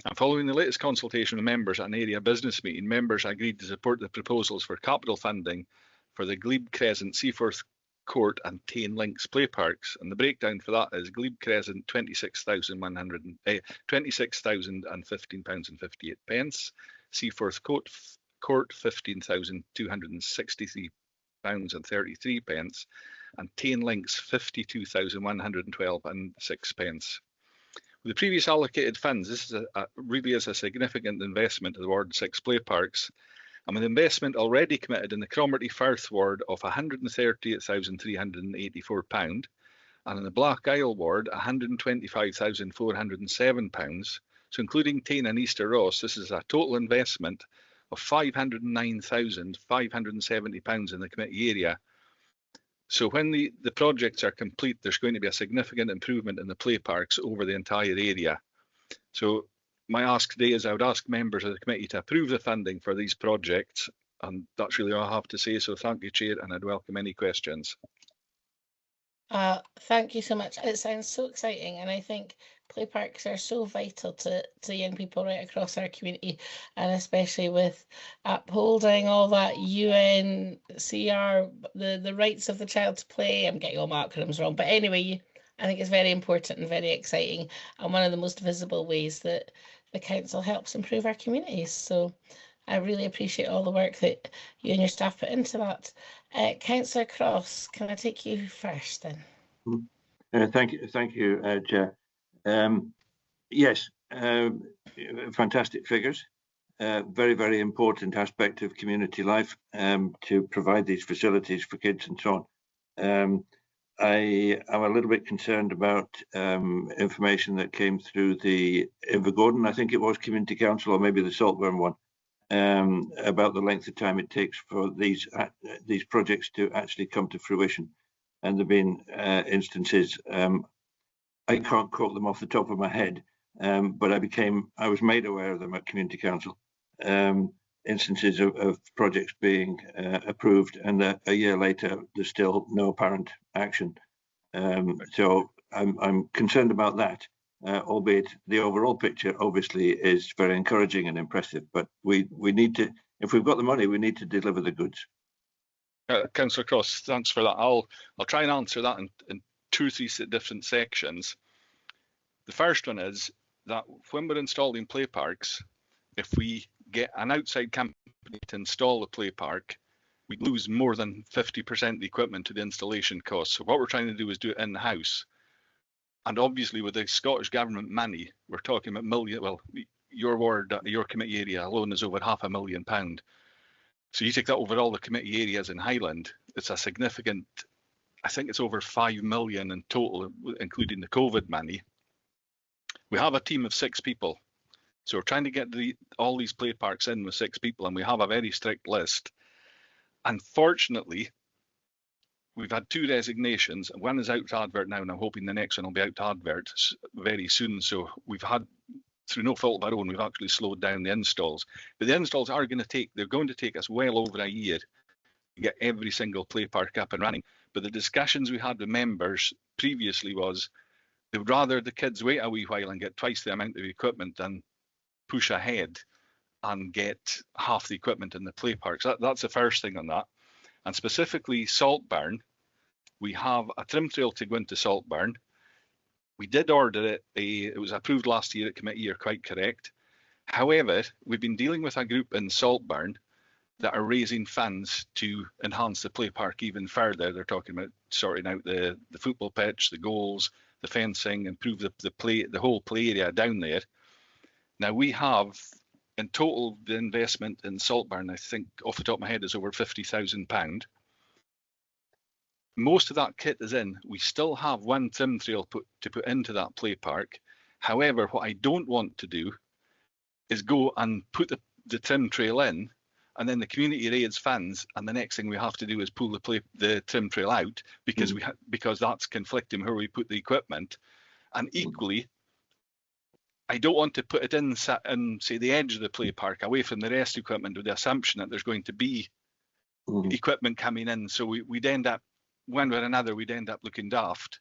And following the latest consultation with members at an area business meeting, members agreed to support the proposals for capital funding for the Glebe Crescent, Seaforth Court and Tane Links play parks, and the breakdown for that is Glebe Crescent £26,015.58, Seaforth Court £15,263.33, and Tane Links £52,112.06. With the previous allocated funds, this is really is a significant investment to the Ward 6 play parks. And with investment already committed in the Cromarty Firth ward of £138,384, and in the Black Isle ward £125,407. So including Tane and Easter Ross, this is a total investment of £509,570 in the committee area. So when the projects are complete, there's going to be a significant improvement in the play parks over the entire area. So my ask today is I would ask members of the committee to approve the funding for these projects, and that's really all I have to say. So thank you, Chair, and I'd welcome any questions. Thank you so much. It sounds so exciting, and I think play parks are so vital to young people right across our community, and especially with upholding all that UNCR, the rights of the child to play. I'm getting all my acronyms wrong, but anyway, I think it's very important and very exciting, and one of the most visible ways that the council helps improve our communities. So I really appreciate all the work that you and your staff put into that. Councillor Cross, can I take you first then? Thank you, Chair. Yes, fantastic figures. Very, very important aspect of community life to provide these facilities for kids and so on. I am a little bit concerned about information that came through the Invergordon, I think it was, Community Council, or maybe the Saltburn one, about the length of time it takes for these projects to actually come to fruition. And there have been instances, I can't quote them off the top of my head, but I was made aware of them at Community Council, instances of projects being approved, and a year later there's still no apparent action. So I'm concerned about that, albeit the overall picture obviously is very encouraging and impressive, but we need to, if we've got the money, we need to deliver the goods. Councillor Cross, thanks for that. I'll try and answer that in 2 or 3 different sections. The first one is that when we're installing play parks, if we get an outside company to install the play park, we lose more than 50% of the equipment to the installation costs. So what we're trying to do is do it in-house. And obviously with the Scottish Government money, we're talking about million, well, your ward, your committee area alone is over £500,000. So you take that over all the committee areas in Highland, it's a significant, I think it's over 5 million in total, including the COVID money. We have a team of 6 people. So we're trying to get all these play parks in with 6 people, and we have a very strict list. Unfortunately, we've had 2 resignations. One is out to advert now, and I'm hoping the next one will be out to advert very soon. So we've had, through no fault of our own, we've actually slowed down the installs. But the installs are going to take us well over a year to get every single play park up and running. But the discussions we had with members previously was they would rather the kids wait a wee while and get twice the amount of equipment than push ahead and get half the equipment in the play parks. That's the first thing on that. And specifically Saltburn, we have a trim trail to go into Saltburn. We did order it. It was approved last year at committee, you're quite correct. However, we've been dealing with a group in Saltburn that are raising funds to enhance the play park even further. They're talking about sorting out the football pitch, the goals, the fencing, improve the whole play area down there. Now we have, in total, the investment in Saltburn, I think off the top of my head, is over £50,000. Most of that kit is in. We still have one trim trail to put into that play park. However, what I don't want to do is go and put the trim trail in, and then the community raids funds, and the next thing we have to do is pull the trim trail out because because that's conflicting where we put the equipment. And equally, I don't want to put it in say the edge of the play park away from the rest of the equipment with the assumption that there's going to be equipment coming in. So we'd end up, one way or another, we'd end up looking daft.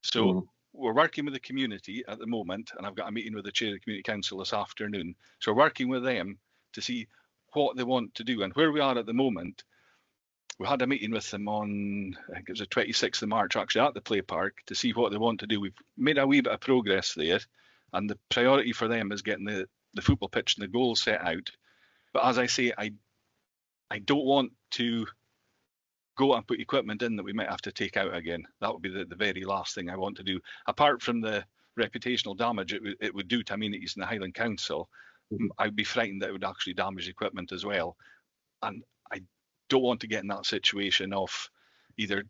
So we're working with the community at the moment, and I've got a meeting with the chair of the community council this afternoon. So we're working with them to see what they want to do. And where we are at the moment, we had a meeting with them on, I think it was the 26th of March, actually, at the play park to see what they want to do. We've made a wee bit of progress there, and the priority for them is getting the football pitch and the goals set out. But as I say, I don't want to go and put equipment in that we might have to take out again. That would be the very last thing I want to do. Apart from the reputational damage it would do to amenities in the Highland Council, I'd be frightened that it would actually damage equipment as well. And I don't want to get in that situation of either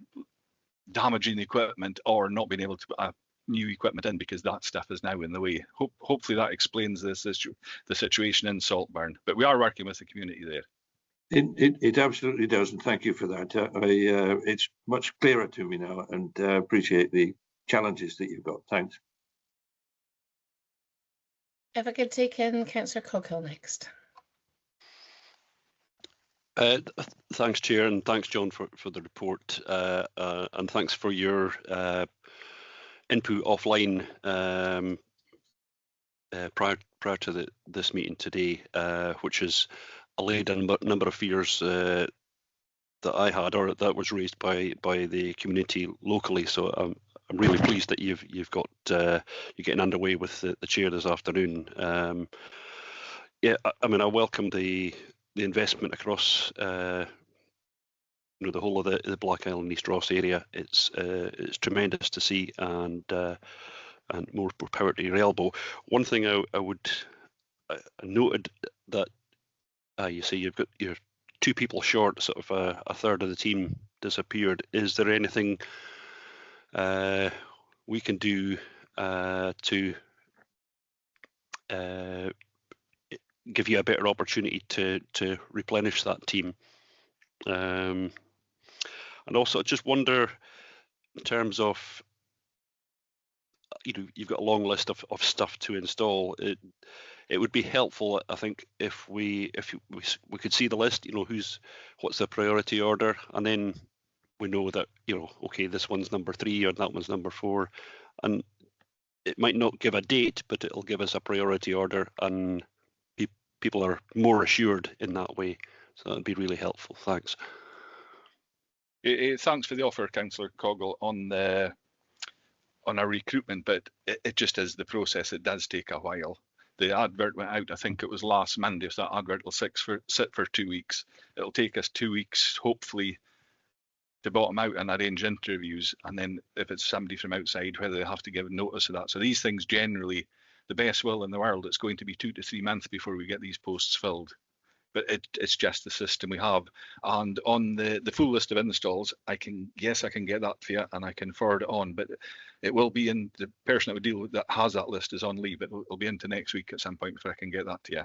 damaging the equipment or not being able to put new equipment in because that stuff is now in the way. Hopefully that explains the situation in Saltburn. But we are working with the community there. It absolutely does, and thank you for that. It's much clearer to me now, and appreciate the challenges that you've got. Thanks. If I could take in Councillor Coghill next. Thanks, Chair, and thanks, John, for the report, and thanks for your input offline prior to this meeting today, which has allayed a number of fears that I had, or that was raised by the community locally. So I'm really pleased that you're getting underway with the chair this afternoon. Yeah, I mean, I welcome the investment across the whole of the Black Isle and East Ross area. It's tremendous to see, and more power to your elbow. One thing I noted that you say you've got your 2 people short, sort of a third of the team disappeared. Is there anything we can do to give you a better opportunity to replenish that team? And also, I just wonder, in terms of, you've got a long list of stuff to install. It would be helpful, I think, if we could see the list. What's the priority order, and then we know that okay, this one's number 3 or that one's number 4, and it might not give a date, but it'll give us a priority order, and people are more assured in that way. So that'd be really helpful. Thanks. Thanks for the offer, Councillor Coghill, on our recruitment, but it just is the process. It does take a while. The advert went out, I think it was last Monday, so that advert will sit for 2 weeks. It'll take us 2 weeks, hopefully, to bottom out and arrange interviews, and then if it's somebody from outside, whether they have to give notice of that. So these things generally, the best will in the world, it's going to be 2 to 3 months before we get these posts filled. But it's just the system we have. And on the full list of installs, I can get that for you and I can forward it on, but it will be in, the person that would deal with that has that list is on leave, but it'll be into next week at some point before I can get that to you.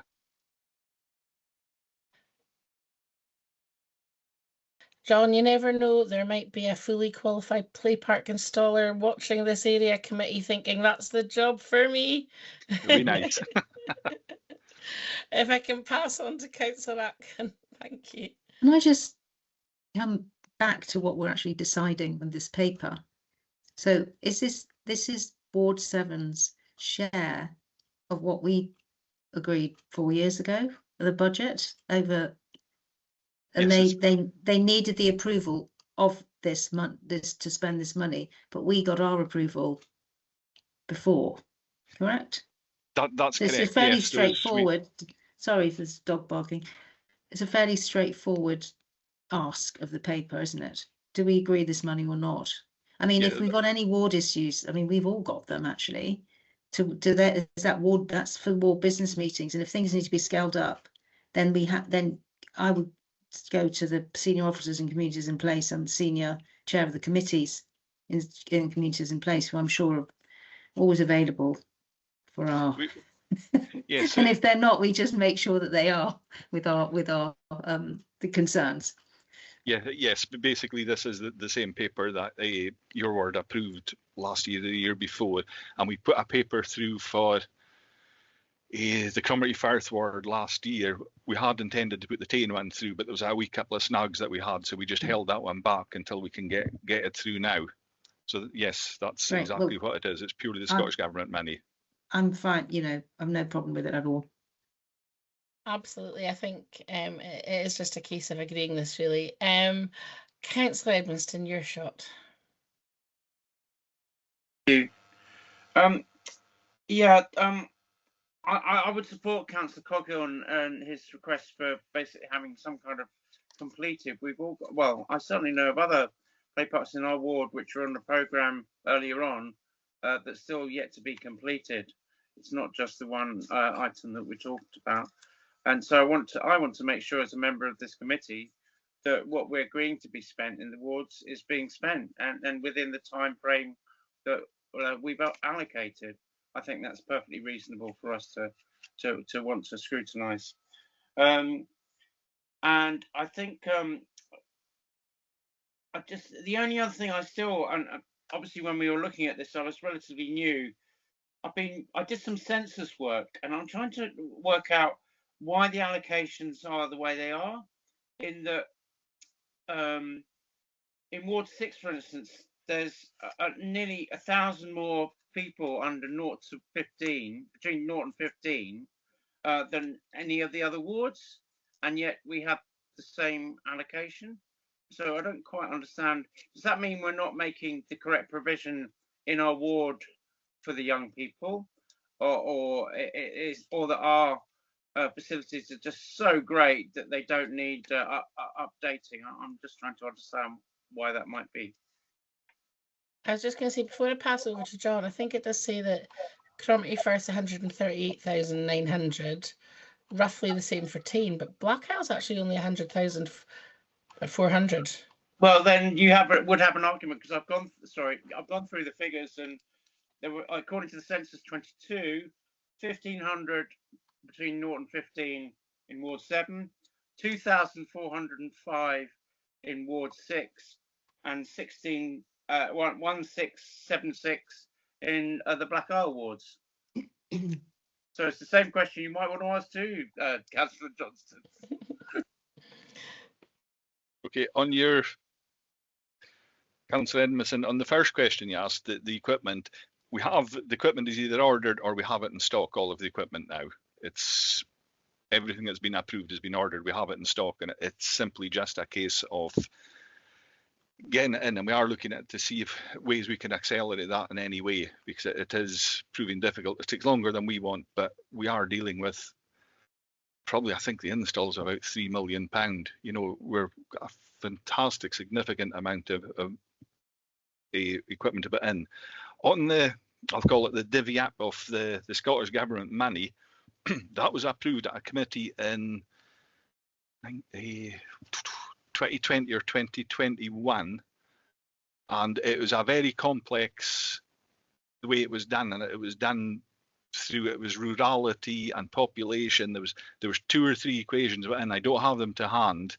John, you never know, there might be a fully qualified play park installer watching this area committee thinking that's the job for me. It'll be nice. If I can pass on to Councillor Atkin, thank you. Can I just come back to what we're actually deciding with this paper? So this is Ward 7's share of what we agreed 4 years ago for the budget over, and yes, they needed the approval of this to spend this money, but we got our approval before, correct? That's correct. It's fairly yes, straightforward. Sorry for this dog barking. It's a fairly straightforward ask of the paper, isn't it? Do we agree this money or not? I mean, if we've got any ward issues, I mean, we've all got them actually. That's for ward business meetings, and if things need to be scaled up, then I would go to the senior officers in communities in place and the senior chair of the committees in communities in place, who I'm sure are always available for our. Yes, and if they're not, we just make sure that they are with our the concerns. Yeah, yes, but basically this is the same paper that your ward approved last year, the year before, and we put a paper through for the Cromrity Firth ward last year. We had intended to put the Tane one through, but there was a wee couple of snags that we had, so we just held that one back until we can get it through now. So yes, that's right, exactly what it is. It's purely the Scottish Government money. I'm fine, I've no problem with it at all. Absolutely, I think it is just a case of agreeing this really. Councillor Edmonston, your shot. Thank you. Yeah, I would support Councillor Coghill and his request for basically having some kind of completed. We've all got, well, I certainly know of other play parks in our ward which are on the programme earlier on that's still yet to be completed. It's not just the one item that we talked about. And so I want to make sure as a member of this committee that what we're agreeing to be spent in the wards is being spent and within the time frame that we've allocated. I think that's perfectly reasonable for us to want to scrutinise. And I think the only other thing I still, and obviously when we were looking at this, I was relatively new. I did some census work and I'm trying to work out why the allocations are the way they are. In that, in Ward 6, for instance, there's nearly 1,000 more people under 0 to 15, between 0 and 15, than any of the other wards, and yet we have the same allocation. So I don't quite understand. Does that mean we're not making the correct provision in our ward for the young people, or that our facilities are just so great that they don't need updating? I'm just trying to understand why that might be. I was just going to say, before I pass over to John, I think it does say that Cromrity First 138,900, roughly the same for Tane, but Blackhouse actually only 100,400. Well, then you would have an argument, because I've gone through the figures, and there were, according to the census 22, 1,500 between 0 and 15 in Ward 7, 2,405 in Ward 6, and 1676 in the Black Isle wards. So it's the same question you might want to ask too, Councillor Johnston. Okay, on your Councillor Edmondson, on the first question you asked, the equipment, we have the equipment is either ordered or we have it in stock. All of the equipment now, it's everything that's been approved has been ordered. We have it in stock, and it's simply just a case of getting it in, and we are looking at to see if ways we can accelerate that in any way, because it is proving difficult. It takes longer than we want, but we are dealing with probably, I think the installs are about £3 million. You know, we're got a fantastic, significant amount of equipment to put in. On the, I'll call it the divvy up of the Scottish Government money, that was approved at a committee in 2020 or 2021, and it was a very complex the way it was done, and it was done through, it was rurality and population. There was 2 or 3 equations, and I don't have them to hand,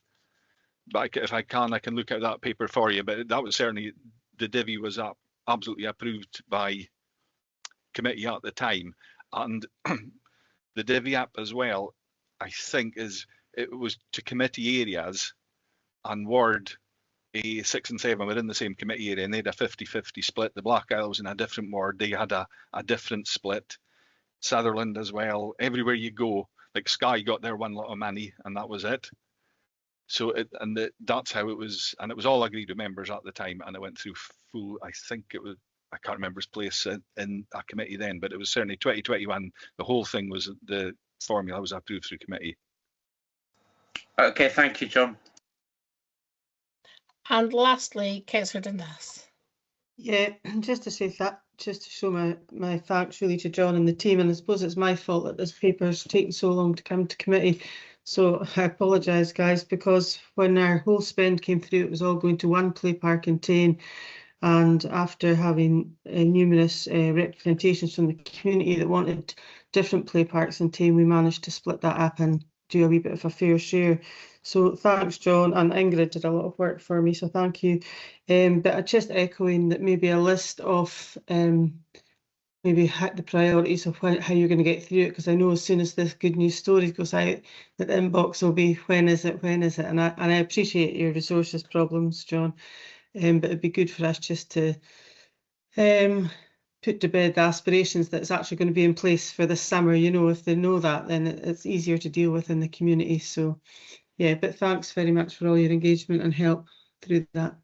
but if I can look at that paper for you. But that was certainly, the divvy was absolutely approved by committee at the time, and the divvy up as well, I think, it was to committee areas, and Ward 6 and 7 were in the same committee area, and they had a 50-50 split. The Black Isle was in a different ward, they had a different split. Sutherland as well. Everywhere you go, like Skye got their one lot of money, and that was it. So that's how it was, and it was all agreed with members at the time, and it went through full, I think it was, I can't remember his place in a committee then, but it was certainly 2021. The whole thing was, the formula was approved through committee. Okay, thank you, John. And lastly, Councillor Dundas. Yeah, just to say that, just to show my thanks really to John and the team, and I suppose it's my fault that this paper's taken so long to come to committee. So I apologise, guys, because when our whole spend came through, it was all going to one play park in Tain. And after having numerous representations from the community that wanted different play parks in Tain, we managed to split that up and do a wee bit of a fair share. So thanks, John, and Ingrid did a lot of work for me, so thank you. But just echoing that, maybe a list of maybe the priorities of how you're going to get through it, because I know as soon as this good news story goes out, that the inbox will be, when is it, and I appreciate your resources problems, John. But it'd be good for us just to put to bed the aspirations that it's actually going to be in place for this summer. You know, if they know that, then it's easier to deal with in the community. So yeah, but thanks very much for all your engagement and help through that.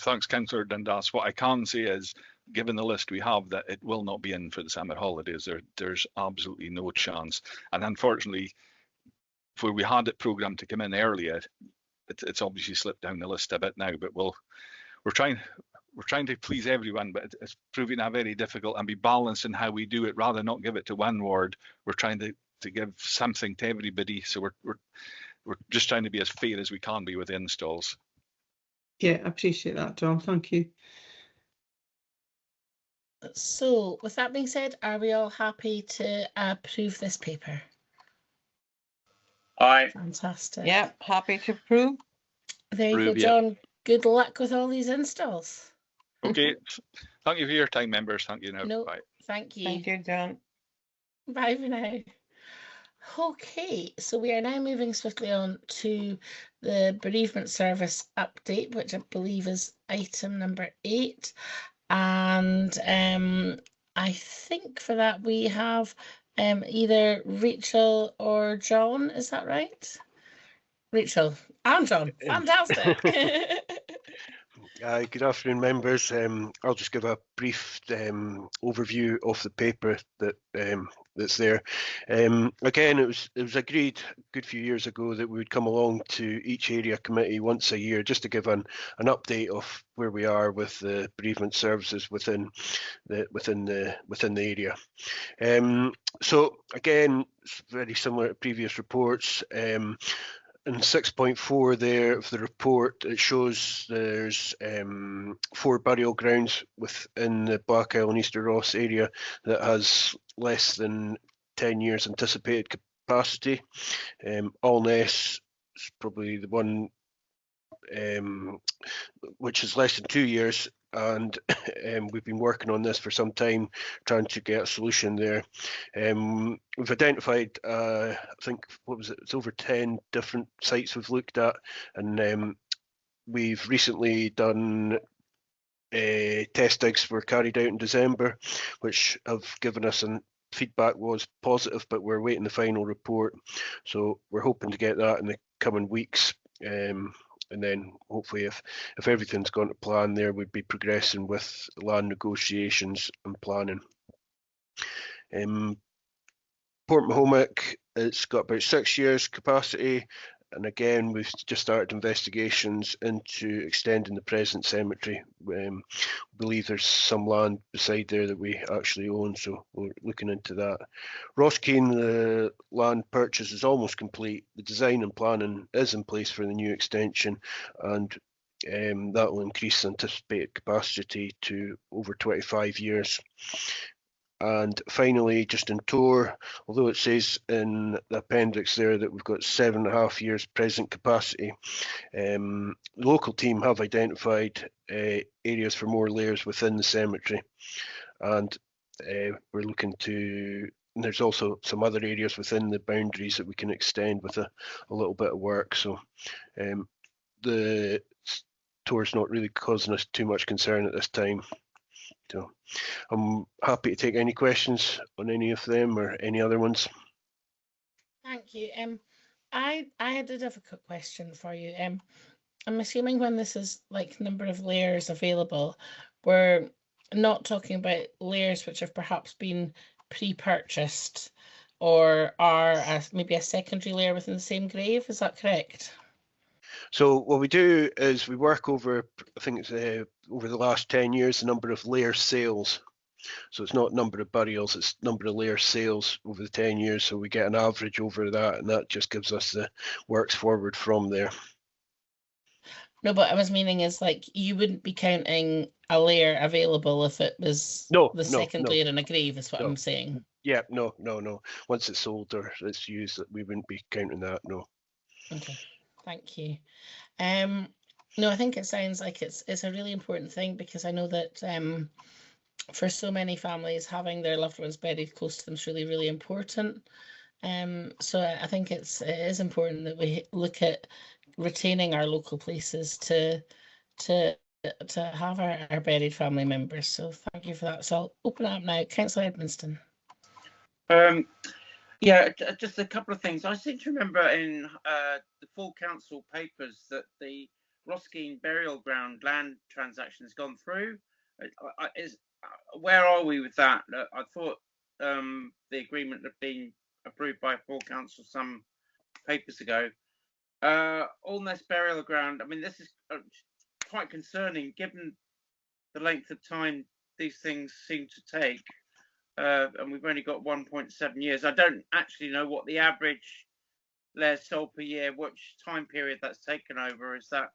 Thanks, Councillor Dundas. What I can say is, given the list we have, that it will not be in for the summer holidays. There's absolutely no chance. And unfortunately, where we had it programmed to come in earlier, it's obviously slipped down the list a bit now. But we're trying to please everyone, but it's proving very difficult, and be balanced in how we do it. Rather than not give it to one ward, we're trying to give something to everybody. So we're just trying to be as fair as we can be with installs. Yeah, I appreciate that, John. Thank you. So with that being said, are we all happy to approve this paper? Aye. Fantastic. Yeah, happy to approve. There you go, Approve, yeah. John. Good luck with all these installs. Okay, thank you for your time, members. Thank you now. No, Bye. thank you. Thank you, John. Bye for now. Okay, so we are now moving swiftly on to the bereavement service update, which I believe is item number 8. And I think for that we have either Rachel or John. Is that right? Rachel and John. Fantastic. Good afternoon, members. I'll just give a brief overview of the paper that's there. Again, it was agreed a good few years ago that we would come along to each area committee once a year just to give an update of where we are with the bereavement services within the area. So again, it's very similar to previous reports. In 6.4 there of the report, it shows there's 4 burial grounds within the Black Isle and Easter Ross area that has less than 10 years anticipated capacity. Allness is probably the one which is less than 2 years, and we've been working on this for some time, trying to get a solution there. We've identified, I think, it's over 10 different sites we've looked at, and we've recently done test digs were carried out in December, which have given us feedback was positive, but we're waiting the final report. So we're hoping to get that in the coming weeks. and then hopefully if everything's gone to plan there, we'd be progressing with land negotiations and planning. Port Mahomet, it's got about 6 years capacity, and again we've just started investigations into extending the present cemetery. We believe there's some land beside there that we actually own, so we're looking into that. Roskeen, the land purchase is almost complete. The design and planning is in place for the new extension, and that will increase anticipated capacity to over 25 years. And finally, just in Tor, although it says in the appendix there that we've got 7.5 years present capacity, the local team have identified areas for more layers within the cemetery, and we're looking to, and there's also some other areas within the boundaries that we can extend with a little bit of work. So the Tor's not really causing us too much concern at this time. So I'm happy to take any questions on any of them or any other ones. Thank you. I did have a quick question for you. I'm assuming when this is like number of layers available, we're not talking about layers which have perhaps been pre-purchased or are maybe a secondary layer within the same grave. Is that correct? So what we do is we work over, I think it's over the last 10 years, the number of layer sales. So it's not number of burials, it's number of layer sales over the 10 years. So we get an average over that, and that just gives us the works forward from there. No, but I was meaning is like you wouldn't be counting a layer available if it was the second layer in a grave, is what I'm saying. Yeah, no. Once it's sold or it's used, we wouldn't be counting that, no. Okay, thank you. No, I think it sounds like it's a really important thing, because I know that for so many families, having their loved ones buried close to them is really, really important. So I think it is important that we look at retaining our local places to have our buried family members. So thank you for that. So I'll open it up now. Councillor Edmonston. Yeah, just a couple of things. I seem to remember in the full council papers that the Roskeen burial ground land transaction has gone through. Where are we with that? I thought the agreement had been approved by full council some papers ago. Allness burial ground, I mean, this is quite concerning given the length of time these things seem to take. And we've only got 1.7 years. I don't actually know what the average layers sold per year, which time period that's taken over. Is that,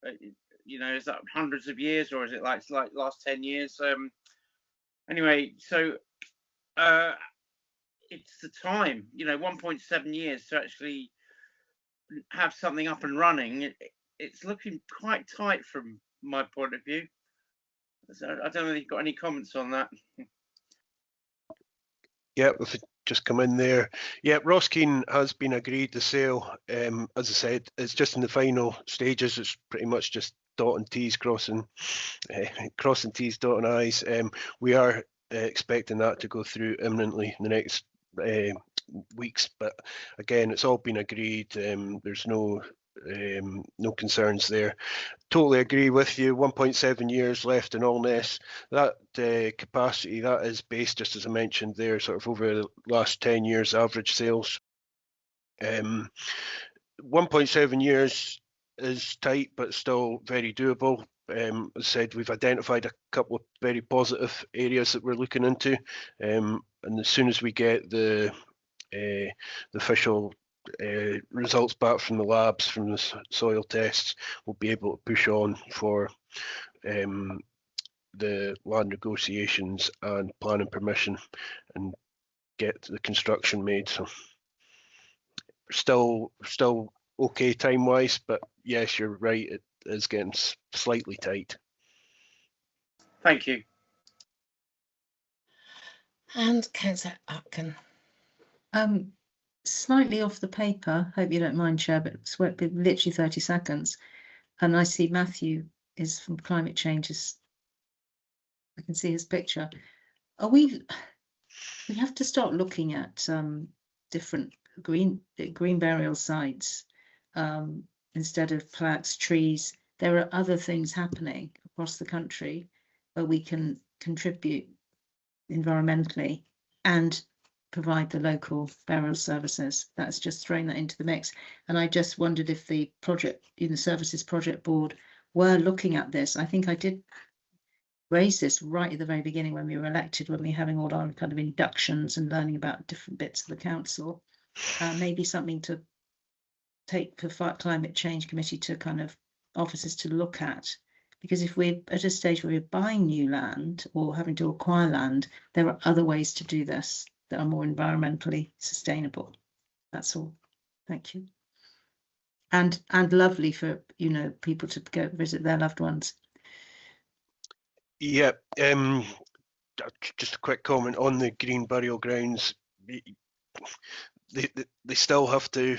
is that hundreds of years, or is it like last 10 years? Anyway, so it's the time, 1.7 years to actually have something up and running. It's looking quite tight from my point of view. So I don't know if you've got any comments on that. Yeah, if it just come in there. Yeah, Roskeen has been agreed to sale. As I said, it's just in the final stages. It's pretty much just dotting T's, crossing T's, dotting I's. We are expecting that to go through imminently in the next weeks. But again, it's all been agreed. There's no concerns there. Totally agree with you. 1.7 years left in Allness. That capacity, that is based, just as I mentioned there, sort of over the last 10 years average sales. 1.7 years is tight, but still very doable. As I said, we've identified a couple of very positive areas that we're looking into, and as soon as we get the official results back from the labs, from the soil tests, we'll be able to push on for the land negotiations and planning permission and get the construction made. So still okay time wise, but yes, you're right, it is getting slightly tight. Thank you. And Councillor Atkin. Slightly off the paper, hope you don't mind, Chair, but it's literally 30 seconds. And I see Matthew is from Climate Changes. I can see his picture. We have to start looking at different green burial sites instead of plaques, trees. There are other things happening across the country where we can contribute environmentally and provide the local burial services. That's just throwing that into the mix. And I just wondered if the project in the Services Project Board were looking at this. I think I did raise this right at the very beginning when we were elected, when we were having all our kind of inductions and learning about different bits of the council. Maybe something to take for Climate Change Committee to kind of officers to look at. Because if we're at a stage where we're buying new land or having to acquire land, there are other ways to do this that are more environmentally sustainable. That's all. Thank you. And lovely for, you know, people to go visit their loved ones. Yeah, just a quick comment on the green burial grounds. They still have to,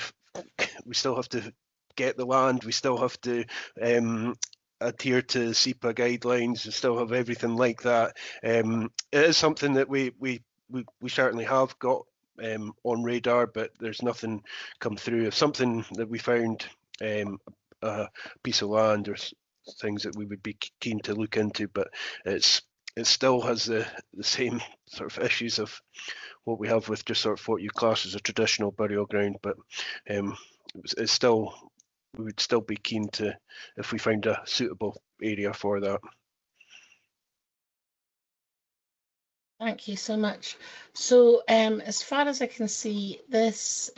we still have to get the land, we still have to adhere to SEPA guidelines, we still have everything like that. It is something that we certainly have got on radar, but there's nothing come through. If something that we found a piece of land or things that we would be keen to look into, but it still has the same sort of issues of what we have with just sort of what you class as a traditional burial ground, but it's still, we would still be keen to, if we find a suitable area for that. Thank you so much. So as far as I can see, this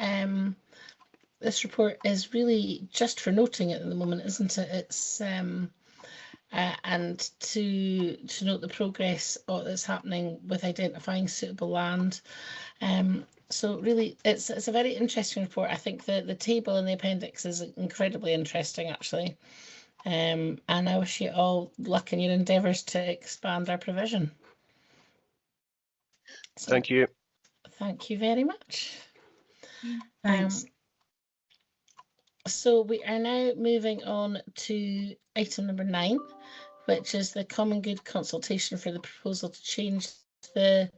this report is really just for noting at the moment, isn't it? It's and to note the progress that's happening with identifying suitable land. So really, it's a very interesting report. I think the table in the appendix is incredibly interesting, actually. And I wish you all luck in your endeavours to expand our provision. So, thank you. Thank you very much. Thanks. So we are now moving on to item number 9, which is the Common Good Consultation for the proposal to change the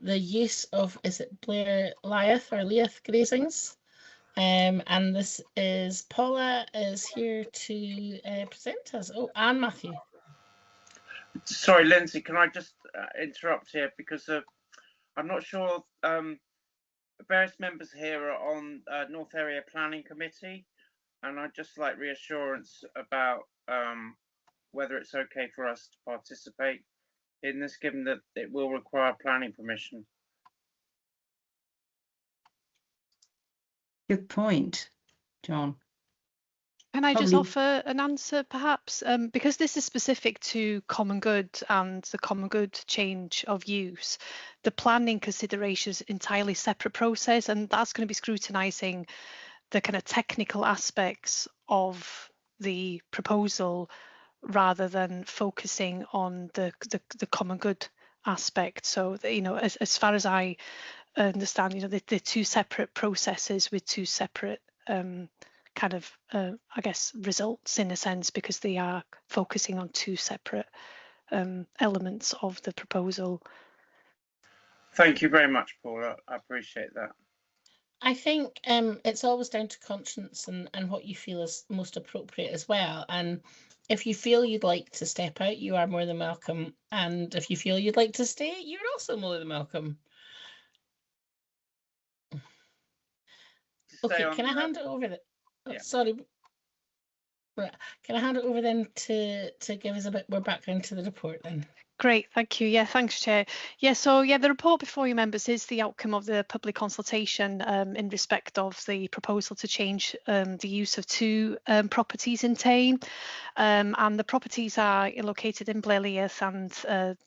use of, is it Blairliath or Leath Grazings? And this is, Paula is here to present us. Oh, and Matthew. Sorry, Lindsay, can I just interrupt here, because I'm not sure various members here are on North Area Planning Committee, and I'd just like reassurance about whether it's okay for us to participate in this, given that it will require planning permission. Good point, John. Can I just offer an answer, perhaps? Because this is specific to common good and the common good change of use, the planning consideration is entirely separate process, and that's going to be scrutinising the kind of technical aspects of the proposal rather than focusing on the common good aspect. So, you know, as far as I understand, you know, they're two separate processes with two separate kind of, I guess, results in a sense, because they are focusing on two separate elements of the proposal. Thank you very much, Paula. I appreciate that. I think it's always down to conscience and what you feel is most appropriate as well. And if you feel you'd like to step out, you are more than welcome. And if you feel you'd like to stay, you're also more than welcome. Okay, can I hand it over? Yeah. Sorry. Can I hand it over then to give us a bit more background to the report then? Great, thank you. Yeah, thanks, Chair. Yeah, so yeah, the report before you, members, is the outcome of the public consultation in respect of the proposal to change the use of two properties in Tame. And the properties are located in Blairliath, and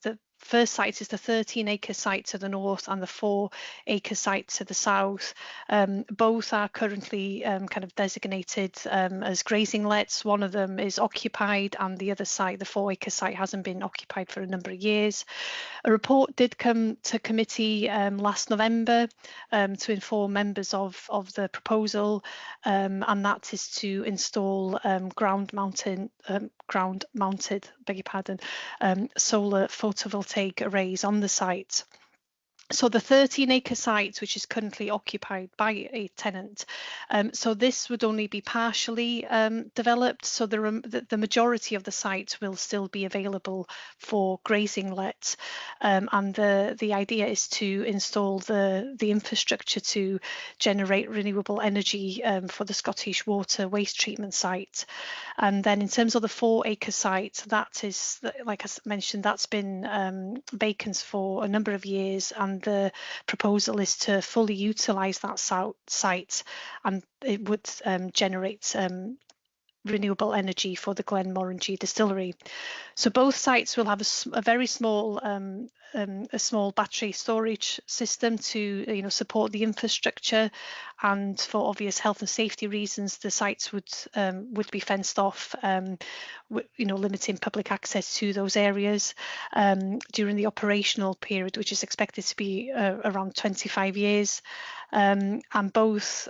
the first site is the 13-acre site to the north and the 4-acre site to the south. Both are currently kind of designated as grazing lets. One of them is occupied, and the other site, the 4-acre site, hasn't been occupied for a number of years. A report did come to committee last November to inform members of the proposal, and that is to install ground-mounted, beg your pardon, solar photovoltaic arrays on the site. So the 13-acre site, which is currently occupied by a tenant, so this would only be partially developed. So the majority of the site will still be available for grazing let, and the idea is to install the infrastructure to generate renewable energy for the Scottish water waste treatment site. And then in terms of the 4-acre site, that is, like I mentioned, that's been vacant for a number of years, and the proposal is to fully utilise that site, and it would generate renewable energy for the Glenmorangie distillery. So both sites will have a very small a small battery storage system to support the infrastructure, and for obvious health and safety reasons the sites would be fenced off, limiting public access to those areas during the operational period, which is expected to be around 25 years, and both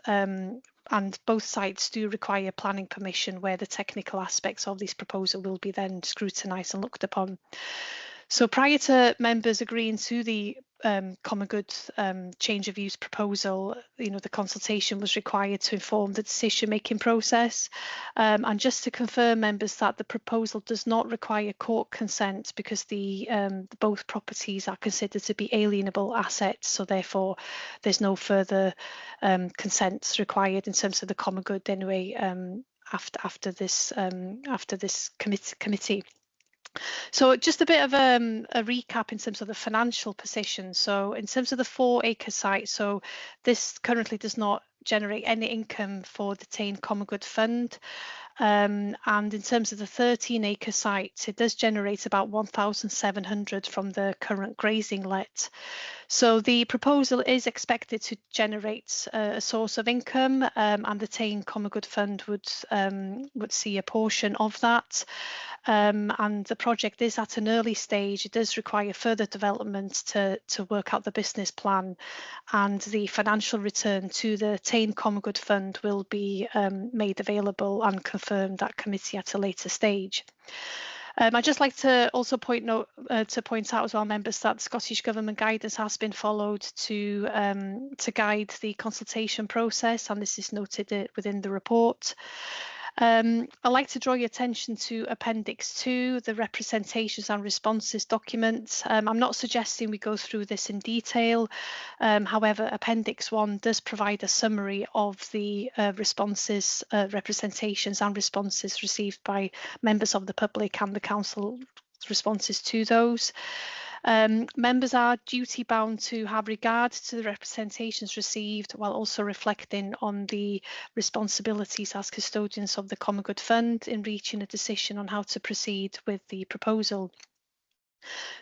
sites do require planning permission, where the technical aspects of this proposal will be then scrutinised and looked upon. So prior to members agreeing to the common good change of use proposal, the consultation was required to inform the decision-making process. And just to confirm, members, that the proposal does not require court consent, because both properties are considered to be alienable assets. So therefore, there's no further consents required in terms of the common good anyway after this committee. So just a bit of a recap in terms of the financial position. So in terms of the 4-acre site, so this currently does not generate any income for the Tain Common Good Fund. And in terms of the 13-acre site, it does generate about 1,700 from the current grazing let. So the proposal is expected to generate a source of income, and the Tain Common Good Fund would see a portion of that. And the project is at an early stage. It does require further development to work out the business plan, and the financial return to the Tain Common Good Fund will be made available and confirmed at committee at a later stage. I'd just like to also point out as well, members, that Scottish Government guidance has been followed to guide the consultation process, and this is noted within the report. I'd like to draw your attention to Appendix 2, the representations and responses document. I'm not suggesting we go through this in detail. However, Appendix 1 does provide a summary of the responses, representations and responses received by members of the public and the council responses to those. Members are duty bound to have regard to the representations received, while also reflecting on the responsibilities as custodians of the Common Good Fund in reaching a decision on how to proceed with the proposal.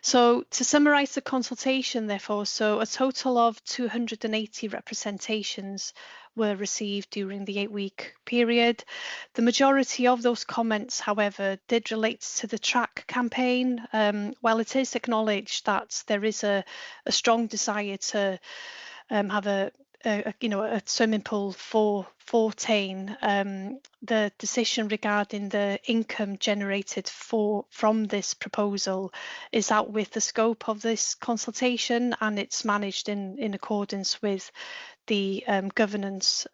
So to summarise the consultation, therefore, so a total of 280 representations were received during the 8-week period. The majority of those comments, however, did relate to the track campaign. While it is acknowledged that there is a strong desire to have a swimming pool for Tain, the decision regarding the income generated from this proposal is out with the scope of this consultation, and it's managed in accordance with the governance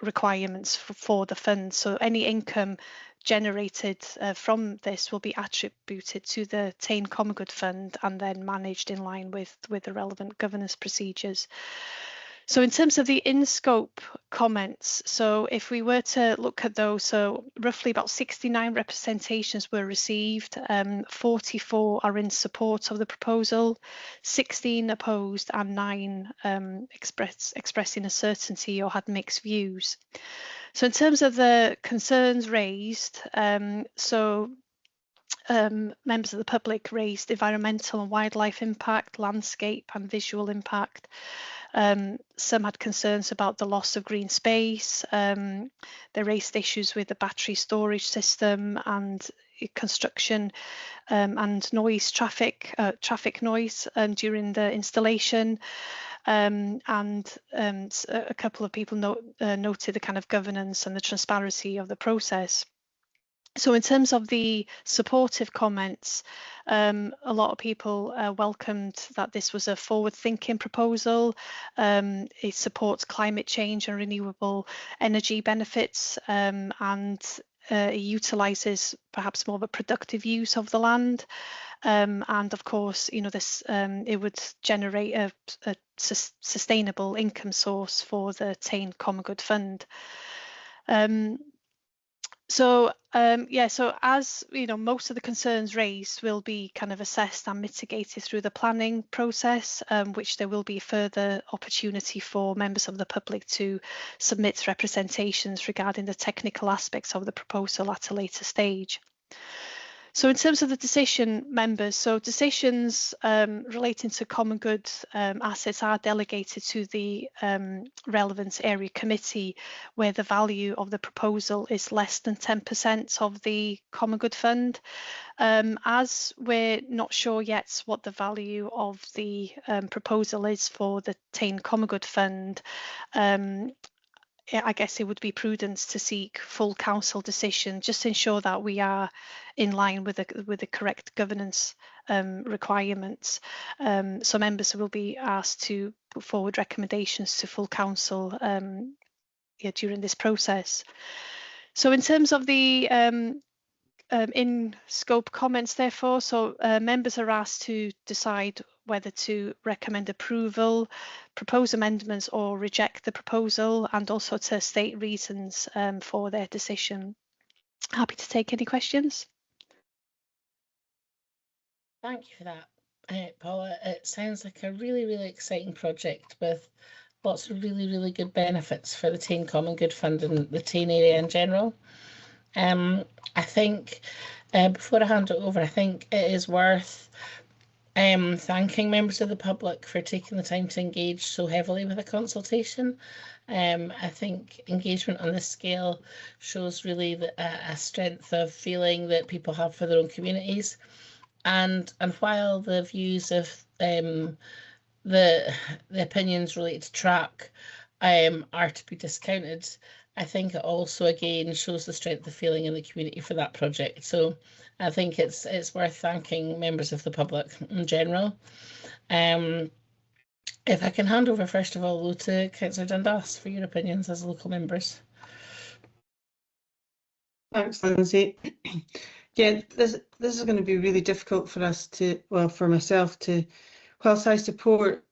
requirements for the fund. So any income generated from this will be attributed to the Tain Common Good Fund and then managed in line with the relevant governance procedures. So in terms of the in-scope comments, so if we were to look at those, so roughly about 69 representations were received, 44 are in support of the proposal, 16 opposed, and 9 expressing a certainty or had mixed views. So in terms of the concerns raised, members of the public raised environmental and wildlife impact, landscape and visual impact. Some had concerns about the loss of green space. They raised issues with the battery storage system and construction and noise, traffic noise during the installation. And a couple of people noted the kind of governance and the transparency of the process. So in terms of the supportive comments, a lot of people welcomed that this was a forward-thinking proposal. It supports climate change and renewable energy benefits, and it utilises perhaps more of a productive use of the land. And of course, you know, this it would generate a sustainable income source for the Tain Common Good Fund. So as you know, most of the concerns raised will be kind of assessed and mitigated through the planning process, which there will be further opportunity for members of the public to submit representations regarding the technical aspects of the proposal at a later stage. So in terms of the decision members, so decisions relating to common good assets are delegated to the relevant area committee where the value of the proposal is less than 10% of the common good fund. As we're not sure yet what the value of the proposal is for the Tain Common Good Fund, I guess it would be prudent to seek full council decision, just to ensure that we are in line with the correct governance requirements. So members will be asked to put forward recommendations to full council during this process. So in terms of the in scope comments, therefore, so members are asked to decide whether to recommend approval, propose amendments or reject the proposal, and also to state reasons for their decision. Happy to take any questions. Thank you for that, Paula. It sounds like a really, really exciting project with lots of really, really good benefits for the Tain Common Good Fund and the Tain area in general. I think before I hand it over, I think it is worth thanking members of the public for taking the time to engage so heavily with a consultation. I think engagement on this scale shows really a strength of feeling that people have for their own communities. And while the views of the opinions related to track are to be discounted, I think it also again shows the strength of feeling in the community for that project. So I think it's worth thanking members of the public in general. If I can hand over first of all though to Councillor Dundas for your opinions as local members. Thanks, Lindsay. Yeah, this is going to be really difficult for us to, well, for myself to, whilst I support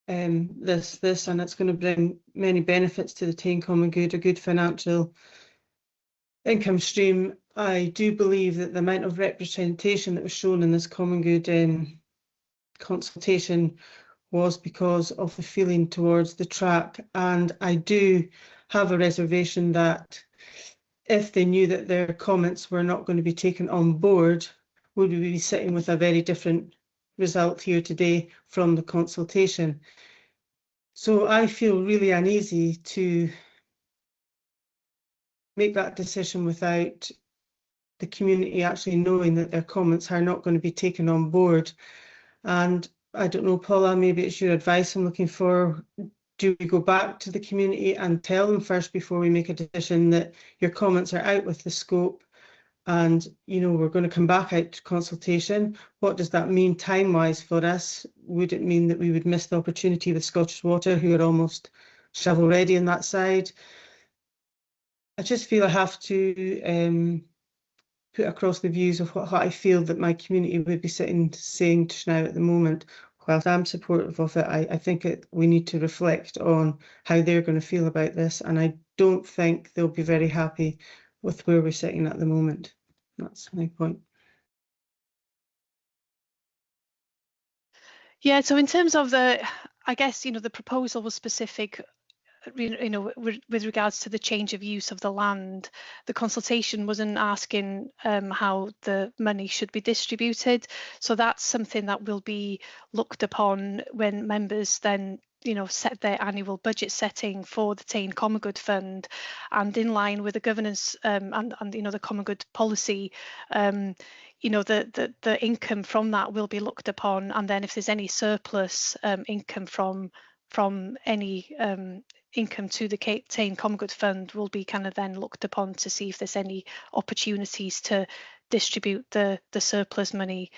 this and it's going to bring many benefits to the Tain Common Good, a good financial income stream, I do believe that the amount of representation that was shown in this Common Good consultation was because of the feeling towards the track, and I do have a reservation that if they knew that their comments were not going to be taken on board, would we be sitting with a very different result here today from the consultation. So I feel really uneasy to make that decision without the community actually knowing that their comments are not going to be taken on board. And I don't know, Paula, maybe it's your advice I'm looking for. Do we go back to the community and tell them first before we make a decision that your comments are out with the scope and, you know, we're going to come back out to consultation? What does that mean time-wise for us? Would it mean that we would miss the opportunity with Scottish Water, who are almost shovel-ready on that side? I just feel I have to put across the views of what I feel that my community would be saying just now at the moment. Whilst I'm supportive of it, I think we need to reflect on how they're going to feel about this, and I don't think they'll be very happy with where we're sitting at the moment. That's my point. Yeah, so in terms of I guess, you know, the proposal was specific, you know, with regards to the change of use of the land. The consultation wasn't asking how the money should be distributed. So that's something that will be looked upon when members then, you know, set their annual budget setting for the Tain Common Good Fund, and in line with the governance and you know, the Common Good policy. You know, the income from that will be looked upon, and then if there's any surplus income from from any income to the Tane Common Good Fund will be kind of then looked upon to see if there's any opportunities to distribute the surplus money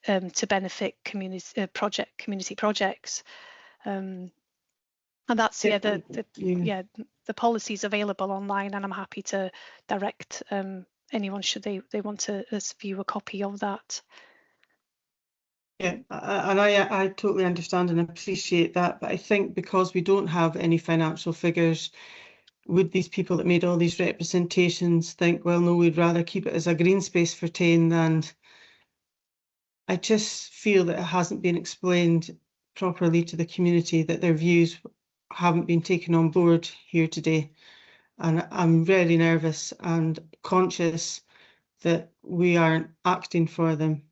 to benefit community projects. And that's the policies available online, and I'm happy to direct anyone should they want to view a copy of that. Yeah, and I totally understand and appreciate that, but I think because we don't have any financial figures, would these people that made all these representations think, well, no, we'd rather keep it as a green space for Tane than... I just feel that it hasn't been explained properly to the community, that their views haven't been taken on board here today. And I'm very nervous and conscious that we aren't acting for them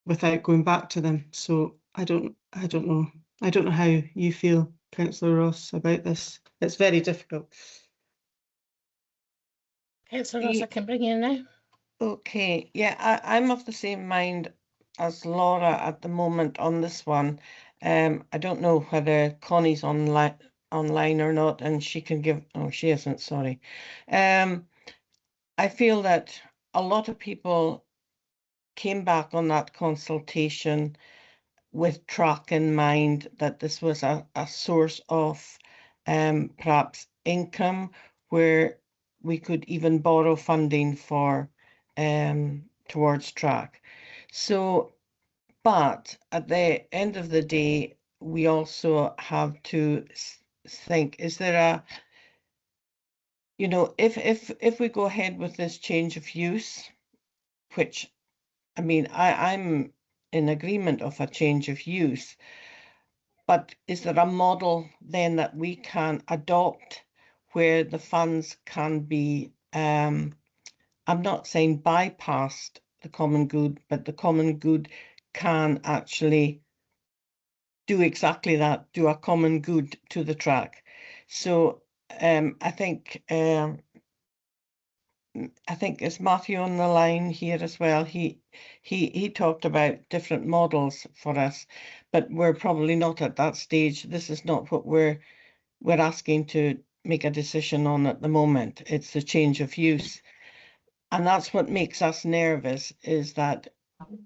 without going back to them. So I don't know how you feel, Councillor Ross, about this. It's very difficult. Councillor Ross, I can bring you in now. Okay, yeah, I'm of the same mind as Laura at the moment on this one. I don't know whether Connie's online or not, and she can give. Oh, she isn't. Sorry. I feel that a lot of people came back on that consultation with track in mind, that this was a source of perhaps income where we could even borrow funding for towards track. So, but at the end of the day, we also have to think, is there a, you know, if we go ahead with this change of use, which, I mean, I'm in agreement of a change of use, but is there a model then that we can adopt where the funds can be, I'm not saying bypassed the common good, but the common good can actually do exactly that, do a common good to the track. So I think is Matthew on the line here as well. He talked about different models for us, but we're probably not at that stage. This is not what we're asking to make a decision on at the moment. It's the change of use. And that's what makes us nervous, is that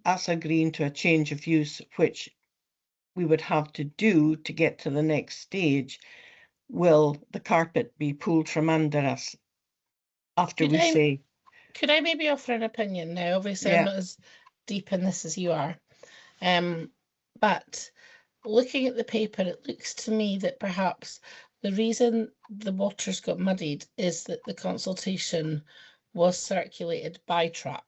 us agreeing to a change of use, which we would have to do to get to the next stage, will the carpet be pulled from under us after we say... Could I maybe offer an opinion now? Obviously, I'm not as deep in this as you are. But looking at the paper, it looks to me that perhaps the reason the waters got muddied is that the consultation was circulated by track.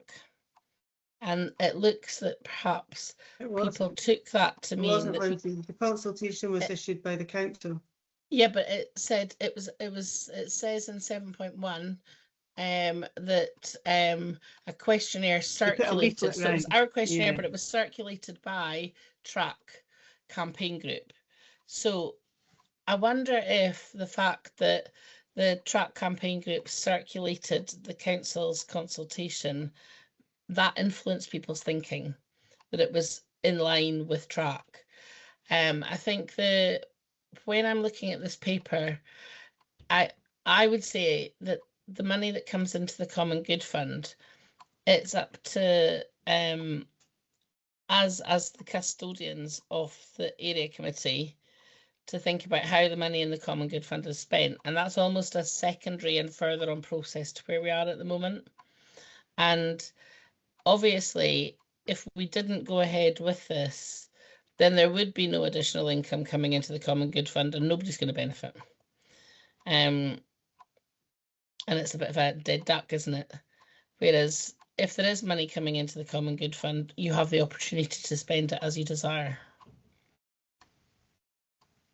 And it looks that perhaps people took that to mean that the consultation was issued by the council. Yeah, but it said it says in 7.1 that a questionnaire circulated. So it was our questionnaire, but it was circulated by track campaign group. So I wonder if the fact that the track campaign group circulated the council's consultation, that influenced people's thinking, that it was in line with track. I think when I'm looking at this paper, I would say that the money that comes into the Common Good Fund, it's up to as the custodians of the area committee to think about how the money in the Common Good Fund is spent, and that's almost a secondary and further on process to where we are at the moment. And obviously, if we didn't go ahead with this, then there would be no additional income coming into the Common Good Fund, and nobody's going to benefit. And it's a bit of a dead duck, isn't it? Whereas if there is money coming into the Common Good Fund, you have the opportunity to spend it as you desire.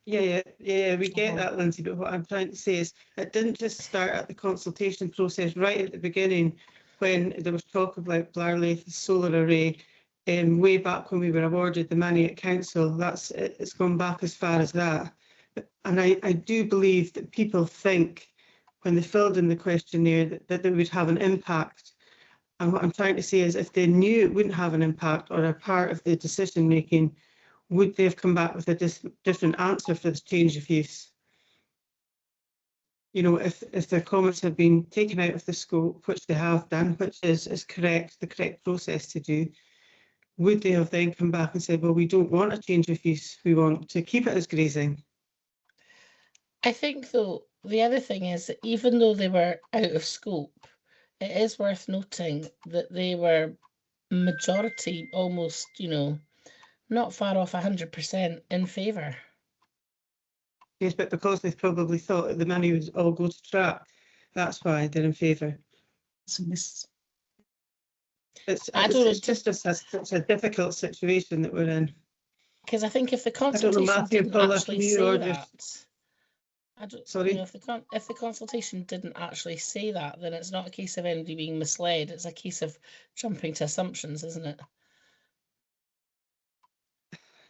Yeah, we get that, Lindsay, but what I'm trying to say is it didn't just start at the consultation process right at the beginning when there was talk about Blairliath solar array, way back when we were awarded the money at council. It's gone back as far as that. And I do believe that people think when they filled in the questionnaire that they would have an impact. And what I'm trying to say is if they knew it wouldn't have an impact or a part of the decision making, would they have come back with a different answer for this change of use? You know, if their comments have been taken out of the scope, which they have done, which is correct, the correct process to do, would they have then come back and said, well, we don't want a change of use, we want to keep it as grazing? I think, though, the other thing is that even though they were out of scope, it is worth noting that they were majority, almost, you know, not far off 100% in favour. Yes, but because they probably thought that the money would all go to track, that's why they're in favour. It's just a difficult situation that we're in. Because I think if the I don't know, consultation Matthew, didn't Paula, actually from you say or that, just... I don't, Sorry? you know, if the consultation didn't actually say that, then it's not a case of anybody being misled. It's a case of jumping to assumptions, isn't it?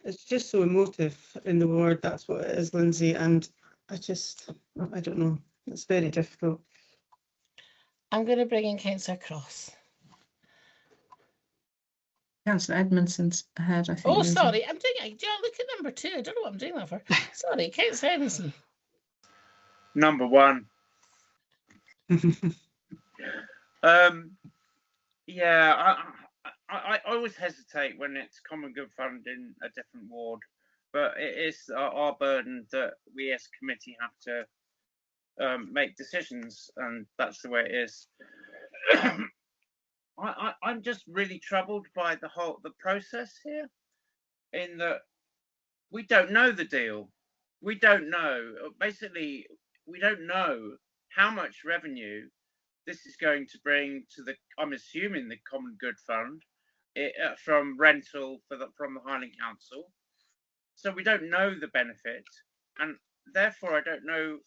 It's just so emotive in the ward, that's what it is, Lindsay, and I don't know, it's very difficult. I'm going to bring in Councillor Cross. Councillor Edmondson's ahead, I think. Oh, Lindsay. sorry, I'm doing. Do you look at number 2? I don't know what I'm doing that for. Sorry, Councillor Edmondson. Number 1. Yeah, I always hesitate when it's common good fund in a different ward, but it is our burden that we as committee have to make decisions, and that's the way it is. I'm just really troubled by the process here, in that we don't know the deal. We don't know. Basically, we don't know how much revenue this is going to bring to the, I'm assuming, the Common Good Fund from rental from the Highland Council. So we don't know the benefit, and therefore I don't know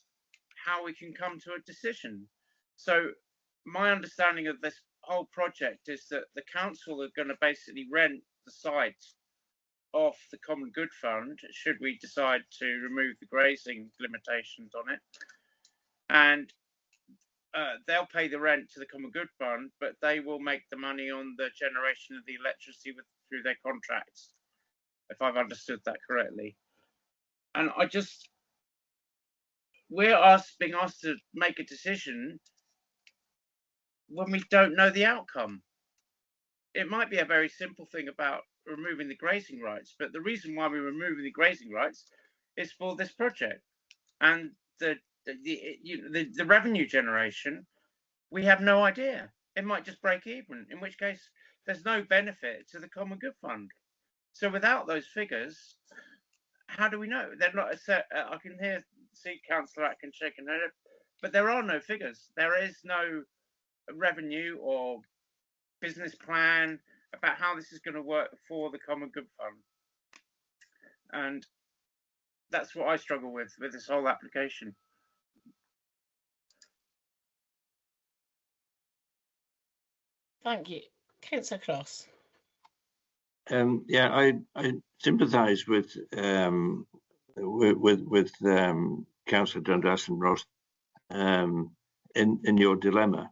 how we can come to a decision. So my understanding of this whole project is that the council are going to basically rent the site off the Common Good Fund, should we decide to remove the grazing limitations on it, and they'll pay the rent to the Common Good Fund, but they will make the money on the generation of the electricity through their contracts, if I've understood that correctly. And we're being asked to make a decision when we don't know the outcome. It might be a very simple thing about removing the grazing rights, but the reason why we're removing the grazing rights is for this project, and the revenue generation, we have no idea. It might just break even, in which case there's no benefit to the Common Good Fund. So without those figures, how do we know? They're not set. I can see Councillor Atkins shaking her head, but there are no figures. There is no revenue or business plan about how this is going to work for the Common Good Fund. And that's what I struggle with this whole application. Thank you. Councillor Cross. Yeah, I sympathise with Councillor Dundas and Ross in your dilemma,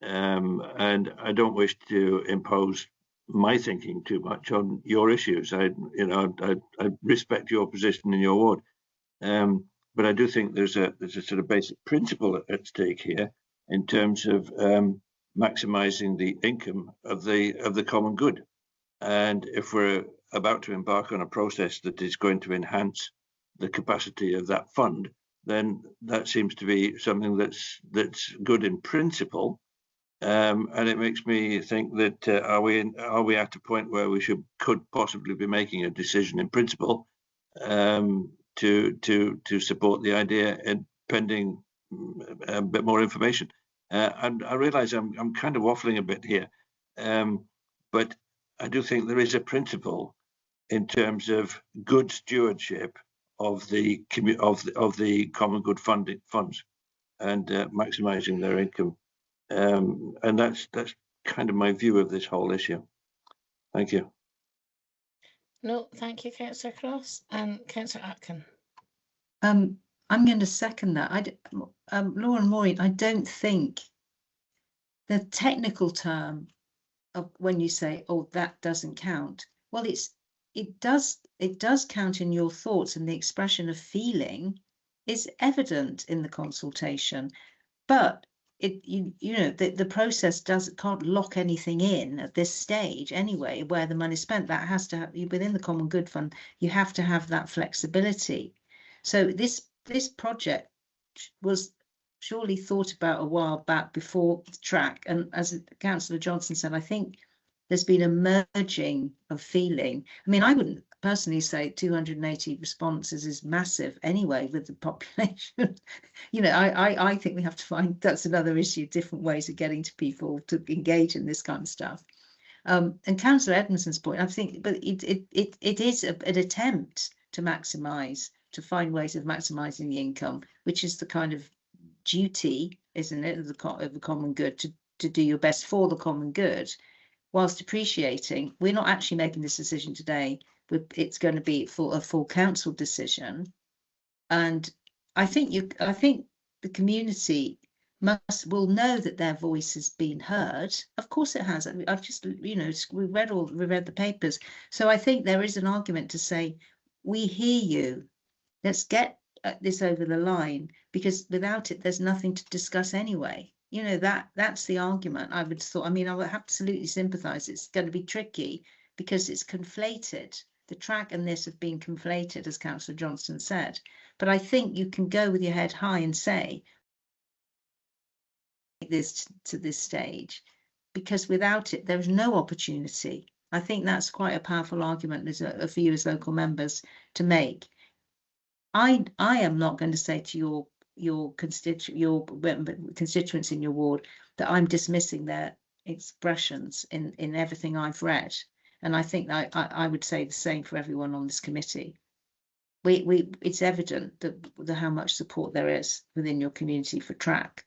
and I don't wish to impose my thinking too much on your issues. I respect your position in your ward, but I do think there's a sort of basic principle at stake here in terms of maximising the income of the common good. And if we're about to embark on a process that is going to enhance the capacity of that fund, then that seems to be something that's good in principle. And it makes me think that are we at a point where we could possibly be making a decision in principle to support the idea, and pending a bit more information. And I realise I'm kind of waffling a bit here, but I do think there is a principle in terms of good stewardship of the common good funds and maximising their income, and that's kind of my view of this whole issue. Thank you. No, thank you, Councillor Cross. And Councillor Atkin. I'm going to second that. Lauren Maureen, I don't think the technical term of when you say, oh, that doesn't count. Well, it does count in your thoughts, and the expression of feeling is evident in the consultation. But the process can't lock anything in at this stage anyway, where the money's spent. That has to have, within the Common Good Fund, you have to have that flexibility. So this project was surely thought about a while back before the track. And as Councillor Johnson said, I think there's been a merging of feeling. I mean, I wouldn't personally say 280 responses is massive anyway with the population. I think we have to find, that's another issue, different ways of getting to people to engage in this kind of stuff. And Councillor Edmondson's point, I think, but it is an attempt to maximise, to find ways of maximising the income, which is the kind of duty, isn't it, of the common good, to do your best for the common good, whilst appreciating we're not actually making this decision today. It's going to be a full council decision, and I think the community will know that their voice has been heard. Of course it has. I've just we read the papers, so I think there is an argument to say we hear you. Let's get this over the line, because without it, there's nothing to discuss anyway. That's the argument. I would absolutely sympathise. It's going to be tricky because it's conflated. The track and this have been conflated, as Councillor Johnston said. But I think you can go with your head high and say this to this stage, because without it, there's no opportunity. I think that's quite a powerful argument for you as local members to make. I am not going to say to your constituents in your ward that I'm dismissing their expressions in everything I've read, and I think that I would say the same for everyone on this committee. It's evident that how much support there is within your community for track,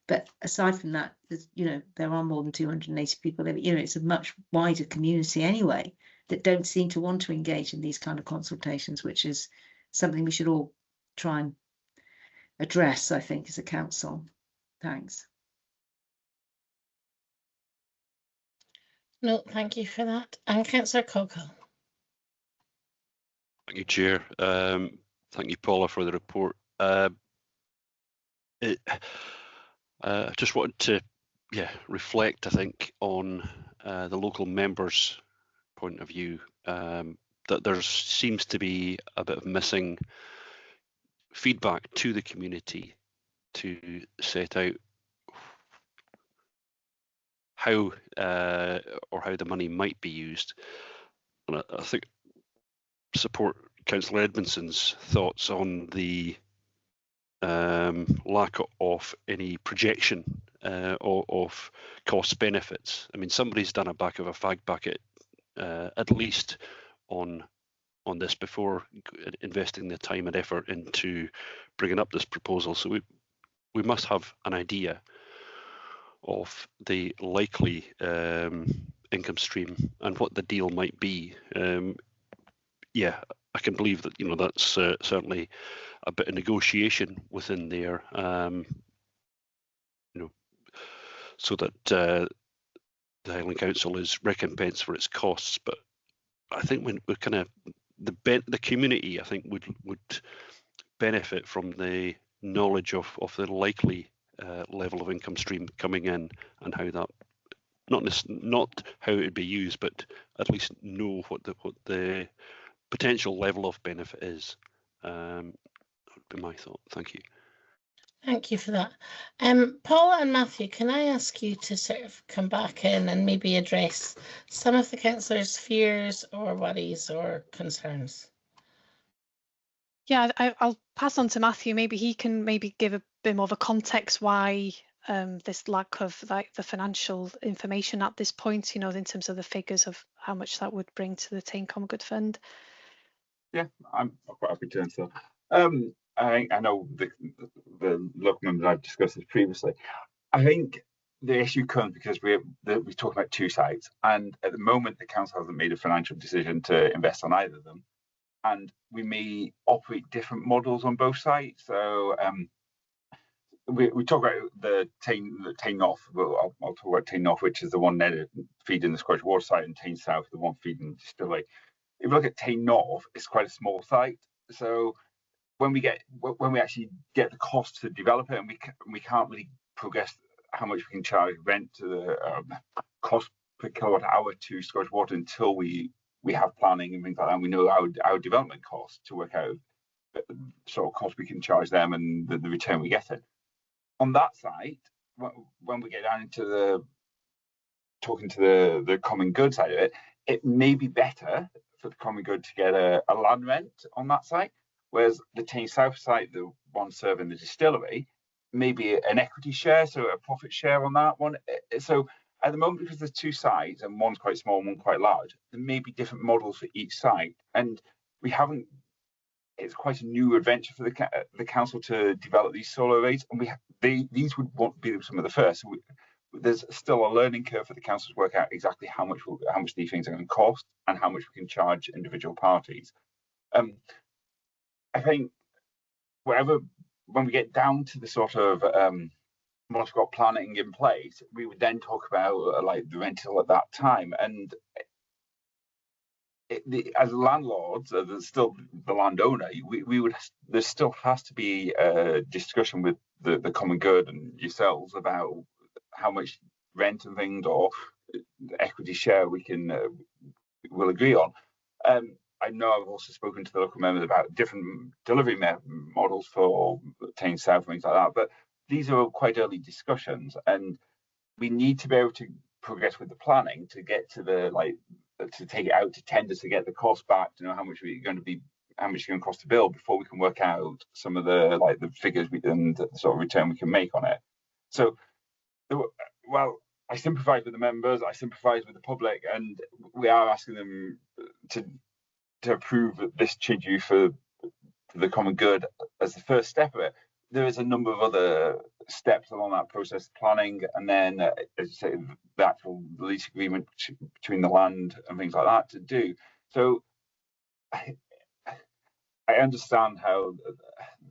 but aside from that, there are more than 280 people. It's a much wider community anyway that don't seem to want to engage in these kind of consultations, which is something we should all try and address, I think, as a council. Thanks. No, thank you for that. And Councillor Cockle. Thank you, Chair. Thank you, Paula, for the report. I just wanted to reflect, I think, on the local members' point of view, that there seems to be a bit of missing feedback to the community to set out how the money might be used. And I think support Councillor Edmondson's thoughts on the lack of any projection of cost benefits. I mean, somebody's done a back of a fag bucket at least on this before investing the time and effort into bringing up this proposal. So we must have an idea of the likely income stream and what the deal might be. I can believe that that's certainly a bit of negotiation within there, so that the Highland Council is recompensed for its costs. But I think we're kind of the community, I think, would benefit from the knowledge of the likely level of income stream coming in, and how that not how it would be used, but at least know what the potential level of benefit is. That would be my thought. Thank you. Thank you for that. Paula and Matthew, can I ask you to sort of come back in and maybe address some of the councillors' fears or worries or concerns? Yeah, I'll pass on to Matthew. Maybe he can give a bit more of a context why this lack of the financial information at this point, in terms of the figures of how much that would bring to the Tain Common Good Fund. Yeah, I'm quite happy to answer. I know the local members I've discussed this previously. I think the issue comes because we talk about two sites, and at the moment the council hasn't made a financial decision to invest on either of them, and we may operate different models on both sites. So we talk about the Tain North. Well, I'll talk about Tain North, which is the one that feeding the Scottish Water site, and Tain South, the one feeding the distillery. if you look at Tane North, it's quite a small site. So when we actually get the cost to develop it, and we can't really progress how much we can charge rent to the cost per kilowatt hour to Scottish Water until we have planning and things like that. And we know our development costs to work out sort of cost we can charge them and the return we get it. On that site, when we get down into talking to the common good side of it, it may be better for the common good to get a land rent on that site, whereas the Tane South site, the one serving the distillery, maybe an equity share, so a profit share on that one. So at the moment, because there's two sites and one's quite small and one quite large, there may be different models for each site, and we haven't. It's quite a new adventure for the council to develop these solar arrays, and these would want to be some of the first. So there's still a learning curve for the council to work out exactly how much these things are going to cost and how much we can charge individual parties. I think when we get down to the sort of once we've got planning in place, we would then talk about like the rental at that time. And as landlords, there's still the landowner. There still has to be a discussion with the common good and yourselves about how much rent and things or equity share we'll agree on. I know I've also spoken to the local members about different delivery models for Tane South and things like that, but these are quite early discussions, and we need to be able to progress with the planning to get to to take it out to tenders to get the cost back, to know how much it's going to cost to build before we can work out some of the figures and the sort of return we can make on it. So, well, I sympathise with the members, I sympathise with the public, and we are asking them to approve this change for the common good as the first step of it. There is a number of other steps along that process, planning, and then as you say, the actual lease agreement between the land and things like that to do. So I understand how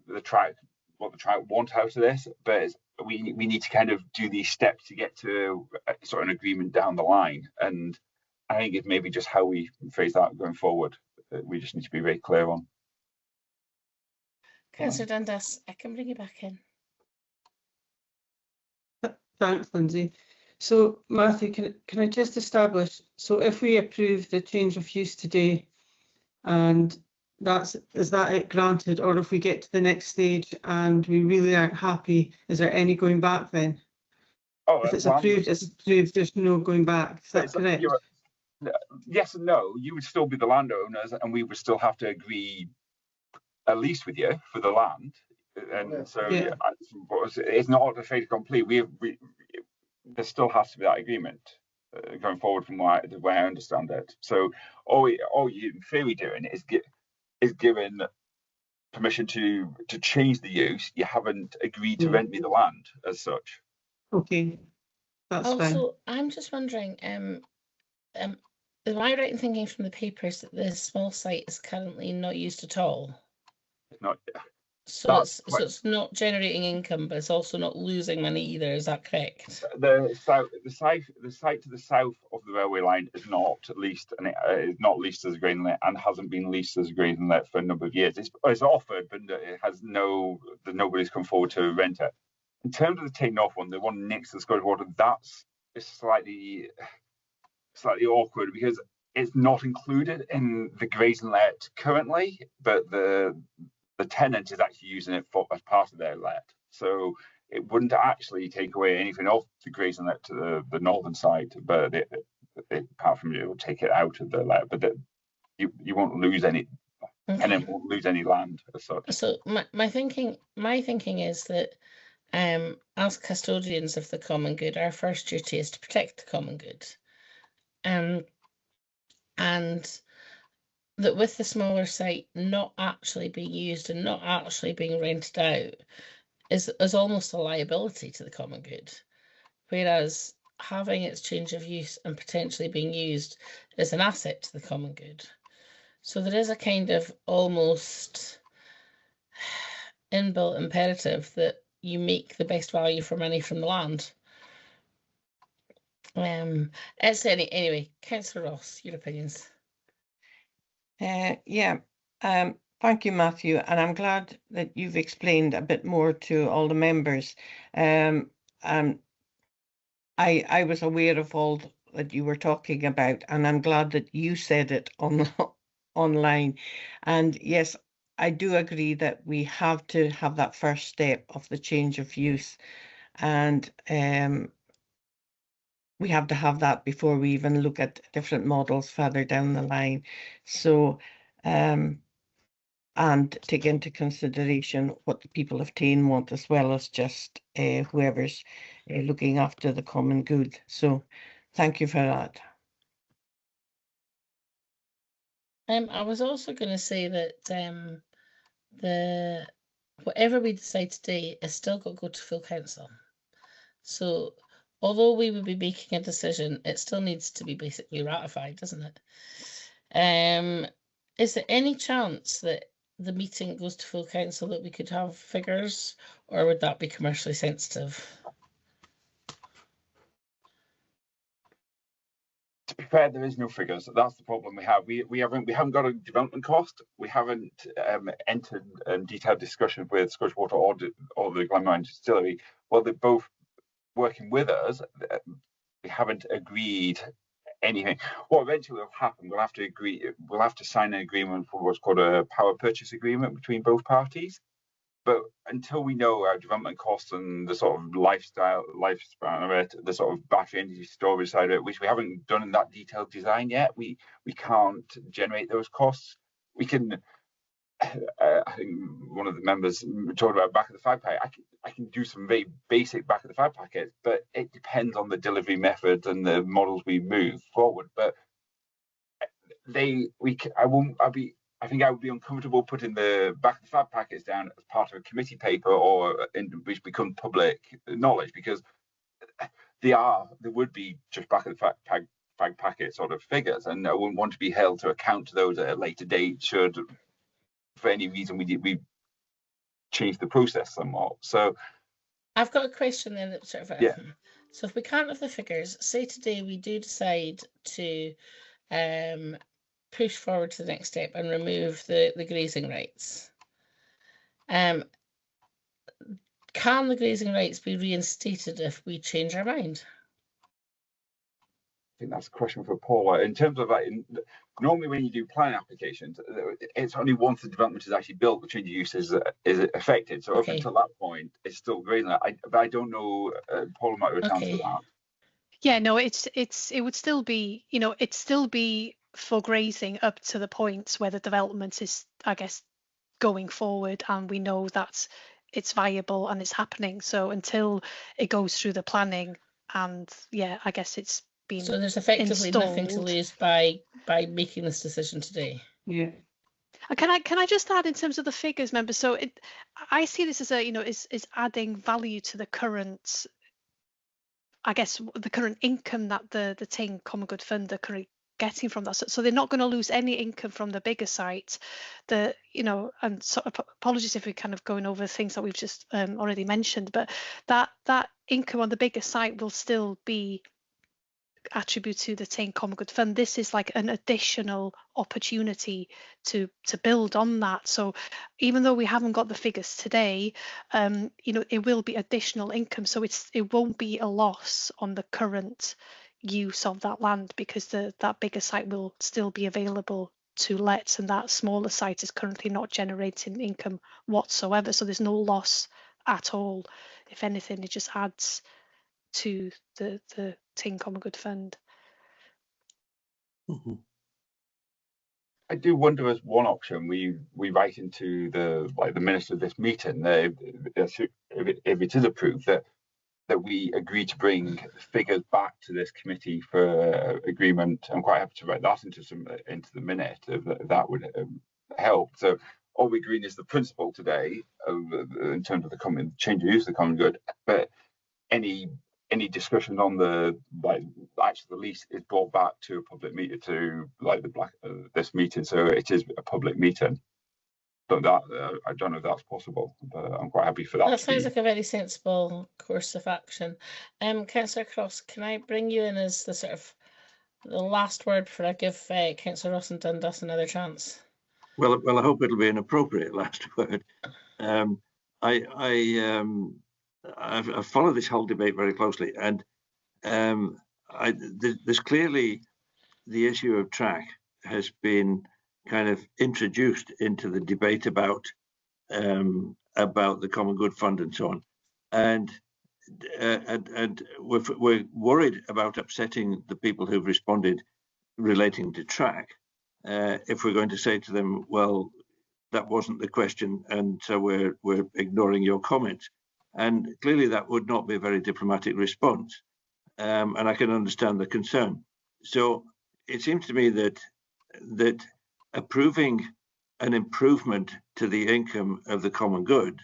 what the track want out of this, but we need to kind of do these steps to get to sort of an agreement down the line. And I think it's maybe just how we phrase that going forward. We just need to be very clear on. Councillor Dundas, I can bring you back in. Thanks, Lindsay. So, Matthew, can I just establish, so if we approve the change of use today, and is that it granted, or if we get to the next stage and we really aren't happy, is there any going back then? Oh, if it's approved, it's approved, there's no going back. Is that correct? Yes and no. You would still be the landowners, and we would still have to agree a lease with you for the land. And so it's not a fait accompli. There still has to be that agreement going forward from the way I understand it. So all you in theory doing is giving permission to change the use. You haven't agreed to rent me the land as such. Okay, that's fine. Also, I'm just wondering, am I right in thinking from the papers that the small site is currently not used at all? It's not. So it's not generating income, but it's also not losing money either. Is that correct? The site to the south of the railway line is not leased, and it is not leased as a grazing let, and hasn't been leased as a grazing let for a number of years. It's offered, but it has nobody's come forward to rent it. In terms of the Tane North one, the one next to the Scottish Water, that's slightly awkward because it's not included in the grazing let currently, but the tenant is actually using it as part of their let. So it wouldn't actually take away anything off the grazing let to the northern side, but apart from it will take it out of the let, but you won't lose any. Okay. And it won't lose any land as such. So my thinking is that as custodians of the common good, our first duty is to protect the common good. And that with the smaller site not actually being used and not actually being rented out is almost a liability to the common good, whereas having its change of use and potentially being used is an asset to the common good. So there is a kind of almost inbuilt imperative that you make the best value for money from the land. Anyway, Councillor Ross, your opinions. Yeah, thank you, Matthew, and I'm glad that you've explained a bit more to all the members. I was aware of all that you were talking about, and I'm glad that you said it on online. And yes, I do agree that we have to have that first step of the change of use, and we have to have that before we even look at different models further down the line. So, and take into consideration what the people of Tain want, as well as just whoever's looking after the common good. So thank you for that. I was also going to say that whatever we decide today is still got to go to full council. So although we would be making a decision, it still needs to be basically ratified, doesn't it? Is there any chance that the meeting goes to full council that we could have figures, or would that be commercially sensitive? To be fair, there is no figures. That's the problem we have. We haven't got a development cost. We haven't entered detailed discussion with Scottish Water or the Glenmine Distillery. Well, they're both working with us. We haven't agreed anything. What eventually will happen, we'll have to agree. We'll have to sign an agreement for what's called a power purchase agreement between both parties. But until we know our development costs and the sort of lifespan of it, the sort of battery energy storage side of it, which we haven't done in that detailed design yet, we can't generate those costs. We can. I think one of the members talked about back of the fag packet. I can do some very basic back of the fag packets, but it depends on the delivery methods and the models we move forward. But I think I would be uncomfortable putting the back of the fab packets down as part of a committee paper or which become public knowledge, because they would be just back of the fag packet sort of figures, and I wouldn't want to be held to account to those at a later date should for any reason we change the process somewhat. So I've got a question then that sort of yeah. So if we can't have the figures, say today we do decide to push forward to the next step and remove the grazing rights. Can the grazing rights be reinstated if we change our mind? I think that's a question for Paula. In terms of like, normally when you do planning applications, it's only once the development is actually built, the change of use is affected. So up until that point, it's still grazing. But I don't know. Paula might have a chance for that. Yeah, no, it would still be, it'd still be for grazing up to the point where the development is, I guess, going forward, and we know that it's viable and it's happening. So until it goes through the planning, and yeah, I guess it's been so there's effectively installed. Nothing to lose by making this decision today. Yeah. Can I just add in terms of the figures, members? So I see this as is adding value to the current, I guess, the current income that the Tain Common Good Fund are currently getting from that. So they're not going to lose any income from the bigger site. And so apologies if we're kind of going over things that we've just already mentioned, but that income on the bigger site will still be attributed to the Tain Common Good Fund. This is like an additional opportunity to build on that. So even though we haven't got the figures today, it will be additional income. So it won't be a loss on the current use of that land, because that bigger site will still be available to let, and that smaller site is currently not generating income whatsoever. So there's no loss at all. If anything, it just adds to the Tain Common Good Fund. I do wonder, as one option, we write into the minutes of this meeting, if it is approved, that we agree to bring figures back to this committee for agreement. I'm quite happy to write that into the minute. If that would help. So all we're agreeing is the principle today in terms of the change of use of the common good, but any discussion on the lease is brought back to a public meeting, to this meeting, so it is a public meeting. But that I don't know if that's possible, but I'm quite happy for that. That sounds like a very sensible course of action. Councillor Cross, can I bring you in as the sort of the last word before I give Councillor Ross and Dundas another chance. Well, I hope it'll be an appropriate last word. I've followed this whole debate very closely, and there's clearly the issue of track has been kind of introduced into the debate about the Common Good Fund and so on, and we're worried about upsetting the people who've responded relating to track. If we're going to say to them, well, that wasn't the question, and so we're ignoring your comments, and clearly that would not be a very diplomatic response, and I can understand the concern. So it seems to me that approving an improvement to the income of the common good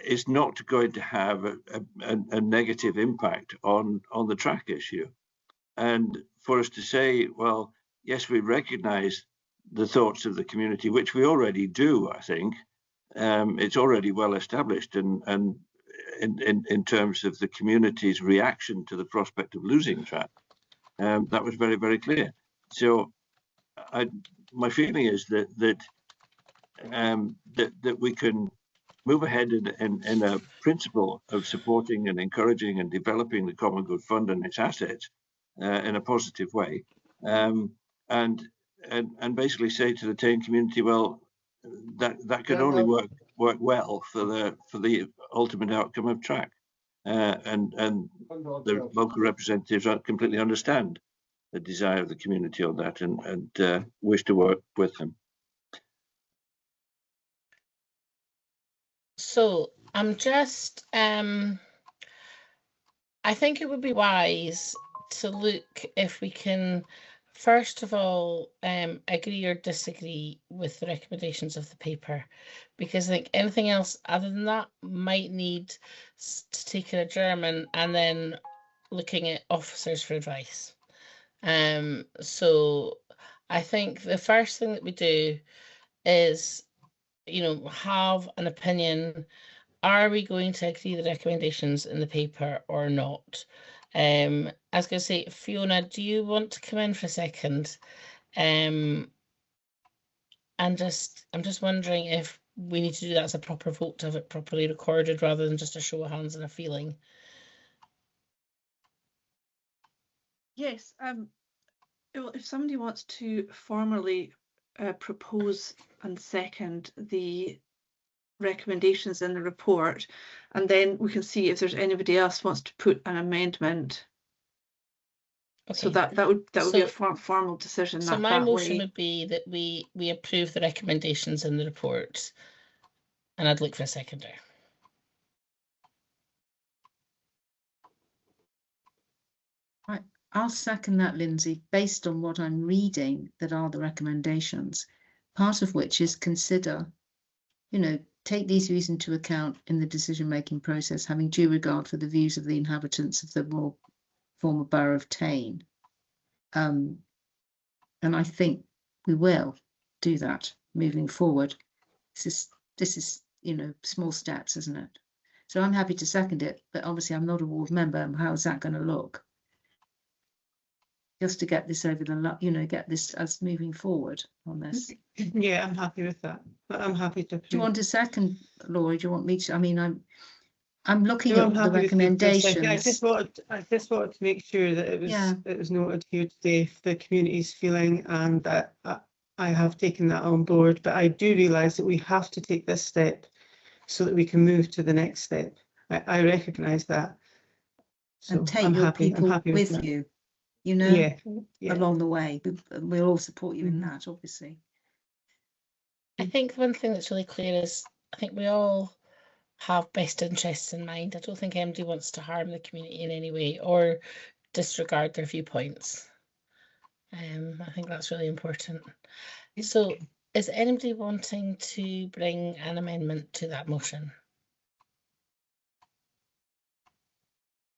is not going to have a negative impact on the track issue. And for us to say, well, yes, we recognise the thoughts of the community, which we already do, I think. It's already well established, and in terms of the community's reaction to the prospect of losing track, that was very, very clear. So my feeling is that we can move ahead in a principle of supporting and encouraging and developing the Common Good Fund and its assets in a positive way, and basically say to the Tane community, well, that can only work well for the ultimate outcome of track, and the local representatives completely understand the desire of the community on that, and wish to work with them. So I'm just, I think it would be wise to look if we can, first of all, agree or disagree with the recommendations of the paper, because I think anything else other than that might need to take an adjournment and then looking at officers for advice. So I think the first thing that we do is, have an opinion. Are we going to agree the recommendations in the paper or not? I was going to say, Fiona, do you want to come in for a second? And I'm just wondering if we need to do that as a proper vote to have it properly recorded rather than just a show of hands and a feeling. Yes, if somebody wants to formally propose and second the recommendations in the report, and then we can see if there's anybody else wants to put an amendment. Okay. So that would be a formal decision. So my motion would be that we approve the recommendations in the report, and I'd look for a seconder. Right, I'll second that, Lindsay, based on what I'm reading that are the recommendations, part of which is consider, take these views into account in the decision-making process, having due regard for the views of the inhabitants of the former borough of Tane. And I think we will do that moving forward. This is small steps, isn't it? So I'm happy to second it, but obviously I'm not a ward member. How's that going to look? Just to get this over the, get this as moving forward on this. Yeah, I'm happy with that. I'm happy to. Do you want a second, Laura? Do you want me to? I mean, I'm looking at the recommendations. I just wanted to make sure that it was noted here today the community's feeling, and that I have taken that on board. But I do realise that we have to take this step so that we can move to the next step. I recognise that. So and take your people with you. Along the way. We'll all support you in that, obviously. I think one thing that's really clear is I think we all have best interests in mind. I don't think anybody wants to harm the community in any way or disregard their viewpoints. I think that's really important. So is anybody wanting to bring an amendment to that motion?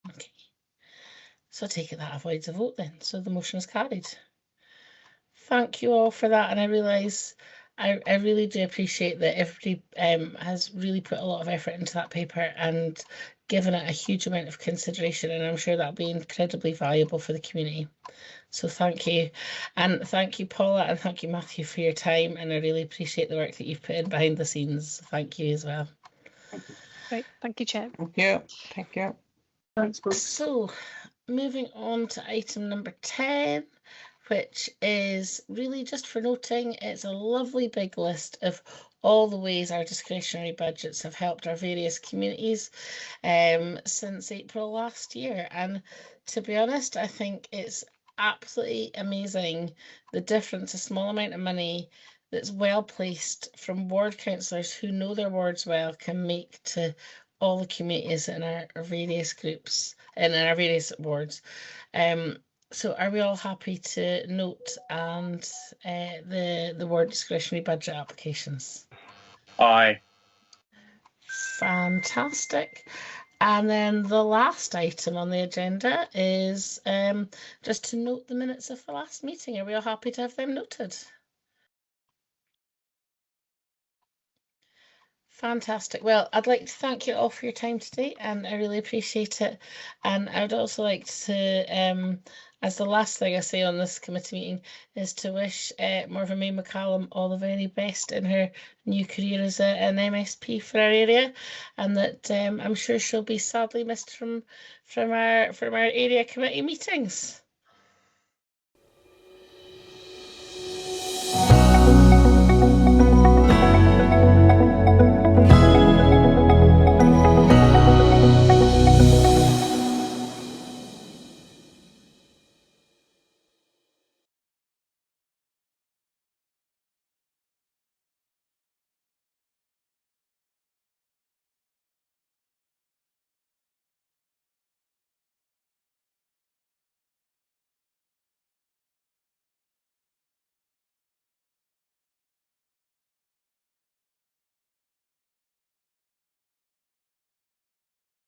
Okay. So I take it that avoids a vote then. So the motion is carried. Thank you all for that. And I realise I really do appreciate that everybody has really put a lot of effort into that paper and given it a huge amount of consideration, and I'm sure that'll be incredibly valuable for the community. So thank you. And thank you, Paula, and thank you, Matthew, for your time. And I really appreciate the work that you've put in behind the scenes. Thank you as well. Great, thank you, Chair. Thank you. Thank you. Thanks, Bob. So moving on to item number 10, which is really just for noting, it's a lovely big list of all the ways our discretionary budgets have helped our various communities since April last year. And to be honest, I think it's absolutely amazing the difference a small amount of money that's well placed from ward councillors who know their wards well can make to all the communities in our various groups and in our various wards. So are we all happy to note and the ward discretionary budget applications? Aye. Fantastic. And then the last item on the agenda is just to note the minutes of the last meeting. Are we all happy to have them noted? Fantastic. Well, I'd like to thank you all for your time today, and I really appreciate it. And I would also like to, as the last thing I say on this committee meeting, is to wish Morva May McCallum all the very best in her new career as an MSP for our area, and that I'm sure she'll be sadly missed from our area committee meetings.